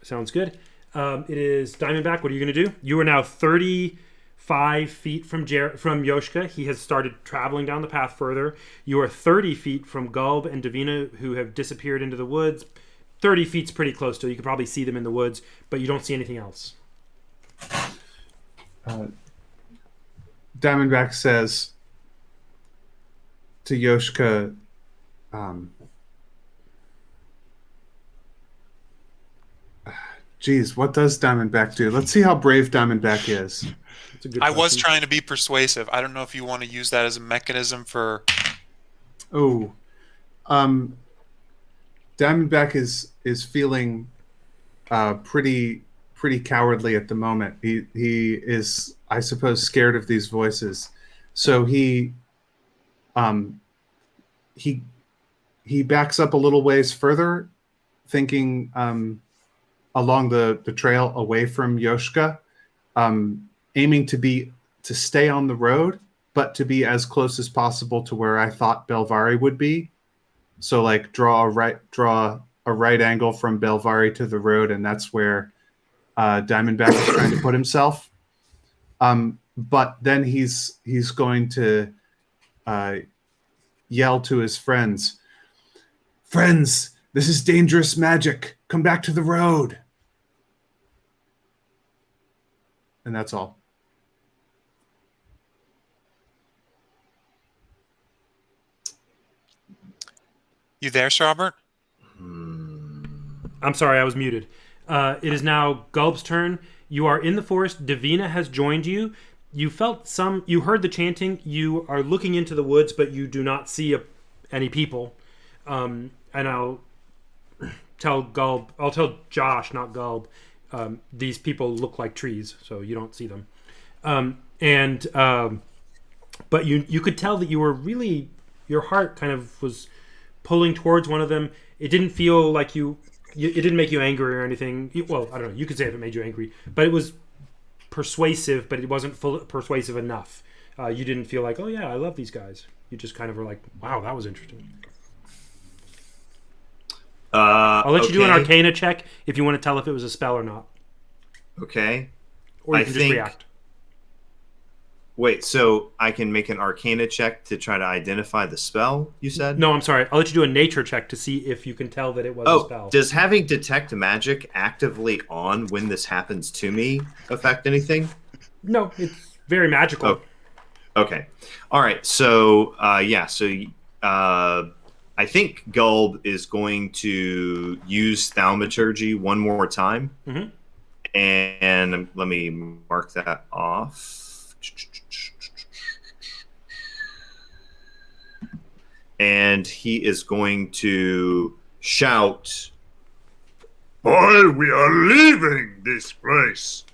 Sounds good. It is Diamondback. What are you going to do? You are now 35 feet from Yoshka. He has started traveling down the path further. You are 30 feet from Gulb and Davina, who have disappeared into the woods. 30 feet's pretty close to. You can probably see them in the woods, but you don't see anything else. Diamondback says to Yoshka, Geez, what does Diamondback do? Let's see how brave Diamondback is. That's a good I was question. trying to be persuasive. I don't know if you want to use that as a mechanism for. Oh, Diamondback is feeling pretty cowardly at the moment. He is, I suppose, scared of these voices. So um he he backs up a little ways further, thinking along the trail away from Yoshka, aiming to stay on the road, but to be as close as possible to where I thought Belvari would be. So like draw a right angle from Belvari to the road, and that's where Diamondback is trying to put himself. But then he's going to yell to his friends, "Friends, this is dangerous magic. Come back to the road." And that's all. You there, Sir Robert? I'm sorry, I was muted. It is now Gulb's turn. You are in the forest. Davina has joined you. You heard the chanting. You are looking into the woods, but you do not see any people. And I'll tell Josh, not Gulb, these people look like trees, so you don't see them. But you could tell that you were really, your heart kind of was pulling towards one of them. It didn't feel like it didn't make you angry or anything. Well, I don't know. You could say if it made you angry, but it was persuasive, but it wasn't persuasive enough. You didn't feel like, oh yeah, I love these guys. You just kind of were like, wow, that was interesting. I'll let you do an Arcana check if you want to tell if it was a spell or not. Okay. Or you can just react. Wait, so I can make an Arcana check to try to identify the spell, you said? No, I'm sorry. I'll let you do a nature check to see if you can tell that it was a spell. Does having detect magic actively on when this happens to me affect anything? No, it's very magical. Oh. Okay. All right. So, I think Gulb is going to use Thaumaturgy one more time. Mm-hmm. And let me mark that off. And he is going to shout, Boy, we are leaving this place.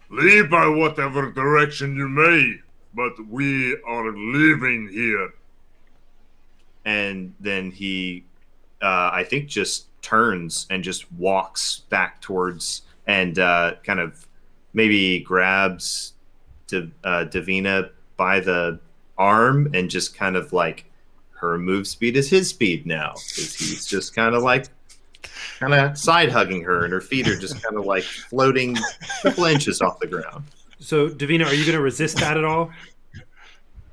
Leave by whatever direction you may, but we are leaving here. And then he, I think, just turns and just walks back towards and kind of maybe grabs Davina by the arm and just kind of like her move speed is his speed now because he's just kind of side hugging her and her feet are just kind of like floating a couple inches off the ground. So, Davina, are you going to resist that at all?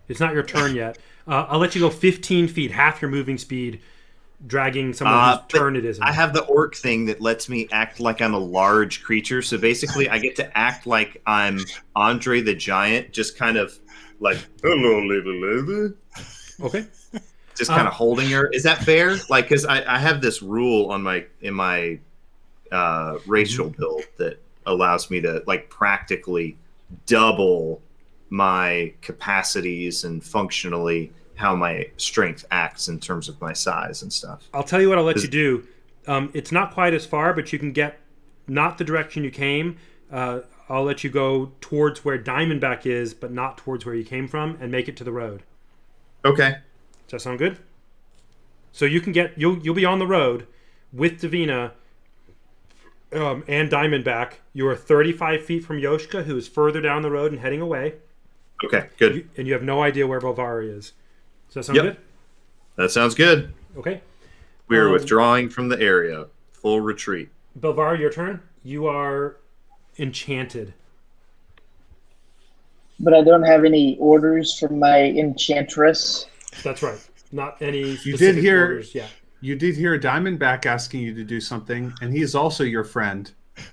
It's not your turn yet. I'll let you go 15 feet, half your moving speed, dragging someone whose turn it isn't. I have the orc thing that lets me act like I'm a large creature. So basically, I get to act like I'm Andre the Giant, just kind of like, hello, lady. Okay. Just kind of holding her. Is that fair? Like, because I have this rule in my racial build that allows me to like practically double my capacities and functionally how my strength acts in terms of my size and stuff. I'll tell you what I'll let you do. It's not quite as far, but you can get not the direction you came. I'll let you go towards where Diamondback is, but not towards where you came from, and make it to the road. Okay. Does that sound good? So you can you'll be on the road with Davina and Diamondback. You are 35 feet from Yoshka, who is further down the road and heading away. Okay, good. And you have no idea where Belvari is. Does that sound good? That sounds good. Okay. We are withdrawing from the area. Full retreat. Belvari, your turn. You are enchanted. But I don't have any orders from my enchantress. That's right. Not any You specific did hear orders yet. You did hear Diamondback asking you to do something, and he is also your friend.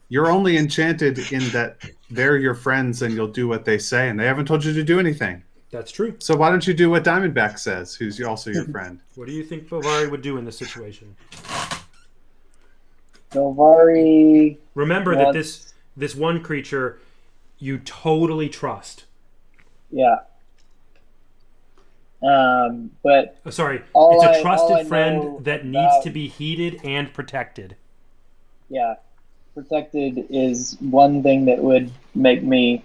You're only enchanted in that they're your friends and you'll do what they say, and they haven't told you to do anything. That's true. So why don't you do what Diamondback says, who's also your friend? What do you think Belvari would do in this situation? Belvari. Remember that wants- this one creature you totally trust. Yeah. But Sorry, all it's a I trusted know friend that needs about- to be heeded and protected. yeah, protected is one thing that would make me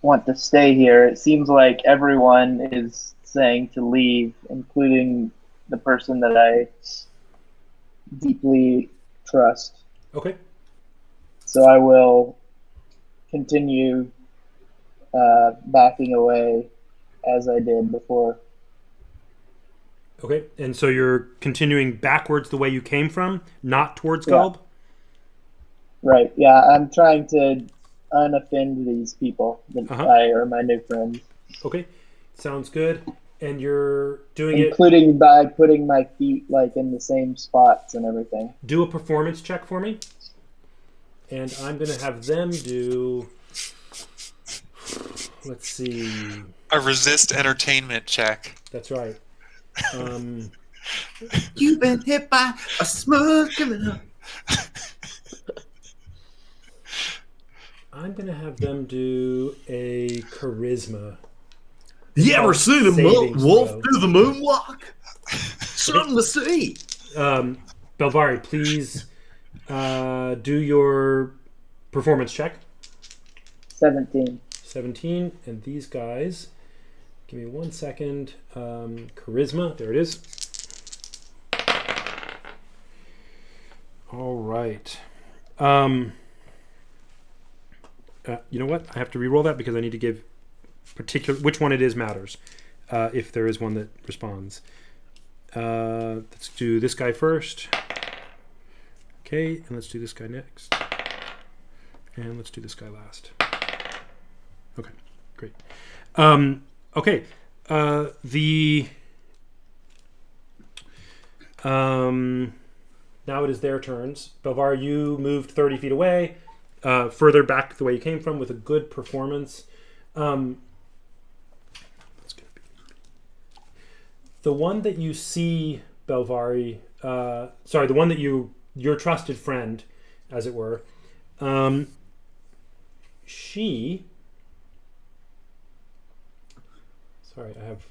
want to stay here. It seems like everyone is saying to leave, including the person that I deeply trust. Okay. So I will continue backing away as I did before. Okay. And so you're continuing backwards the way you came from, not towards Yeah. Gulb? Right. Yeah, I'm trying to unoffend these people that Uh-huh. are my new friends, Okay. Sounds good. And you're doing it. including by putting my feet like in the same spots and everything. Do a performance check for me. And I'm going to have them do. Let's see. A resist entertainment check. That's right. You've been hit by a smooth criminal. I'm going to have them do a charisma. You ever seen a Saving wolf throw. do the moonwalk? Something to see. Belvari, please do your performance check. 17. 17. And these guys, give me 1 second. Charisma, there it is. All right. You know what? I have to re-roll that because I need to give particular which one it is matters. If there is one that responds. Let's do this guy first. Okay, and let's do this guy next. And let's do this guy last. Okay, great. Okay, now it is their turns. Belvar, you moved 30 feet away, further back the way you came from with a good performance. That's gonna be the one that you see, Belvari. Sorry, the one that your trusted friend, as it were. She. Sorry, I have.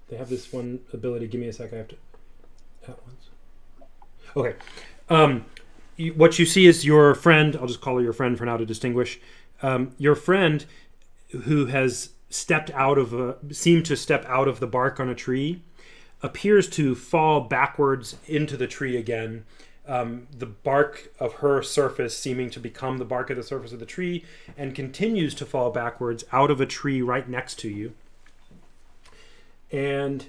They have this one ability. Give me a sec. I have to. At once. Okay. What you see is your friend. I'll just call her your friend for now to distinguish. Your friend, who has seemed to step out of the bark on a tree, appears to fall backwards into the tree again. The bark of her surface seeming to become the bark of the surface of the tree, and continues to fall backwards out of a tree right next to you, and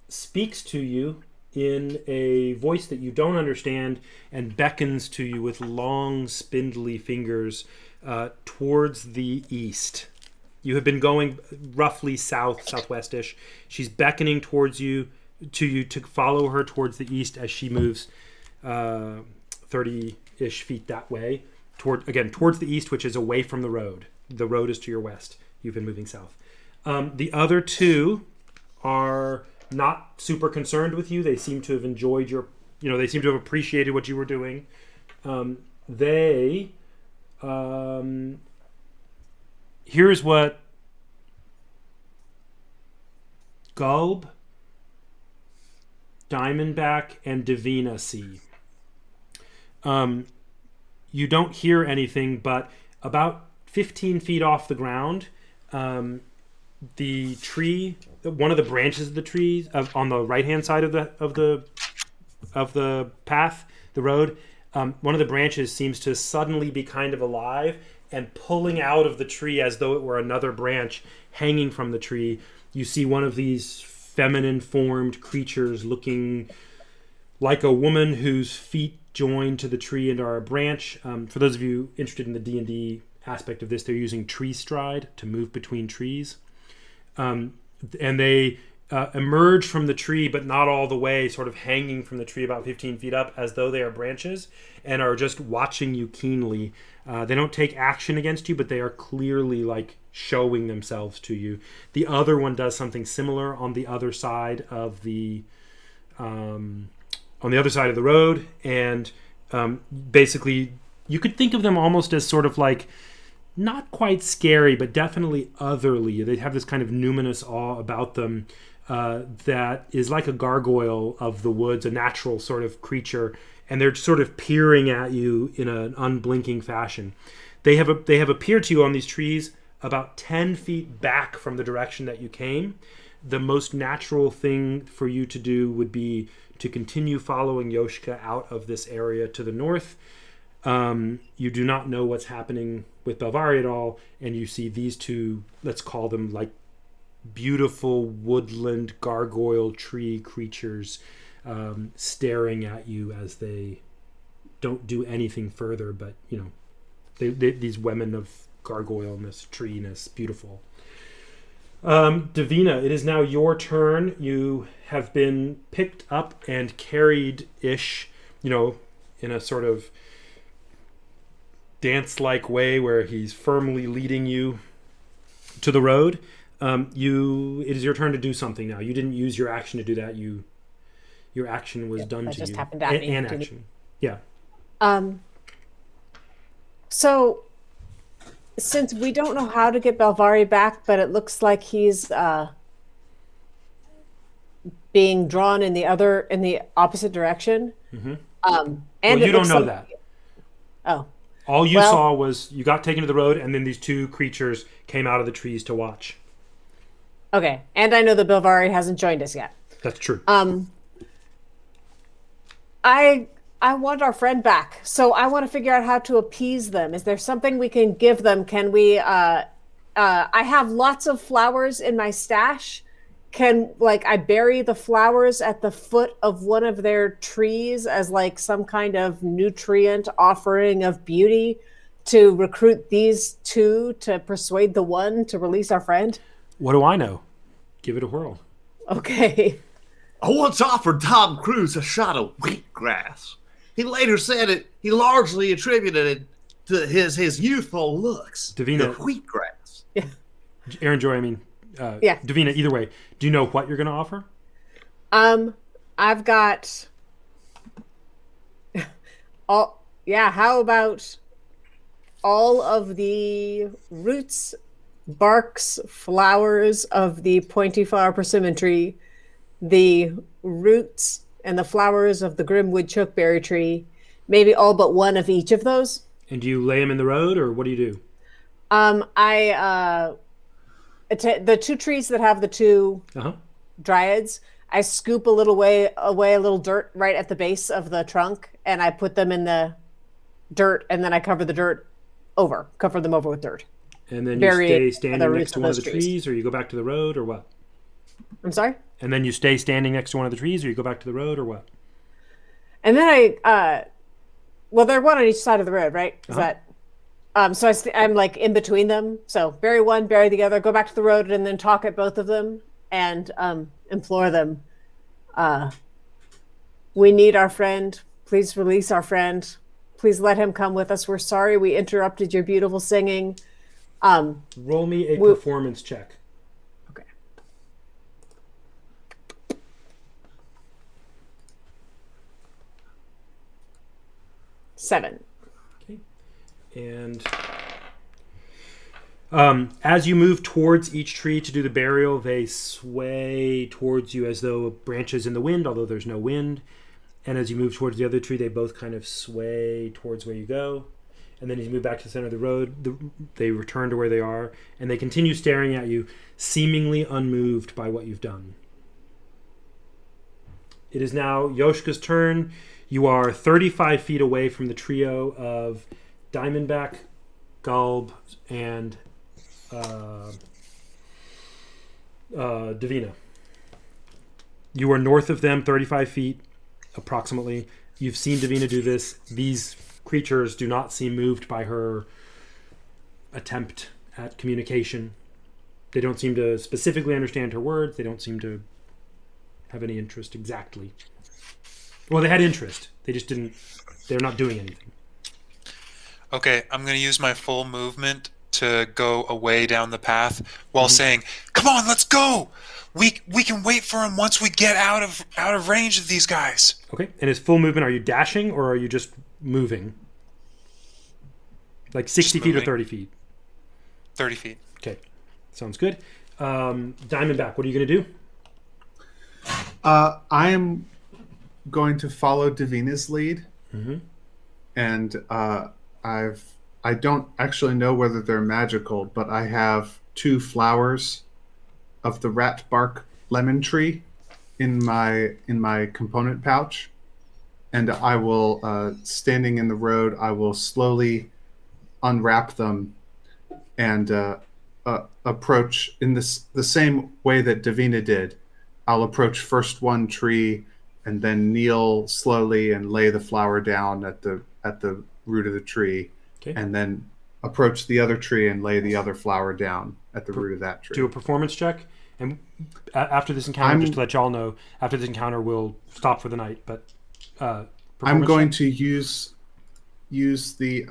speaks to you in a voice that you don't understand, and beckons to you with long, spindly fingers towards the east. You have been going roughly southwestish. She's beckoning towards you to follow her towards the east as she moves 30-ish feet that way, towards the east, which is away from the road. The road is to your west. You've been moving south. The other two are not super concerned with you. They seem to have enjoyed they seem to have appreciated what you were doing. Here's what Gulb, Diamondback, and Davina see. You don't hear anything, but about 15 feet off the ground, the tree, one of the branches of the tree, on the right-hand side of the path, the road, one of the branches seems to suddenly be kind of alive and pulling out of the tree as though it were another branch hanging from the tree. You see one of these feminine-formed creatures looking like a woman whose feet join to the tree and are a branch. For those of you interested in the D&D aspect of this, they're using tree stride to move between trees. And they emerge from the tree, but not all the way, sort of hanging from the tree about 15 feet up as though they are branches, and are just watching you keenly. They don't take action against you, but they are clearly like showing themselves to you. The other one does something similar on the other side of the on the other side of the road, and basically you could think of them almost as sort of like not quite scary, but definitely otherly. They have this kind of numinous awe about them that is like a gargoyle of the woods, a natural sort of creature, and they're sort of peering at you in an unblinking fashion. They have appeared to you on these trees about 10 feet back from the direction that you came. The most natural thing for you to do would be to continue following Yoshka out of this area to the north. You do not know what's happening with Belvari at all, and you see these two, let's call them like beautiful woodland gargoyle tree creatures staring at you as they don't do anything further, but these women of gargoyleness, treeness, beautiful. Davina, it is now your turn. You have been picked up and carried-ish, in a sort of dance-like way where he's firmly leading you to the road. It is your turn to do something now. You didn't use your action to do that. Your action was done to you. That just happened at me. An action. Yeah. So, since we don't know how to get Belvari back, but it looks like he's being drawn in the opposite direction. Mm-hmm. And you don't know that. Oh. All you saw was you got taken to the road, and then these two creatures came out of the trees to watch. Okay, and I know that Belvari hasn't joined us yet. That's true. I want our friend back, so I want to figure out how to appease them. Is there something we can give them? Can we? I have lots of flowers in my stash. Can I bury the flowers at the foot of one of their trees as like some kind of nutrient offering of beauty to recruit these two to persuade the one to release our friend? What do I know? Give it a whirl. Okay. I once offered Tom Cruise a shot of wheatgrass. He later said he largely attributed it to his youthful looks. Davina. The wheatgrass. Yeah. Aaron Joy, yeah. Davina, either way, do you know what you're going to offer? I've got how about all of the roots, barks, flowers of the pointy flower persimmon tree, the roots and the flowers of the grimwood chokeberry tree, maybe all but one of each of those. And do you lay them in the road, or what do you do? The two trees that have the two dryads, I scoop away a little dirt right at the base of the trunk, and I put them in the dirt, and then I cover them over with dirt. And then you stay standing next to one of the trees, or you go back to the road, or what? I'm sorry? And then you stay standing next to one of the trees, or you go back to the road, or what? And then they're one on each side of the road, right? Is that... So I'm like in between them. So bury one, bury the other, go back to the road, and then talk at both of them and implore them. We need our friend. Please release our friend. Please let him come with us. We're sorry we interrupted your beautiful singing. Roll me a performance check. Okay. Seven. And as you move towards each tree to do the burial, they sway towards you as though branches in the wind, although there's no wind. And as you move towards the other tree, they both kind of sway towards where you go. And then as you move back to the center of the road, they return to where they are, and they continue staring at you, seemingly unmoved by what you've done. It is now Yoshka's turn. You are 35 feet away from the trio of Diamondback, Gulb, and Davina. You are north of them, 35 feet approximately. You've seen Davina do this. These creatures do not seem moved by her attempt at communication. They don't seem to specifically understand her words. They don't seem to have any interest exactly. Well, they had interest. They just didn't... They're not doing anything. Okay, I'm going to use my full movement to go away down the path while saying, "Come on, let's go. We can wait for him once we get out of range of these guys." Okay. And his full movement, are you dashing or are you just moving? Like 60 feet or moving. 30 feet? 30 feet. Okay. Sounds good. Diamondback, what are you going to do? I am going to follow Davina's lead, and I don't actually know whether they're magical, but I have 2 flowers of the rat bark lemon tree in my component pouch, and I will, standing in the road, I will slowly unwrap them and approach in the same way that Davina did. I'll approach first one tree and then kneel slowly and lay the flower down at the root of the tree, and then approach the other tree and lay the other flower down at the root of that tree. Do a performance check, and after this encounter, just to let y'all know, after this encounter, we'll stop for the night. But I'm going to use the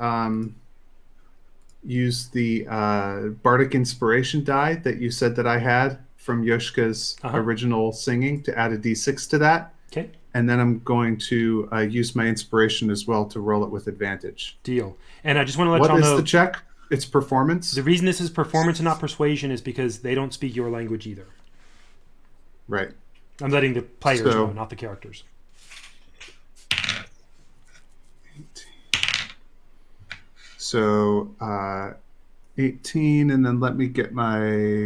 bardic inspiration die that you said that I had from Yoshka's original singing to add a d6 to that. Okay. And then I'm going to use my inspiration as well to roll it with advantage. Deal. And I just want to let y'all know. What is the check? It's performance? The reason this is performance and not persuasion is because they don't speak your language either. Right. I'm letting the players know, not the characters. 18. So 18, and then let me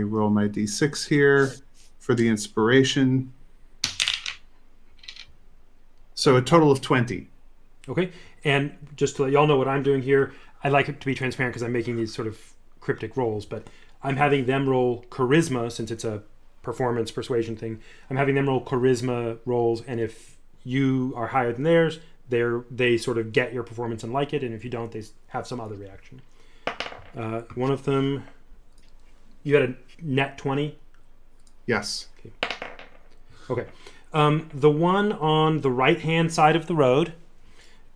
roll my d6 here for the inspiration. So a total of 20. Okay. And just to let y'all know what I'm doing here, I like it to be transparent because I'm making these sort of cryptic rolls, but I'm having them roll charisma since it's a performance persuasion thing. I'm having them roll charisma rolls, and if you are higher than theirs, they sort of get your performance and like it, and if you don't, they have some other reaction. One of them, you had a net 20? Yes. Okay. The one on the right-hand side of the road,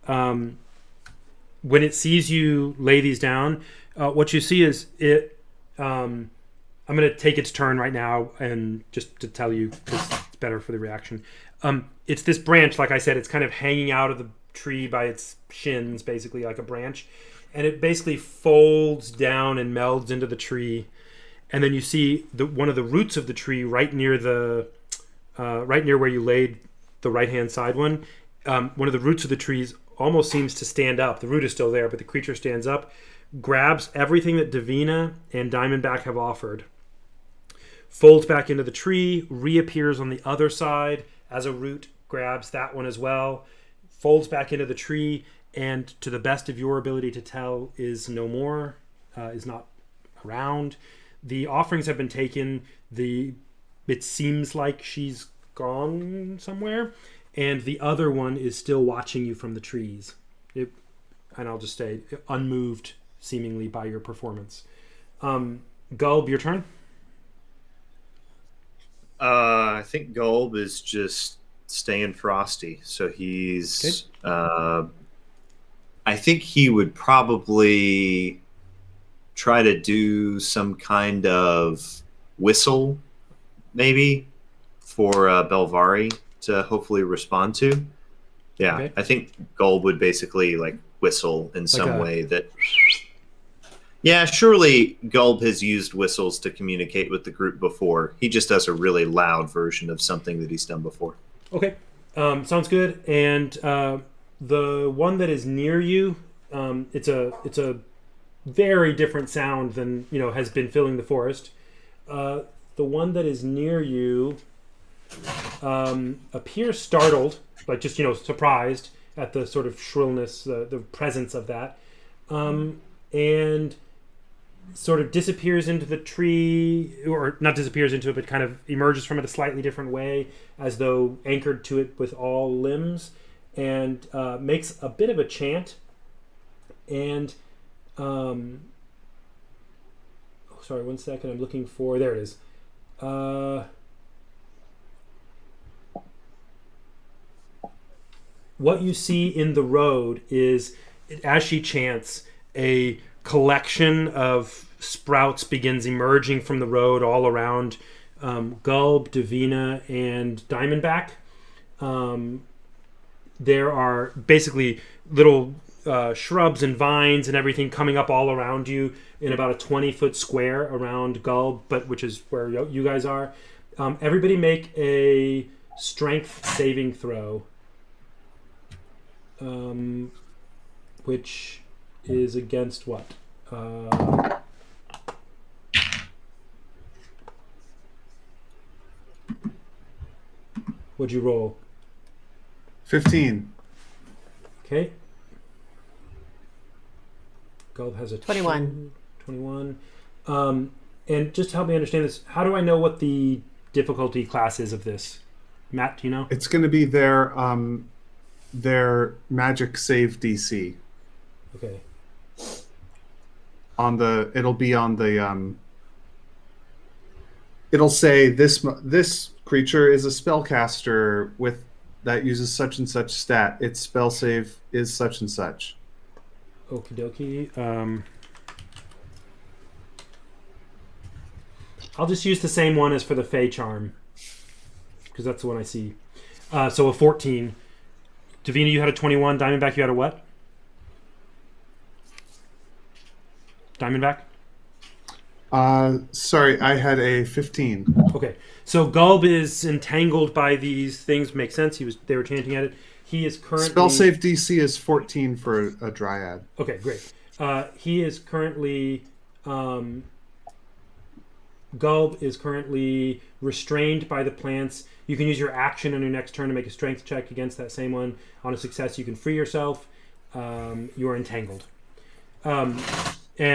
when it sees you lay these down, what you see is it. I'm going to take its turn right now, and just to tell you, because it's better for the reaction. It's this branch, like I said, it's kind of hanging out of the tree by its shins, basically like a branch, and it basically folds down and melds into the tree, and then you see one of the roots of the tree right near where you laid the right-hand side one. One of the roots of the trees almost seems to stand up. The root is still there, but the creature stands up, grabs everything that Davina and Diamondback have offered, folds back into the tree, reappears on the other side as a root, grabs that one as well, folds back into the tree, and to the best of your ability to tell, is no more, is not around. The offerings have been taken. It seems like she's gone somewhere, and the other one is still watching you from the trees. And I'll just say unmoved, seemingly, by your performance. Gulb, your turn. I think Gulb is just staying frosty, so he's. I think he would probably try to do some kind of whistle, maybe, for Belvari to hopefully respond to. Yeah, okay. I think Gulb would basically whistle in some way that. Yeah, surely Gulb has used whistles to communicate with the group before. He just does a really loud version of something that he's done before. Okay, sounds good. And the one that is near you, it's a very different sound than has been filling the forest. The one that is near you appears startled, like just surprised at the sort of shrillness, the presence of that, and sort of disappears into the tree, or not disappears into it, but kind of emerges from it a slightly different way, as though anchored to it with all limbs, and makes a bit of a chant. And sorry, 1 second. I'm looking for. There it is. What you see in the road is, as she chants, a collection of sprouts begins emerging from the road all around Gulb, Davina, and Diamondback. There are basically little shrubs and vines and everything coming up all around you in about a 20-foot square around Gulb, but which is where you guys are. Everybody make a strength saving throw, which is against what? What'd you roll? 15. Okay. Gulb has a 21. 21. And just to help me understand this, how do I know what the difficulty class is of this? Matt, do you know? It's going to be their magic save DC. Okay. It'll be on the it'll say this creature is a spellcaster that uses such and such stat. Its spell save is such and such. Okie dokie. I'll just use the same one as for the Fey Charm, because that's the one I see. So a 14. Davina, you had a 21. Diamondback, you had a what? Diamondback? Sorry, I had a 15. Okay. So Gulb is entangled by these things. Makes sense. They were chanting at it. He is currently... Spell save DC is 14 for a dryad. Okay, great. He is currently... Gulb is currently restrained by the plants. You can use your action on your next turn to make a strength check against that same one. On a success, you can free yourself. You are entangled. And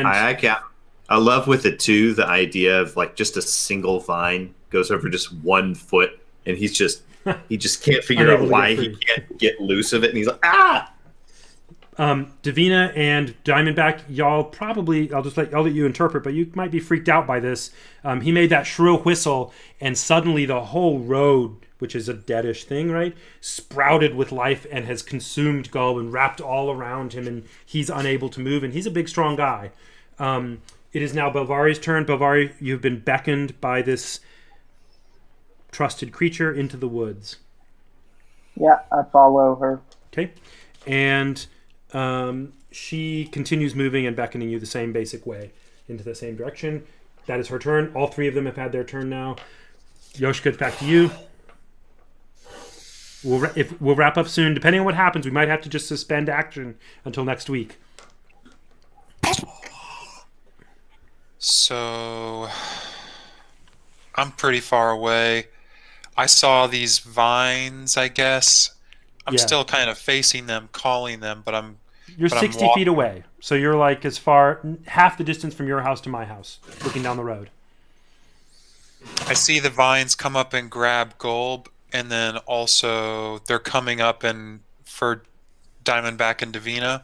I love with it too the idea of like just a single vine goes over just 1 foot, and he just can't figure out why he can't get loose of it, and he's like, ah. Davina and Diamondback, y'all probably, I'll let you interpret, but you might be freaked out by this. He made that shrill whistle, and suddenly the whole road, which is a deadish thing, right, sprouted with life and has consumed Gulb and wrapped all around him, and he's unable to move, and he's a big, strong guy. It is now Belvari's turn. Belvari, you've been beckoned by this trusted creature into the woods. Yeah, I follow her. Okay. And she continues moving and beckoning you the same basic way into the same direction. That is her turn. All three of them have had their turn now. Yoshka, it's back to you. We'll wrap up soon. Depending on what happens, we might have to just suspend action until next week. So I'm pretty far away. I saw these vines, I guess. I'm still kind of facing them, calling them, but You're 60 feet away. So you're like as far, half the distance from your house to my house, looking down the road. I see the vines come up and grab Gulb, and then also they're coming up and for Diamondback and Davina.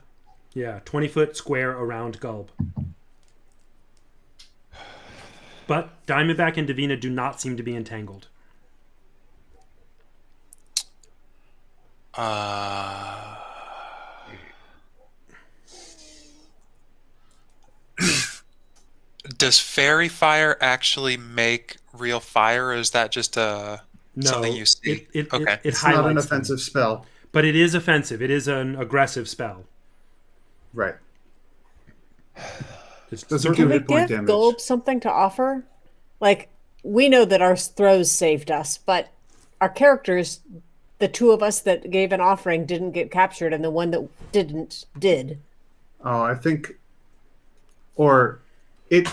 Yeah, 20-foot square around Gulb. But Diamondback and Davina do not seem to be entangled. Does fairy fire actually make real fire, or is that just something you see? Okay. It's not an offensive spell. But it is offensive. It is an aggressive spell. Right. Can we give Gulb something to offer? Like, we know that our throws saved us, but our characters, the two of us that gave an offering didn't get captured, and the one that didn't did. Oh, I think, or it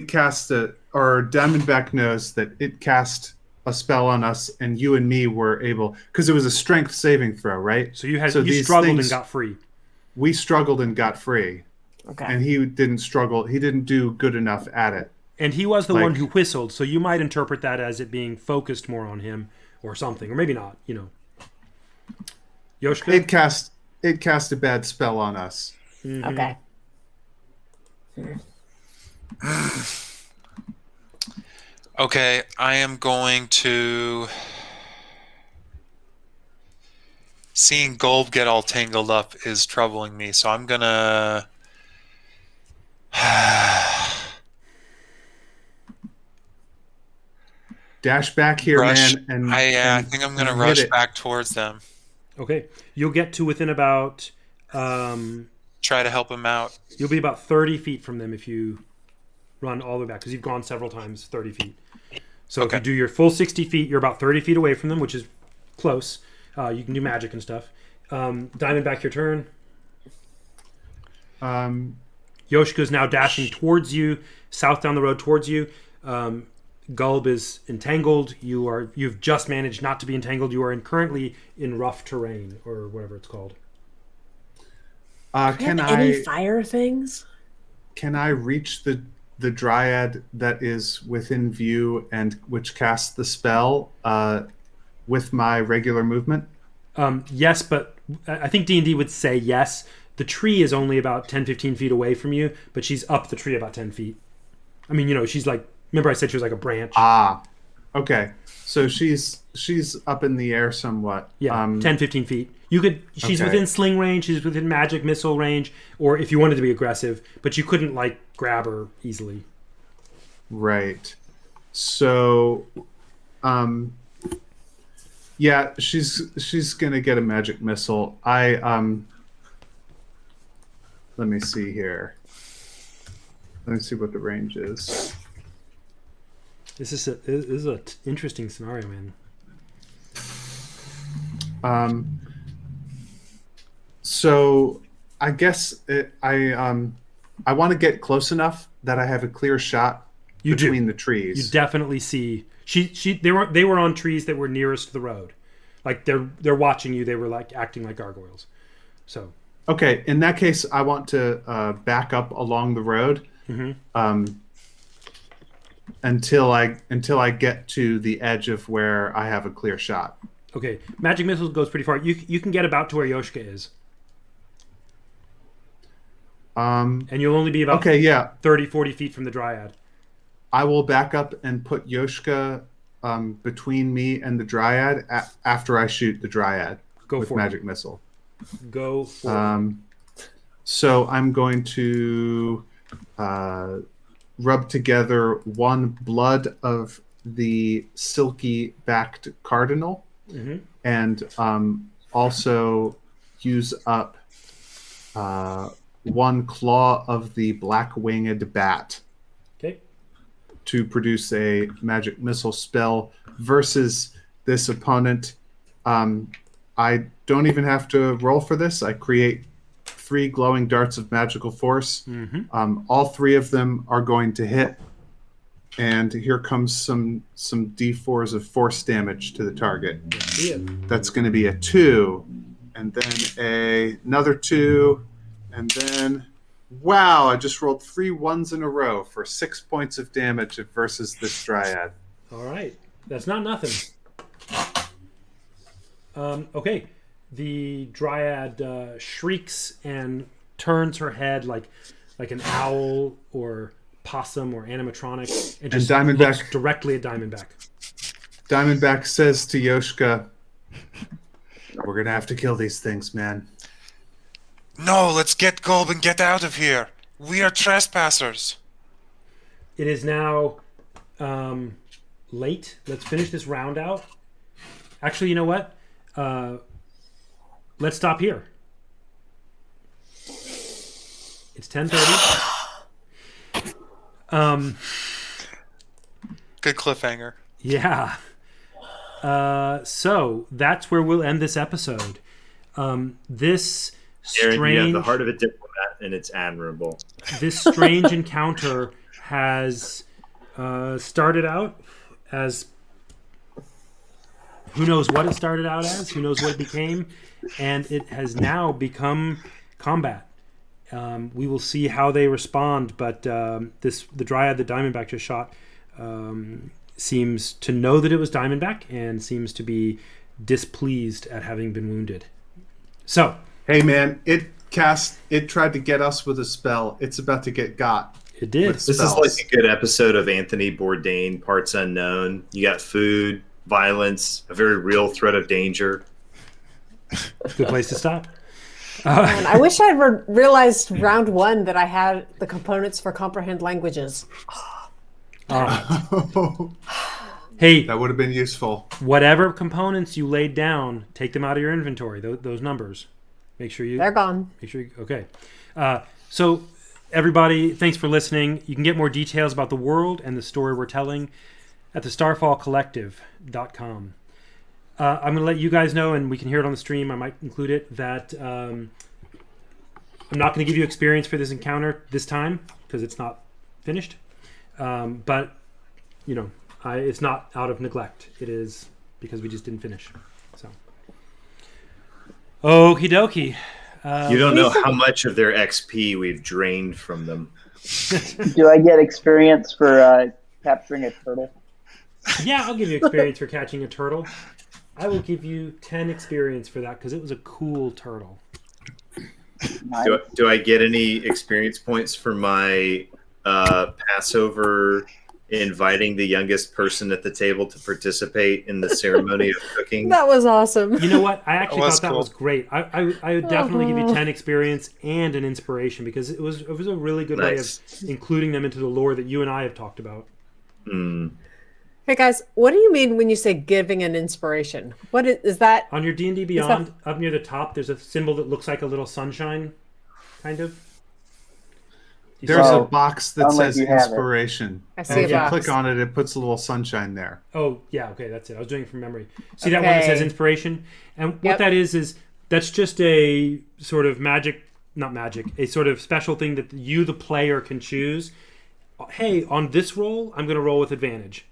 cast or Diamondback knows that it cast a spell on us, and you and me were able, because it was a strength saving throw, right? So you struggled and got free. We struggled and got free. Okay. And he didn't struggle. He didn't do good enough at it. And he was the one who whistled, so you might interpret that as it being focused more on him or something, or maybe not, you know. Yoshka? It cast a bad spell on us. Mm-hmm. Okay. Okay, I am going to... Seeing Gulb get all tangled up is troubling me, so I'm gonna... Dash back here, Rush. man, and I think I'm gonna and rush hit it. back towards them. Okay, you'll get to within about Try to help him out. you'll be about 30 feet from them if you run all the way back because you've gone several times 30 feet. So if Okay. you do your full 60 feet, you're about 30 feet away from them, which is close. You can do magic and stuff. Diamondback, your turn. Yoshika's now dashing towards you, south down the road towards you. Gulb is entangled. You've just managed not to be entangled. You are currently in rough terrain or whatever it's called. Can any I fire things? can I reach the dryad that is within view and which casts the spell with my regular movement? Yes, but I think D&D would say yes. The tree is only about 10, 15 feet away from you, but she's up the tree about 10 feet. I mean, she's like, remember I said she was like a branch? Ah, okay. So she's up in the air somewhat. Yeah, 10, 15 feet. She's Okay. within sling range, she's within magic missile range, or if you wanted to be aggressive, but you couldn't like grab her easily. Right. So, yeah, she's gonna get a magic missile. Let me see here. Let me see what the range is. This is an interesting scenario, man. So I guess I want to get close enough that I have a clear shot between the trees. You definitely see they were on trees that were nearest to the road. Like they're watching you. They were like acting like gargoyles. So okay, in that case, I want to back up along the road until I get to the edge of where I have a clear shot. okay, magic missile goes pretty far. You can get about to where Yoshika is. And you'll only be about 30, 40 feet from the dryad. I will back up and put Yoshika between me and the dryad after I shoot the dryad with magic missile. Go for it. So I'm going to rub together one blood of the silky-backed cardinal and also use up one claw of the black-winged bat. Okay. To produce a magic missile spell versus this opponent. I don't even have to roll for this. I create 3 glowing darts of magical force. All 3 of them are going to hit. And here comes some d4s of force damage to the target. That's going to be a 2. And then another 2. And then, wow, I just rolled 3 ones in a row for 6 points of damage versus this dryad. All right. That's not nothing. Okay. The dryad shrieks and turns her head like an owl or possum or animatronic and just looks directly at Diamondback. Diamondback says to Yoshika, "We're going to have to kill these things, man." No, let's get Gulb and get out of here. We are trespassers. It is now late. Let's finish this round out. Actually, you know what? Let's stop here. It's 10:30. Good cliffhanger. Yeah. So that's where we'll end this episode. This Aaron, strange, you have the heart of a diplomat, and it's admirable. This strange encounter has started out as who knows what it started out as, who knows what it became, and it has now become combat. We will see how they respond, but the dryad that Diamondback just shot seems to know that it was Diamondback and seems to be displeased at having been wounded. So, hey man, it tried to get us with a spell. It's about to get got. It did. This is like a good episode of Anthony Bourdain, Parts Unknown. You got food, violence, a very real threat of danger. Good place to stop. Man, I wish I'd realized round 1 that I had the components for comprehend languages. Hey, That would have been useful. whatever components you laid down, take them out of your inventory. Those numbers. Make sure you. They're gone. Make sure you. Okay. So, everybody, thanks for listening. You can get more details about the world and the story we're telling at the starfallcollective.com. I'm going to let you guys know, and we can hear it on the stream. I might include it, that I'm not going to give you experience for this encounter this time because it's not finished. But, you know, it's not out of neglect. It is because we just didn't finish. So, okie dokie. You don't know how much of their XP we've drained from them. Do I get experience for capturing a turtle? Yeah, I'll give you experience for catching a turtle. I will give you 10 experience for that because it was a cool turtle. Nice. Do I get any experience points for my Passover inviting the youngest person at the table to participate in the ceremony of cooking? That was awesome. You know what? I actually was thought that cool. was great. I would definitely give you 10 experience and an inspiration because it was a really good way of including them into the lore that you and I have talked about. Mm. Hey guys, what do you mean when you say giving an inspiration? What is that? On your D&D Beyond, up near the top, there's a symbol that looks like a little sunshine, kind of. There's a Oh, box that unless says you have it. inspiration. I And see if a you box. click on it, it puts a little sunshine there. Oh, yeah, okay, that's it. I was doing it from memory. See that one that says Okay. inspiration? And what Yep. that is that's just a sort of a sort of special thing that you, the player, can choose. Hey, on this roll, I'm going to roll with advantage.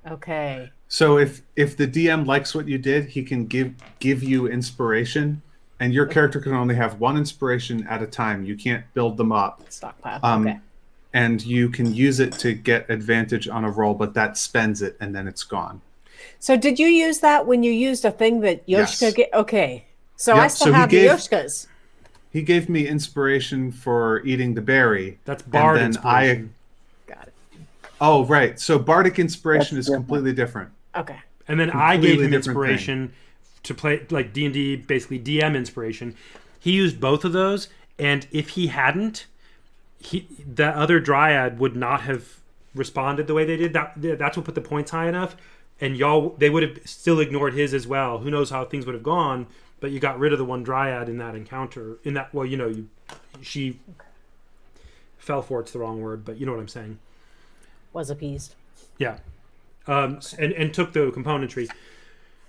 Okay. So if the DM likes what you did, he can give you inspiration, and your character can only have one inspiration at a time. You can't build them up. Stockpile. Um, Okay. And you can use it to get advantage on a roll, but that spends it, and then it's gone. So did you use that when you used a thing that Yoshka Yes. get? Okay. So I Yep, still so he have gave- the Yoshkas. He gave me inspiration for eating the berry. That's bard then inspiration. Got it. Oh, right. So bardic inspiration That's is different. completely different. Okay. And then I gave Completely him different inspiration to play, like D&D, basically DM inspiration. He used both of those, and if he hadn't, the other dryad would not have responded the way they did. That's what put the points high enough, and they would have still ignored his as well. Who knows how things would have gone? But you got rid of the one dryad in that encounter. She fell for it's the wrong word, but you know what I'm saying. Was appeased. Yeah, and took the componentry.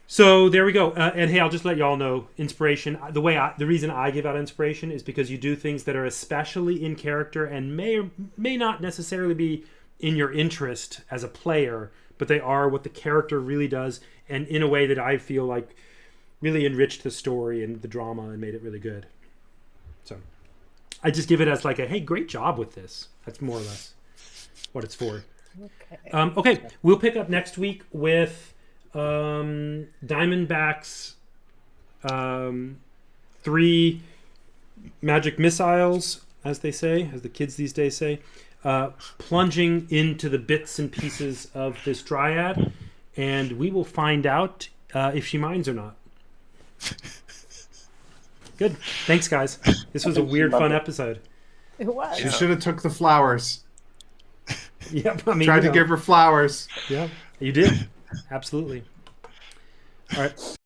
So there we go. And hey, I'll just let y'all know, inspiration. The reason I give out inspiration is because you do things that are especially in character and may or may not necessarily be in your interest as a player, but they are what the character really does, and in a way that I feel like really enriched the story and the drama and made it really good. So I just give it as like hey, great job with this. That's more or less what it's for. Okay. Okay, we'll pick up next week with Diamondback's 3 magic missiles, as they say, as the kids these days say, plunging into the bits and pieces of this dryad, and we will find out if she minds or not. Good. Thanks, guys. This was a weird, fun episode. It was. She should have took the flowers. Yeah, I mean, Tried to give her flowers. Yeah, you did. Absolutely. All right.